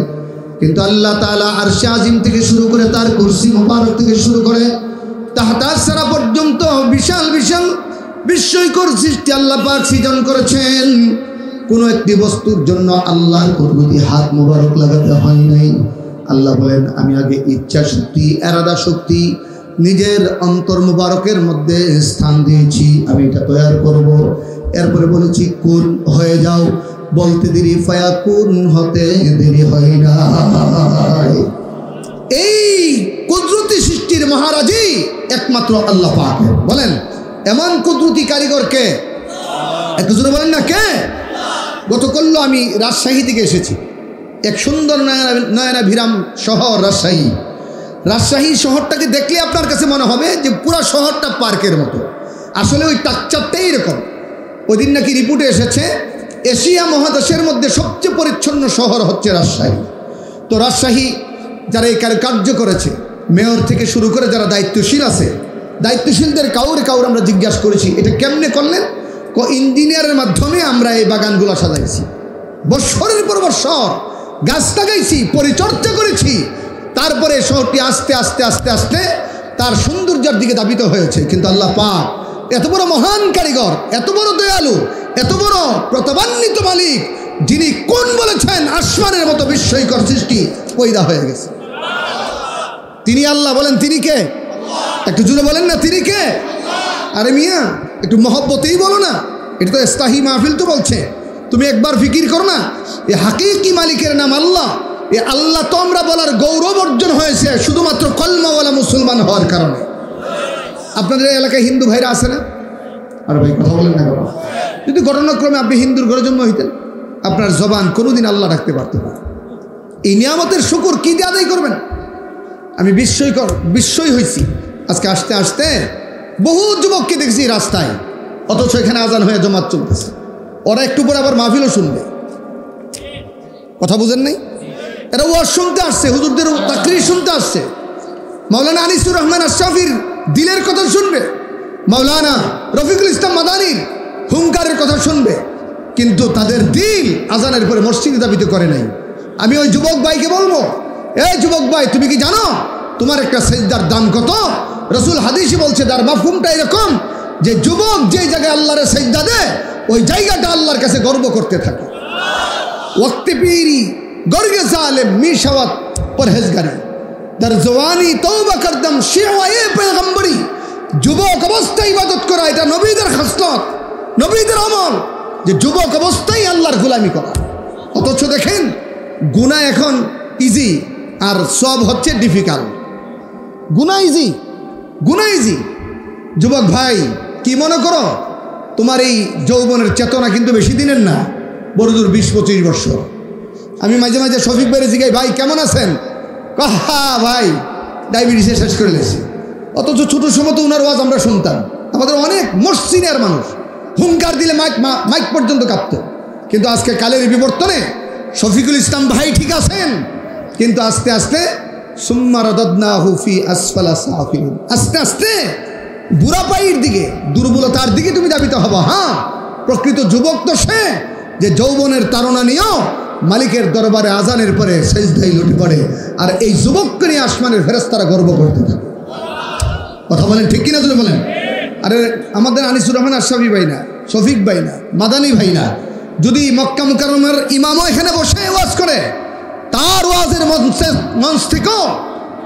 S3: কিন্তু আল্লাহ তাআলা আরশে আজিম থেকে শুরু করে তার কুরসি মুবারক থেকে শুরু করে তাহতাস সারা পর্যন্ত বিশাল বিশাল বিস্ময়কর সৃষ্টি আল্লাহ পাক সৃজন করেছেন। কোনো একটি বস্তুর জন্য আল্লাহর কুদরতি হাত মুবারক লাগাতে হয় নাই। আল্লাহ বলেন, আমি আগে ইচ্ছা শক্তি, এরাদা শক্তি নিজের অন্তর মুবারকের মধ্যে স্থান দিয়েছি, আমি এটা তৈরি করব। এরপরে বলেছি কুন হয়ে যাও, বলতে দেরি ফায়াকুন হতে দেরি হয় না। এই কুদরতি সৃষ্টির মহারাজই একমাত্র আল্লাহ পাক। বলেন এমন কুদরতি কারিগরকে একটু জোরে বলেন না, কে? গতকাল আমি রাজশাহী থেকে এসেছি, এক সুন্দর নয়নাভিরাম শহর রাজশাহী। রাজশাহী শহরটাকে দেখলে আপনার কাছে মনে হবে যে পুরো শহরটা পার্কের মতো। আসলে ওই টাকচারটাই এরকম। ওই দিন নাকি রিপোর্টে এসেছে এশিয়া মহাদেশের মধ্যে সবচেয়ে পরিচ্ছন্ন শহর হচ্ছে রাজশাহী। তো রাজশাহী যারা এই কার্য করেছে, মেয়র থেকে শুরু করে যারা দায়িত্বশীল আছে, দায়িত্বশীলদের কাউরে আমরা জিজ্ঞাসা করেছি এটা কেমনে করলেন? ইঞ্জিনিয়ারের মাধ্যমে আমরা এই বাগানগুলো সাজাইছি, বৎসরের পর বৎসর গাছ লাগাইছি, পরিচর্যা করেছি, তারপরে শহরটি আস্তে আস্তে আস্তে আস্তে তার সৌন্দর্যের দিকে ধাবিত হয়েছে। কিন্তু আল্লাহ পাক এত বড় মহান কারিগর, এত বড় দয়ালু, এত বড় প্রতাপান্বিত মালিক, যিনি কোন বলেছেন আসমানের মতো বিস্ময়কর সৃষ্টি পয়দা হয়ে গেছে, তিনি আল্লাহ। বলেন তিনি কে? একটু জোরে বলেন না, তিনি কে? আরে মিয়া একটু মহব্বতেই বলো না, এটা তো ইস্তাহি মাহফিল তো বলছে। তুমি একবার ফিকির করো না, এই হাকিকি মালিকের নাম আল্লাহ। এই আল্লাহ তো আমরা বলার গৌরব অর্জন হয়েছে শুধুমাত্র কলমাওয়ালা মুসলমান হওয়ার কারণে। আপনাদের এলাকায় হিন্দু ভাইরা আছে না? আর ভাই কথা বলেন না। যদি ঘটনাক্রমে আপনি হিন্দুর ঘরে জন্ম হইতেন, আপনার জবান কোনোদিন আল্লাহ ডাকতে পারত না। এই নিয়ামতের শুকর কি দিয়ে আদায় করবেন? আমি বিস্ময় হয়েছি আজকে আসতে আসতে। বহু যুবককে দেখছি রাস্তায়, অথচ এখানে আজান হয়ে জমাত চলতেছে। ওরা একটু পরে আবার মাহফিলও শুনবে। কথা বুঝেন নাই? এরা ওয়াজ শুনতে আসছে, হুজুরদের তাকরীর শুনতে আসছে, মাওলানা আনিসুর রহমান আশরাফির দিলের কথা শুনবে, মাওলানা রফিকুল ইসলাম মাদানির হুঙ্কারের কথা শুনবে, কিন্তু তাদের দিল আজানের পরে মসজিদে দাবিত করে নাই। আমি ওই যুবক ভাইকে বলবো, এই যুবক ভাই, তুমি কি জানো তোমার একটা সেজদার দাম কত? রসুল হাদিসে বলছে, তার মাফহুমটা এরকম যে যুবক যেই জায়গায় আল্লাহরে সেজদা দেয়, ওই জায়গাটা আল্লাহর কাছে গর্ব করতে থাকে। ওয়াক্তে পীরি গর্গে জালেম মিশাওয়াত পরহেজগারি দার জওয়ানি তওবা করদম শিওয়ায়ে পয়গম্বরি। যুবক অবস্থায় ইবাদত করা এটা নবীদের খাসলত, নবীদের আমল, যে যুবক অবস্থায় আল্লাহর গোলামি করা। অথচ দেখেন গুনাহ এখন ইজি আর সব হচ্ছে ডিফিকাল্ট। গুনাহ ইজি, গুনাহ ইজি। যুবক ভাই কি মনে করো তোমার এই যৌবনের চেতনা কিন্তু বেশি দিনের না, বড়দূর 20-25 বছর। আমি মাঝে মাঝে শফিক ভাইরে জিগাই, ভাই কেমন আছেন? হা ভাই ডায়াবেটিসে শেষ করে লেছি। অথচ ছোট সময় তো উনার ওয়াজ আমরা শুনতাম, আমাদের অনেক মোস্ট সিনিয়র মানুষ, হুঙ্কার দিলে মাইক পর্যন্ত কাঁপত। কিন্তু আজকে কালের বিবর্তনে শফিকুল ইসলাম ভাই ঠিক আছেন, কিন্তু আস্তে আস্তে সুম্মা রাদাদনাহু ফি আসফালা সাফিলিন, আস্তে আস্তে বুড়াপাইয়ের দিকে, দুর্বলতার দিকে তুমি ধাবিত হবো। হ্যাঁ, প্রকৃত যুবক তো সে যে যৌবনের তাড়না নিয়েও মালিকের দরবারে আজানের পরে সেজদায় লুটে পড়ে, আর এই যুবককে নিয়ে আসমানের ফেরেশতারা গর্ব করতে থাকে। কথা বলেন ঠিক কিনা? যদি বলেন, আরে আমাদের আনিসুর রহমান আশরাফি ভাই না, শফিক ভাই না, মাদানী ভাই না, যদি মক্কা মুকাররমের ইমামও এখানে বসে ওয়াজ করে, তার ওয়াজের মঞ্চ থেকেও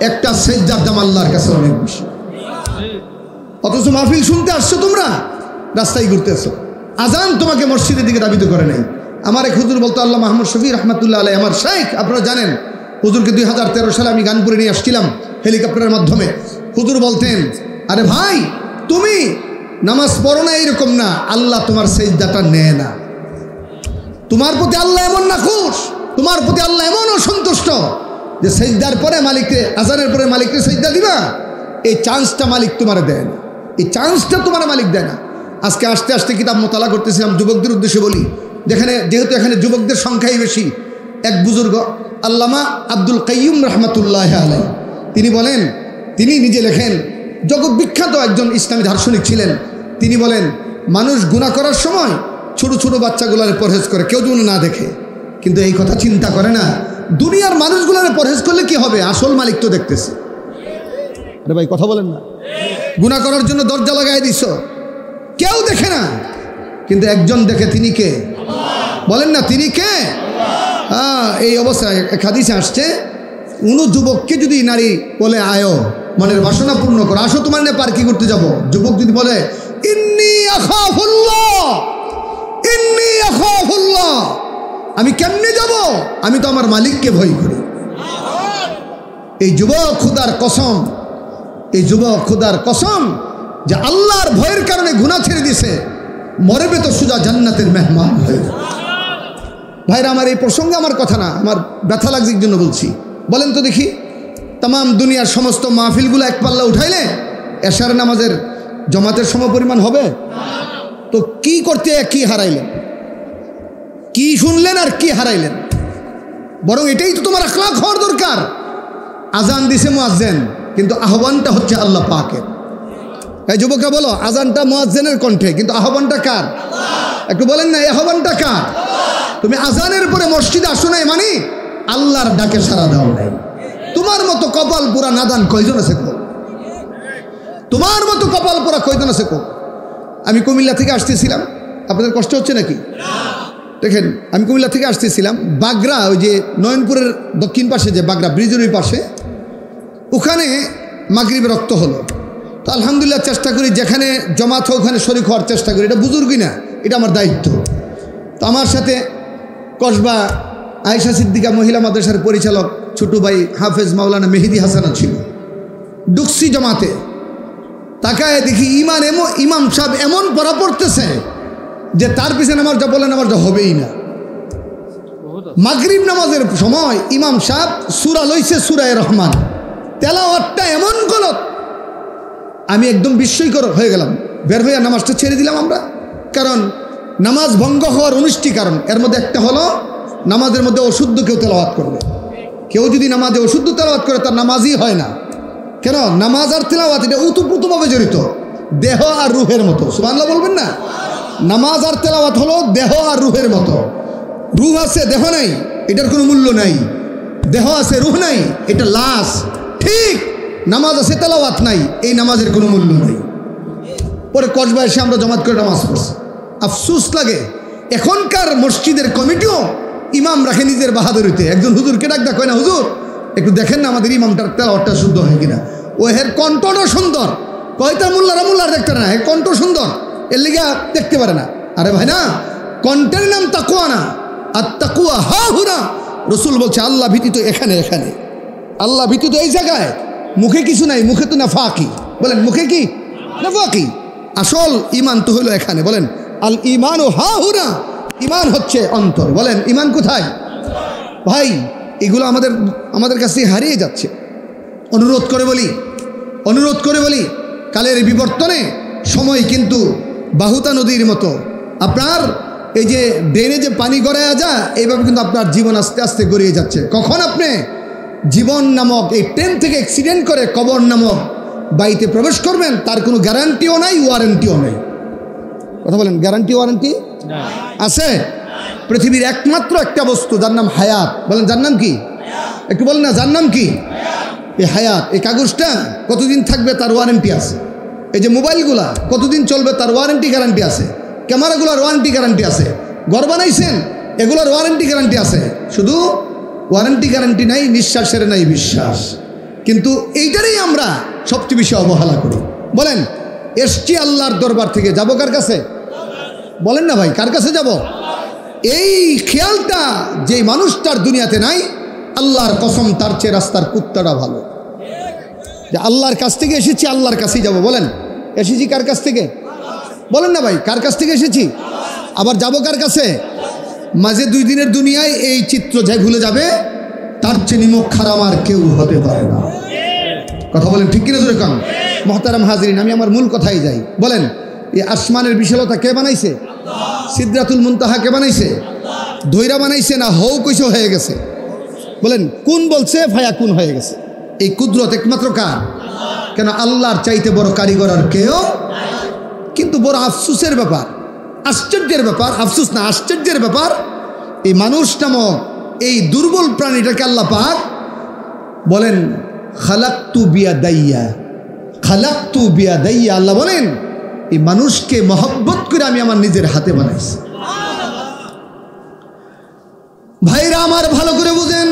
S3: একটা সেজদার দাম আল্লাহর কাছে অনেক বেশি। অথচ মাহফিল শুনতে আসছো, তোমরা রাস্তায় ঘুরতেছো, আজান তোমাকে মসজিদের দিকে ধাবিত করে নাই। আমার এক হুজুর বলতো, আল্লাহ মাহমুদ শফি রহমতুল্লাহ আলাই, আমার শাইখ, আপনারা জানেন হুজুরকে 2013 সালে আমি গানপুরে নিয়ে আসছিলাম হেলিকপ্টারের মাধ্যমে। হুজুর বলতেন, আরে ভাই তুমি নামাজ পড়ো না এইরকম না, আল্লাহ তোমার সেজদাটা নেয় না। তোমার প্রতি আল্লাহ এমন নাখুশ, তোমার প্রতি আল্লাহ এমন অসন্তুষ্ট যে সেজদার পরে মালিককে, আজানের পরে মালিককে সেজদা দিবা, এই চান্সটা মালিক তোমার দেয় না, এই চান্সটা তোমার মালিক দেয় না। আজকে আস্তে আস্তে কিতাব মোতালা করতেছিলাম, যুবকদের উদ্দেশ্যে বলি, যেহেতু এখানে যুবকদের সংখ্যাই বেশি। এক বুজুর্গ আল্লামা আব্দুল কাইয়ুম রহমতুল্লাহ আলাই, তিনি বলেন, তিনি নিজে লেখেন, জগৎ বিখ্যাত একজন ইসলামী দার্শনিক ছিলেন। তিনি বলেন, মানুষ গুনাহ করার সময় ছোট ছোট বাচ্চাগুলারে পরহেজ করে, কেউ যেন না দেখে, কিন্তু এই কথা চিন্তা করে না দুনিয়ার মানুষগুলারে পরহেজ করলে কি হবে, আসল মালিক তো দেখতেছে। আরে ভাই কথা বলেন না, গুনাহ করার জন্য দরজা লাগাই দিছ, কেউ দেখে না, কিন্তু একজন দেখে, তিনি কে? বলেন না, তিনি কে? হ্যাঁ, এই অবস্থায় এক হাদিসে আসছে, কোনো যুবককে যদি নারী বলে আয়ো, মনের বাসনা পূর্ণ করো, আসো তোমার নিয়ে পার্কি করতে যাব, যুবক যদি বলে ইন্নী আখাফুল্লাহ, ইন্নী আখাফুল্লাহ, আমি কেমনে যাব, আমি তো আমার মালিককে ভয় করি। এই যুবক খুদার কসম, এই যুবক খুদার কসম যে আল্লাহর ভয়ের কারণে গুনাহ ছেড়ে দিছে, মরবে তো সুজা জান্নাতের মেহমান হয়ে। ভাইরা আমার, এই প্রসঙ্গে আমার কথা না, আমার ব্যথা লাগছে এই জন্য বলছি। বলেন তো দেখি, তাম দুনিয়ার সমস্ত মাহফিলগুলো এক পাল্লা উঠাইলে এশার নামাজের জমাতের সমপরিমাণ হবে? তো কি করতে কি হারাইলেন, কি শুনলেন আর কি হারাইলেন? বরং এটাই তো তোমার আখলাক হওয়ার দরকার। আজান দিছে মুয়াজ্জিন, কিন্তু আহ্বানটা হচ্ছে আল্লাহ পাকের। এই যুবকরা বলো, আজানটা মুয়াজ্জিনের কণ্ঠে, কিন্তু আহ্বানটা কার? একটু বলেন না, এই আহ্বানটা কার? তুমি আজানের পরে মসজিদে আসো নাই মানে আল্লাহর ডাকে সাড়া দাও নাই। তোমার মতো কপাল পুরা নাদান কয়জন আছে? তোমার মতো কপাল পুরা কয়জন আছে? আমি কুমিল্লা থেকে আসতেছিলাম, আপনাদের কষ্ট হচ্ছে নাকি? দেখেন, আমি কুমিল্লা থেকে আসতেছিলাম, বাগরা, ওই যে নয়নপুরের দক্ষিণ পাশে যে বাগরা ব্রিজের ওই পাশে, ওখানে মাগরিবে রক্ত হলো। তো আলহামদুলিল্লাহ চেষ্টা করি, যেখানে জমাত হয় ওখানে শরীক হওয়ার চেষ্টা করি, এটা বুজুর্গই না, এটা আমার দায়িত্ব। তো আমার সাথে কসবা আয়েশা সিদ্দিকা মহিলা মাদ্রাসার পরিচালক ছোটু ভাই হাফেজ মাওলানা মেহেদি হাসানা ছিল। ডুকসি জমাতে তাকায় দেখি ইমাম সাহেব এমন পড়া পড়তেছে যে তার পিছনে আমার যা বলেন আমার যা হবেই না। মাগরিব নামাজের সময় ইমাম সাহেব সূরা লইছে, সূরা রহমান, তেলাওয়াতটা এমন গলত, আমি একদম বিস্ময়কর হয়ে গেলাম। বের হয়ে নামাজটা ছেড়ে দিলাম আমরা, কারণ নামাজ ভঙ্গ হওয়ার 19টি কারণ, এর মধ্যে একটা হলো নামাজের মধ্যে অশুদ্ধ কেউ তেলাওয়াত করবে। কেউ যদি নামাজে অশুদ্ধ তেলাওয়াত করে তার নামাজই হয় না। কেন? নামাজ আর তেলাওয়াত এটা উতপ্রোতভাবে জড়িত, দেহ আর রুহের মতো। সুবহানাল্লাহ বলবেন না? নামাজ আর তেলাওয়াত হলো দেহ আর রুহের মতো। রুহ আছে, দেহ নাই, এটার কোনো মূল্য নাই। দেহ আছে, রুহ নাই, এটা লাশ। ঠিক নামাজ আছে, তেলাওয়াত নাই, এই নামাজের কোনো মূল্য নাই। পরে কসবা এসে আমরা জমাত করে নামাজ পড়ছি। আফসোস লাগে, এখনকার মসজিদের কমিটিও ইমাম রাখে নিজের বাহাদুরিতে। একজন হুজুরকে ডাক কয় না, হুজুর একটু দেখেন না আমাদের ইমামটার তেলাওয়াতটা শুদ্ধ হয় কিনা। ও এর কণ্ঠটা সুন্দর, কয়টা মোল্লার দেখতে না, এর কণ্ঠ সুন্দর, এর লিগা দেখতে পারে না। আরে ভাই না, কণ্ঠের নাম তাকওয়া না, আর তাকওয়া হা হুনা। রসুল বলছে আল্লাহ ভীতি তো এখানে, এখানে আল্লাহ ভীতি তো এই জায়গায়। মুখে কিছু নাই, মুখে তো নাফাকি। বলেন মুখে কি? নাফাকি। আসল ইমান তো হলো এখানে। বলেন আল ইমান ও হা হুনা, ইমান হচ্ছে অন্তর। বলেন ইমান কোথায়? ভাই এগুলো আমাদের কাছে হারিয়ে যাচ্ছে। অনুরোধ করে বলি কালের বিবর্তনে সময় কিন্তু বাহুতা নদীর মতো আপনার এই যে ড্রেনে যে পানি গড়ায়া যায়, এইভাবে কিন্তু আপনার জীবন আস্তে আস্তে গড়িয়ে যাচ্ছে। কখন আপনি জীবন নামক এই ট্রেন থেকে অ্যাক্সিডেন্ট করে কবর নামক বাড়িতে প্রবেশ করবেন তার কোনো গ্যারান্টিও নাই, ওয়ারেন্টিও নেই। কথা বলেন, গ্যারান্টি ওয়ারেন্টি আছে? পৃথিবীর একমাত্র একটা বস্তু যার নাম হায়াত। বলেন যার নাম কি? একটু বলেন না, যার নাম কি? এই হায়াত। এই কাগজটা কতদিন থাকবে তার ওয়ারেন্টি আছে। এই যে মোবাইলগুলা কতদিন চলবে তার ওয়ারেন্টি গ্যারান্টি আছে। ক্যামেরাগুলোর ওয়ারেন্টি গ্যারান্টি আছে। ঘর বানাইছেন এগুলোর ওয়ারেন্টি গ্যারান্টি আছে। শুধু ওয়ারেন্টি গ্যারান্টি নাই, নিঃশ্বাসের নাই বিশ্বাস। কিন্তু এইটারই আমরা সবচেয়ে বেশি অবহেলা করি। বলেন এসছি আল্লাহর দরবার থেকে, যাবো কার কাছে? বলেন না ভাই, কার কাছে যাব? এই খেয়ালটা যে মানুষটার দুনিয়াতে নাই, আল্লাহর কসম তার চেয়ে রাস্তার কুত্তাটা ভালো। যে আল্লাহর কাছ থেকে এসেছি, আল্লাহর কাছেই যাব। বলেন এসেছি কার কাছ থেকে? বলেন না ভাই, কার কাছ থেকে এসেছি? আবার যাব কার কাছে? মাঝে 2 দিনের দুনিয়ায় এই চিত্র যে ভুলে যাবে, তার চেয়ে নিমক খারাপ আর কেউ হতে পারে না। কথা বলেন ঠিক কিনা জোরে কান? মহতারাম হাজরিন, আমি আমার মূল কথাই যাই। বলেন এই আসমানের বিশালতা কে বানাইছে? সিদরাতুল মুনতাহা কে বানাইছে? ধৈরা বানাইছে না হৌ কইসো হয়ে গেছে? বলেন কোন বলছে ফায়া কোন হয়ে গেছে? এই কুদরত একমাত্র কার? কেন আল্লাহর চাইতে বড় কারিগর আর কেউ। কিন্তু বড় আফসোসের ব্যাপার, আশ্চর্যের ব্যাপার, আফসোস না আশ্চর্যের ব্যাপার, এই মানুষ নামক এই দুর্বল প্রাণীটাকে আল্লাহ পাক বলেন খালাকতু বিয়াদাইয়া, খালাকতু বিয়াদাইয়া। আল্লাহ বলেন এই মানুষকে মহব্বত করে আমি আমার নিজের হাতে বানাইছি। ভাইরা আমার ভালো করে বুঝেন,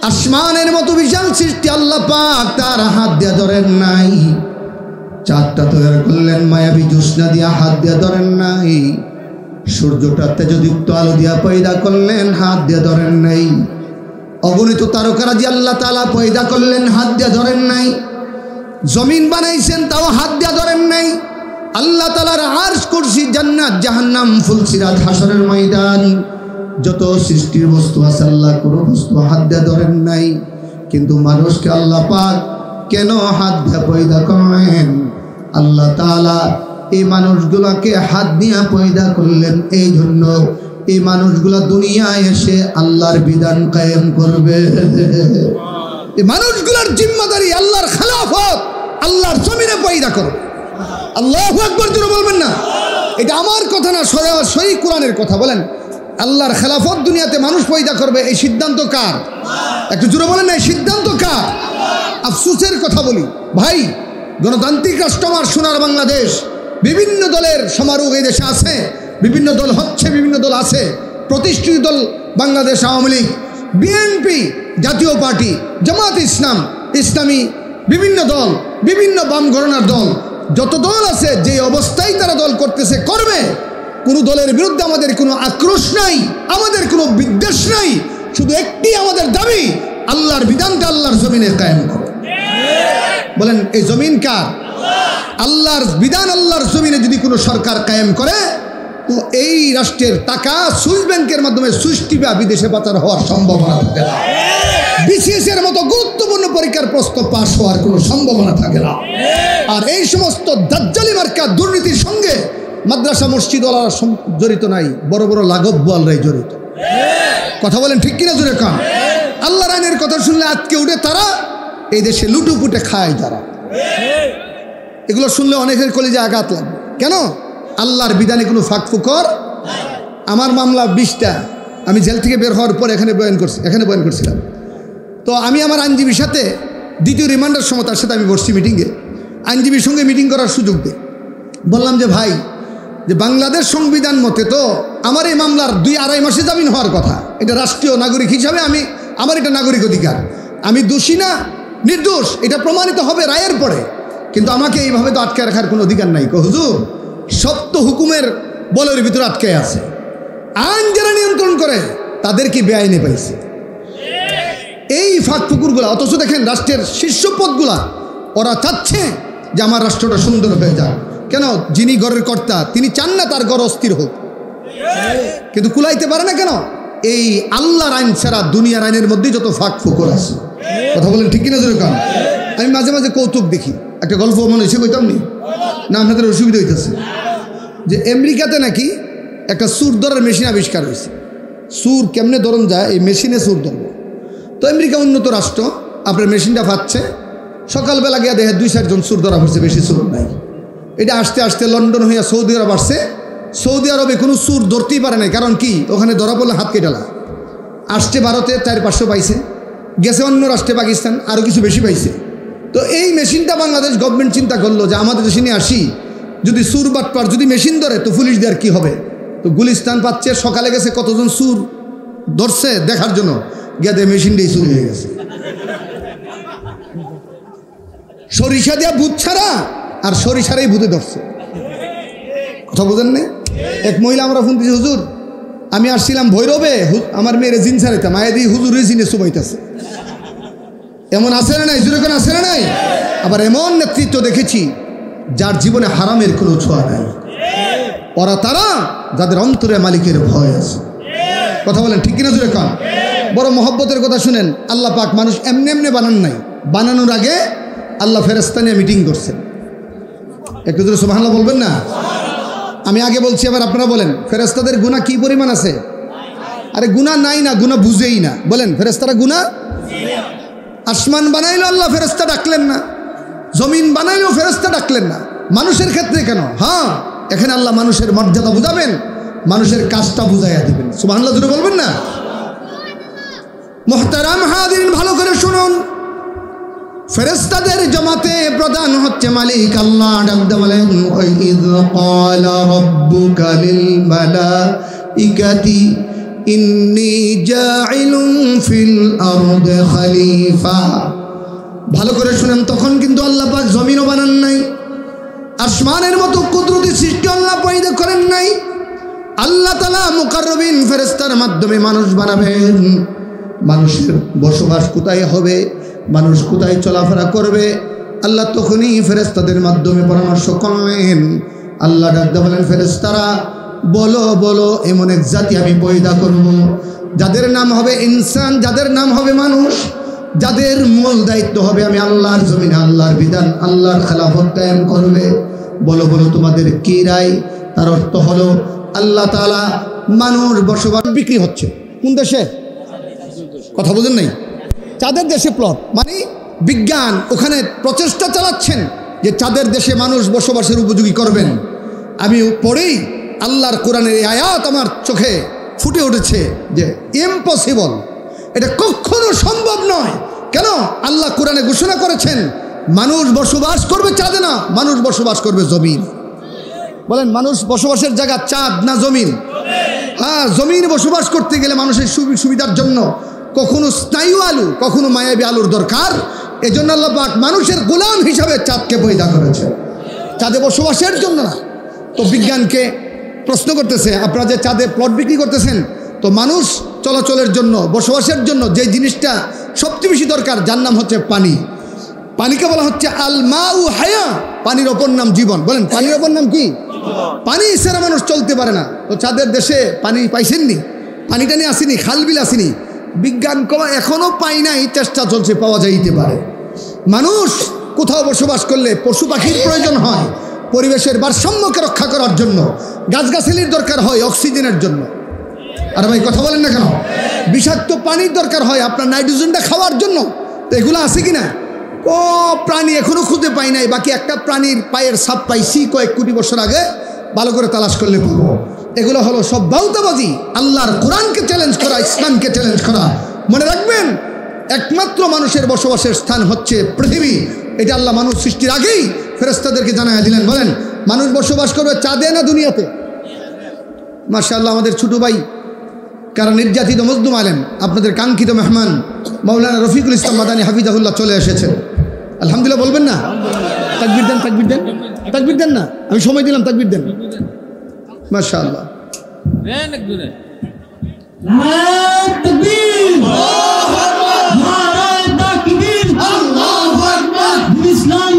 S3: আসমানের মতো বিশাল সৃষ্টি আল্লাহ পাক তার হাত দিয়ে ধরেন নাই। চাঁদটা তৈরি করলেন মায়াবী জ্যোৎস্না দিয়া, হাত দিয়ে ধরেন নাই। সূর্যটা তেজযুক্ত আলো দিয়া পয়দা করলেন, হাত দিয়ে ধরেন নাই। অগণিত তারকারাজি আল্লাহ তাআলা পয়দা করলেন, হাত দিয়ে ধরেন নাই। জমিন বানাইছেন তাও হাত দিয়ে ধরেন নাই। আল্লাহ তাআলার আরশ, কুরসি, জান্নাত, জাহান্নাম, ফুলসিরাত, হাসরের ময়দান, যত সৃষ্টির বস্তু আছে আল্লাহ কোনো বস্তু হাত দিয়ে ধরেন নাই। কিন্তু মানুষকে আল্লাহ পাক কেন হাত দিয়ে পয়দা করলেন? আল্লাহ তাআলা এই মানুষগুলাকে হাত দিয়ে পয়দা করলেন এই জন্য এই মানুষগুলা দুনিয়ায় এসে আল্লাহর বিধান কায়েম করবে। এই মানুষগুলার জিম্মাদারি, আল্লাহর খেলাফত আল্লাহর জমিনে পয়দা করবে। আল্লাহু আকবার জোরে বলবেন না? এটা আমার কথা না, সরাসরি কোরআনের কথা। বলেন আল্লাহর খেলাফত দুনিয়াতে মানুষ পয়দা করবে, এই সিদ্ধান্ত কার? একটু জোরে বলেন না, এই সিদ্ধান্ত কার? আফসোসের কথা বলি ভাই, গণতান্ত্রিক রাষ্ট্র আমার সোনার বাংলাদেশ, বিভিন্ন দলের সমারোহ এই দেশে আছে, বিভিন্ন দল হচ্ছে, বিভিন্ন দল আছে। প্রতিষ্ঠিত দল বাংলাদেশ আওয়ামী লীগ, বিএনপি, জাতীয় পার্টি, জামাত ইসলাম, ইসলামী বিভিন্ন দল, বিভিন্ন বাম ঘরানার দল, যত দল আছে যে অবস্থায় তারা দল করতেছে করবে। কোনো দলের বিরুদ্ধে আমাদের কোনো আক্রোশ নাই, আমাদের কোনো বিদ্বেষ নাই। শুধু একটি আমাদের দাবি, আল্লাহর বিধানটা আল্লাহর জমিনে কায়েম করো। বলেন এই জমিন কার? আল্লাহর বিধান আল্লাহর জমিনে যদি কোনো সরকার কায়েম করে, তো এই রাষ্ট্রের টাকা সুইস ব্যাংকের মাধ্যমে সুইস টিপা বিদেশে পাচার হওয়ার সম্ভাবনা থাকে না। বিসিএস এর মতো গুরুত্বপূর্ণ পরীক্ষার প্রশ্ন পাশ হওয়ার কোনো সম্ভাবনা থাকে না। আর এই সমস্ত দাজ্জালি মার্কা দুর্নীতির সঙ্গে মাদ্রাসা মসজিদ ওয়ালারা জড়িত নাই, বড় বড় লাঘব বোয়ালরাই জড়িত। কথা বলেন ঠিক কিনা জোরে কান? আল্লাহর আইনের কথা শুনলে আজকে উঠে তারা এই দেশে লুটুপুটে খায় যারা। এগুলো শুনলে অনেকের কলিজায় আঘাত লাগবে। কেন? আল্লাহর বিধানে কোনো ফাঁক ফুকর। আমার মামলা 20টা, আমি জেল থেকে বের হওয়ার পর এখানে বয়ান করছিলাম। তো আমি আমার আইনজীবীর সাথে দ্বিতীয় রিমান্ডের সময় তার সাথে আমি বসছি মিটিংয়ে, আইনজীবীর সঙ্গে মিটিং করার সুযোগ দিই। বললাম যে ভাই, যে বাংলাদেশ সংবিধান মতে তো আমার এই মামলার 2-2.5 মাসে জামিন হওয়ার কথা। এটা রাষ্ট্রীয় নাগরিক হিসাবে আমার এটা নাগরিক অধিকার। আমি দোষী না নির্দোষ এটা প্রমাণিত হবে রায়ের পরে, কিন্তু আমাকে এইভাবে তো আটকে রাখার কোনো অধিকার নাই। হুজুর, সত্য হুকুমের বলের ভিতরে আটকে আছে। আইন যারা নিয়ন্ত্রণ করে তাদেরকে বেআইনে পাইছে এই ফাঁক ফুকুরগুলা। অথচ দেখেন রাষ্ট্রের শীর্ষ পদগুলা ওরা চাচ্ছে যে আমার রাষ্ট্রটা সুন্দর হয়ে যাক। কেন? যিনি ঘরের কর্তা তিনি চান না তার ঘর অস্থির হোক, কিন্তু কুলাইতে পারে না। কেন? এই আল্লাহর আইন ছাড়া দুনিয়ার আইনের মধ্যেই যত ফাঁক ফুকর আছে। কথা বলেন ঠিক কিনা? যেরকম আমি মাঝে মাঝে কৌতুক দেখি, একটা গল্প মনে হয়েছে, কইতাম না আপনাদের অসুবিধা হইতেছে, যে আমেরিকাতে নাকি একটা সুর ধরার মেশিন আবিষ্কার হয়েছে। সুর কেমনে ধরন যায়, এই মেশিনে সুর ধরব। তো আমেরিকা উন্নত রাষ্ট্র, আপনার মেশিনটা পাচ্ছে, সকালবেলা গিয়ে দেখে 2-4 জন সুর ধরা পড়ছে, বেশি সুর নাই। এটা আস্তে আস্তে লন্ডন হইয়া সৌদি আরব আসছে। সৌদি আরবে কোনো সুর ধরতেই পারে নাই, কারণ কি? ওখানে ধরা পড়লে হাত কেটালা। আসছে ভারতে 400-500 পাইছে, গেছে অন্য রাষ্ট্রে পাকিস্তান আরও কিছু বেশি পাইছে। তো এই মেশিনটা বাংলাদেশ গভর্নমেন্ট চিন্তা করলো যে আমাদের দেশে নিয়ে আসি, যদি সুর বাটপার যদি মেশিন ধরে তো পুলিশ দেওয়ার কী হবে। তো গুলিস্তান পাচ্ছে, সকালে গেছে কতজন সুর ধরছে দেখার জন্য, গিয়ে মেশিনটাই চুরি হয়ে গেছে। সরিষা দেওয়া ভূত ছাড়া আর সরিষারাই ভূতে ধরছে। কথা বোঝেন না? এক মহিলা আমরা ফোন দিয়েছি, হুজুর আমি আসছিলাম ভৈরবে, আমার মেয়েরে জিন ছাড়াইতাম, আয় দিয়ে হুজুরই জিনে সুবাইতেছে। এমন আছে না নাই? যেরকম আছে না নাই? আবার এমন নেতৃত্ব দেখেছি যার জীবনে হারামের কোনো ছোঁয়া নাই। ওরা তারা যাদের অন্তরে মালিকের ভয় আছে। কথা বলেন ঠিক কিনা? যেরকম বড় মহব্বতের কথা শুনেন, আল্লাহ পাক মানুষ এমনি এমনি বানান নাই, বানানোর আগে আল্লাহ ফেরেশতা নিয়ে মিটিং করছেন। একটু জোরে সুবহানাল্লাহ বলবেন না? আমি আগে বলছি, এবার আপনারা বলেন, ফেরেশতাদের গুনাহ কি পরিমাণ আছে? আরে গুনাহ নাই না, গুনাহ বুঝেই না। বলেন ফেরেশতারা গুনাহ? আসমান বানাইলো আল্লাহ, ফেরেশতা ডাকলেন না। জমিন বানাইলেও ফেরেশতা ডাকলেন না। মানুষের ক্ষেত্রে কেন? হ্যাঁ, এখানে আল্লাহ মানুষের মর্যাদা বুঝাবেন, মানুষের কাজটা বুঝাইয়া দিবেন। সুবহানাল্লাহ জোরে বলবেন না? মুহতারাম হাজিরিন, ভালো করে শুনুন। ফেরেশতাদের জমাতে প্রধান হচ্ছে মালিক আল্লাহ। ডাকতে বলেন, ওয়াইদ ক্বালা রাব্বুকা লিল মালাইকাতি ইন্নী জাইলুন ফিল আরদি খলিফা। ভালো করে শুনেন, তখন কিন্তু আল্লাহ পাক জমিনও বানান নাই, আসমানের মতো কুদরতি সৃষ্টি আল্লাহ পয়দা করেন নাই। আল্লাহ তাআলা মুকাররবিন ফেরেশতার মাধ্যমে মানুষ বানাবেন। মানুষের বসবাস কোথায় হবে, মানুষ কোথায় চলাফেরা করবে, আল্লাহ তখনই ফেরেশতাদের মাধ্যমে পরামর্শ করলেন। আল্লাহ ডাকতে বলেন, ফেরেশতারা বলো বলো এমন এক জাতি আমি পয়দা করব যাদের নাম হবে ইনসান, যাদের নাম হবে মানুষ, যাদের মূল দায়িত্ব হবে আমি আল্লাহর জমিনে আল্লাহর বিধান আল্লাহর খেলাফত কায়েম করবে। বলো বলো তোমাদের কি রায়? তার অর্থ হলো আল্লাহ তাআলা মানুষ বসবাস বিক্রি হচ্ছে কোন দেশে? কথা বুঝেন নাই? চাঁদের দেশে প্লট, মানে বিজ্ঞান ওখানে প্রচেষ্টা চালাচ্ছেন যে চাঁদের দেশে মানুষ বসবাসের উপযোগী করবেন। আমি পড়েই আল্লাহর কোরআনের এই আয়াত আমার চোখে ফুটে উঠেছে যে ইম্পসিবল, এটা কখনো সম্ভব নয়। কেন? আল্লাহ কোরআনে ঘোষণা করেছেন মানুষ বসবাস করবে চাঁদে না, মানুষ বসবাস করবে জমিন। বলেন মানুষ বসবাসের জায়গা চাঁদ না জমিন? হ্যাঁ, জমিন বসবাস করতে গেলে মানুষের সুবিধার জন্য কখনো স্নায়ু আলু, কখনো মায়াবী আলুর দরকার। এজন্য আল্লাহ পাক মানুষের গোলাম হিসাবে চাঁদকে পয়দা করেছে, চাঁদে বসবাসের জন্য না। তো বিজ্ঞানকে প্রশ্ন করতেছে, আপনারা যে চাঁদে প্লট বিক্রি করতেছেন, তো মানুষ চলাচলের জন্য বসবাসের জন্য যে জিনিসটা সবচেয়ে বেশি দরকার যার নাম হচ্ছে পানি। পানিকে বলা হচ্ছে আল মাউ হায়া, পানির অপর নাম জীবন। বলেন পানির অপর নাম কি? পানি ছাড়া মানুষ চলতে পারে না। তো চাঁদের দেশে পানি পাইছেননি, পানিটা নিয়ে আসেনি, খালবিল আসেনি। বিজ্ঞান এখনো পাই নাই, চেষ্টা চলছে, পাওয়া যাইতে পারে। মানুষ কোথাও বসবাস করলে পশু পাখির প্রয়োজন হয় পরিবেশের ভারসাম্যকে রক্ষা করার জন্য, গাছগাছালির দরকার হয় অক্সিজেনের জন্য। আর ভাই কথা বলেন না কেন? বিষাক্ত পানির দরকার হয় আপনার নাইট্রোজেনটা খাওয়ার জন্য। তো এগুলো আছে কি না? ও প্রাণী এখনো খুঁজে পাই নাই, বাকি একটা প্রাণীর পায়ের ছাপ পাইছি কয়েক কোটি বছর আগে, ভালো করে তালাশ করলে পাবো। এগুলো হলো সব বাউতাবাজি, আল্লাহর কোরআনকে চ্যালেঞ্জ করা, ইসলামকে চ্যালেঞ্জ করা। মনে রাখবেন, একমাত্র মানুষের বসবাসের স্থান হচ্ছে পৃথিবী। এটা আল্লাহ মানুষ সৃষ্টির আগেই ফেরেশতাদেরকে জানাইয়া দিলেন। বলেন মানুষ বসবাস করবে চাঁদে না দুনিয়াতে? মাশাআল্লাহ, আমাদের ছোট ভাই কারণ নির্যাতিত মজলুম আলেম, আপনাদের কাঙ্ক্ষিত মেহমান মাওলানা রফিকুল ইসলাম মাদানী হাফিজাহুল্লাহ চলে এসেছেন। আলহামদুলিল্লাহ বলবেন না? তাকবীর দেন, তাকবীর দেন, তাকবীর দেন না, আমি সময় দিলাম, তাকবীর দেন। মাশাআল্লাহ,
S4: ইসলাম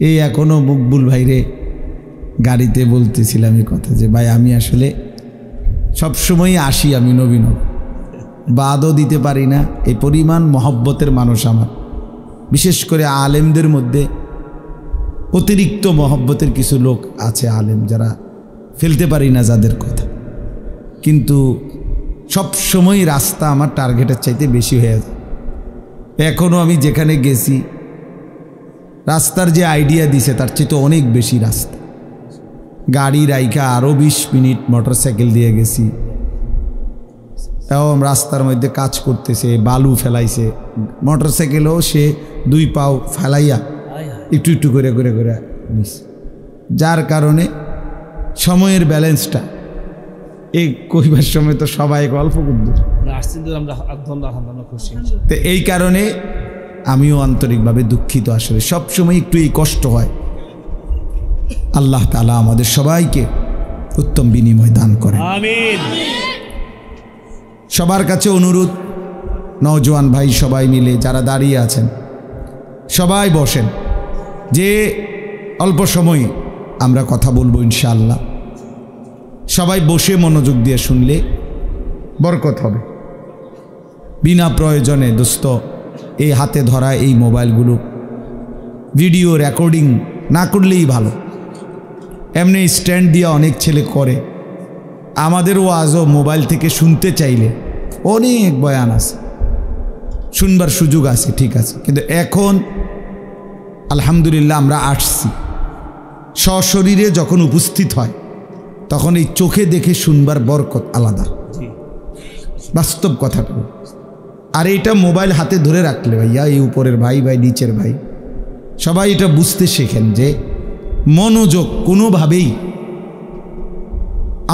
S1: এই এখনও মকবুল ভাইরে গাড়িতে বলতেছিলাম এই কথা যে ভাই আমি আসলে সবসময় আসি, আমি নবীন বাদও দিতে পারি না, এই পরিমাণ মহব্বতের মানুষ আমার। বিশেষ করে আলেমদের মধ্যে অতিরিক্ত মহব্বতের কিছু লোক আছে আলেম, যারা ফেলতে পারি না যাদের কথা, কিন্তু সবসময় রাস্তা আমার টার্গেটের চাইতে বেশি হয়ে যায়। এখনও আমি যেখানে গেছি রাস্তার যে আইডিয়া দিছে তার চাইতে অনেক বেশি রাস্তা। গাড়ি রাইখা আরও 20 মিনিট মোটরসাইকেল দিয়ে গেছি, এবং রাস্তার মধ্যে কাজ করতেছে, বালু ফেলাইছে, মোটরসাইকেলও সে 2 পাও ফেলাইয়া একটু একটু করে করে করে নিছে, যার কারণে সময়ের ব্যালেন্সটা এই কইবার সময় তো সবাই অল্প করতে, তো এই কারণে আমিও আন্তরিকভাবে দুঃখিত। আসলে সবসময় একটু এই কষ্ট হয়। আল্লাহ তাআলা আমাদের সবাইকে উত্তম বিনিময় দান করেন, আমিন। সবার কাছে অনুরোধ, নওজোয়ান ভাই সবাই মিলে যারা দাঁড়িয়ে আছেন সবাই বসেন, যে অল্প সময়ে আমরা কথা বলবো ইনশাআল্লাহ। সবাই বসে মনোযোগ দিয়ে শুনলে বরকত হবে। বিনা প্রয়োজনে দোস্ত এই হাতে ধরা এই মোবাইলগুলো ভিডিও রেকর্ডিং না করলেই ভালো। এমনি স্ট্যান্ড দিয়ে অনেক ছেলে করে, আমাদেরও আজও মোবাইল থেকে শুনতে চাইলে অনেক বয়ান আছে, শুনবার সুযোগ আছে, ঠিক আছে, কিন্তু এখন আলহামদুলিল্লাহ আমরা আসছি, সশরীরে যখন উপস্থিত হয় তখন এই চোখে দেখে শুনবার বরকত আলাদা, বাস্তব কথাটা। আর এটা মোবাইল হাতে ধরে রাখলে ভাইয়া, এই উপরের ভাই ভাই নিচের ভাই সবাই এটা বুঝতে শেখেন যে মনোযোগ কোনোভাবেই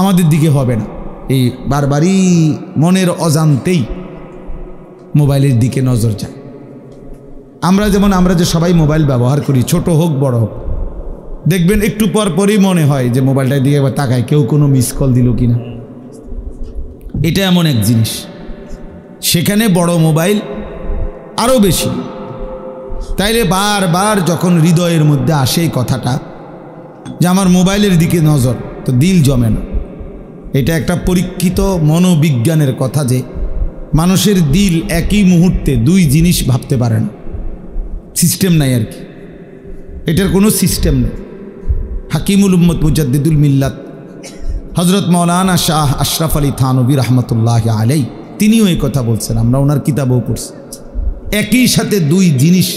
S1: আমাদের দিকে হবে না। এই বারবারই মনের অজান্তেই মোবাইলের দিকে নজর যায়। আমরা যে সবাই মোবাইল ব্যবহার করি, ছোট হোক বড় হোক, দেখবেন একটু পর পরই মনে হয় যে মোবাইলটার দিকে একবার তাকায়, কেউ কোনো মিস কল দিল কিনা। এটা এমন এক জিনিস, সেখানে বড় মোবাইল আরও বেশি। তাইলে বারবার যখন হৃদয়ের মধ্যে আসে এই কথাটা যে আমার মোবাইলের দিকে নজর, তো দিল জমে না। এটা একটা পরীক্ষিত মনোবিজ্ঞানের কথা যে মানুষের দিল একই মুহূর্তে 2 জিনিস ভাবতে পারে না, সিস্টেম নাই আর কি, এটার কোনো সিস্টেম নেই। হাকিমুল উম্মত মুজাদ্দিদুল মিল্লাত হজরত মৌলানা শাহ আশরাফ আলী থানভী রহমতুল্লাহ আলাই তিনিও এই কথা বলছেন, আমরা ওনার কিতাবও পড়ছি। একই সাথে 2 জিনিস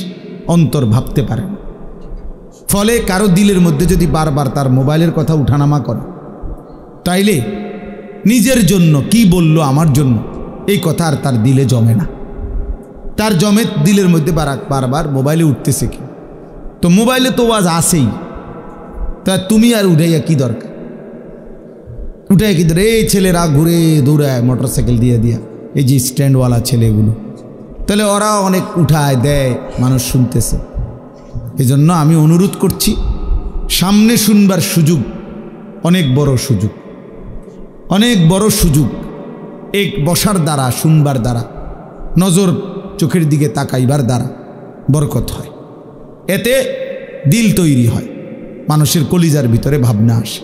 S1: অন্তর ভাবতে পারে না। ফলে কারো দিলের মধ্যে যদি বারবার তার মোবাইলের কথা উঠানামা করে, তাইলে নিজের জন্য কি বলল আমার জন্য, এই কথা আর তার দিলে জমে না। তার জমে দিলের মধ্যে বারবার মোবাইলে উঠতেছে কি, তো মোবাইলে তো আওয়াজ আসেই, তা তুমি আর উঠাইয়া কি দরকার, উঠাইয়া কি দরকার? এই ছেলেরা ঘুরে দৌড়ায় মোটরসাইকেল দিয়ে দিয়া, এই যে স্ট্যান্ডওয়ালা ছেলেগুলো, তাহলে ওরা অনেক উঠায় দেয়, মানুষ শুনতেছে। এই জন্য আমি অনুরোধ করছি, সামনে শুনবার সুযোগ অনেক বড় সুযোগ, অনেক বড় সুযোগ। এক বসার দ্বারা, শুনবার দ্বারা, নজর চোখের দিকে তাকাইবার দ্বারা বরকত হয়। এতে দিল তৈরি হয়, মানুষের কলিজার ভিতরে ভাবনা আসে।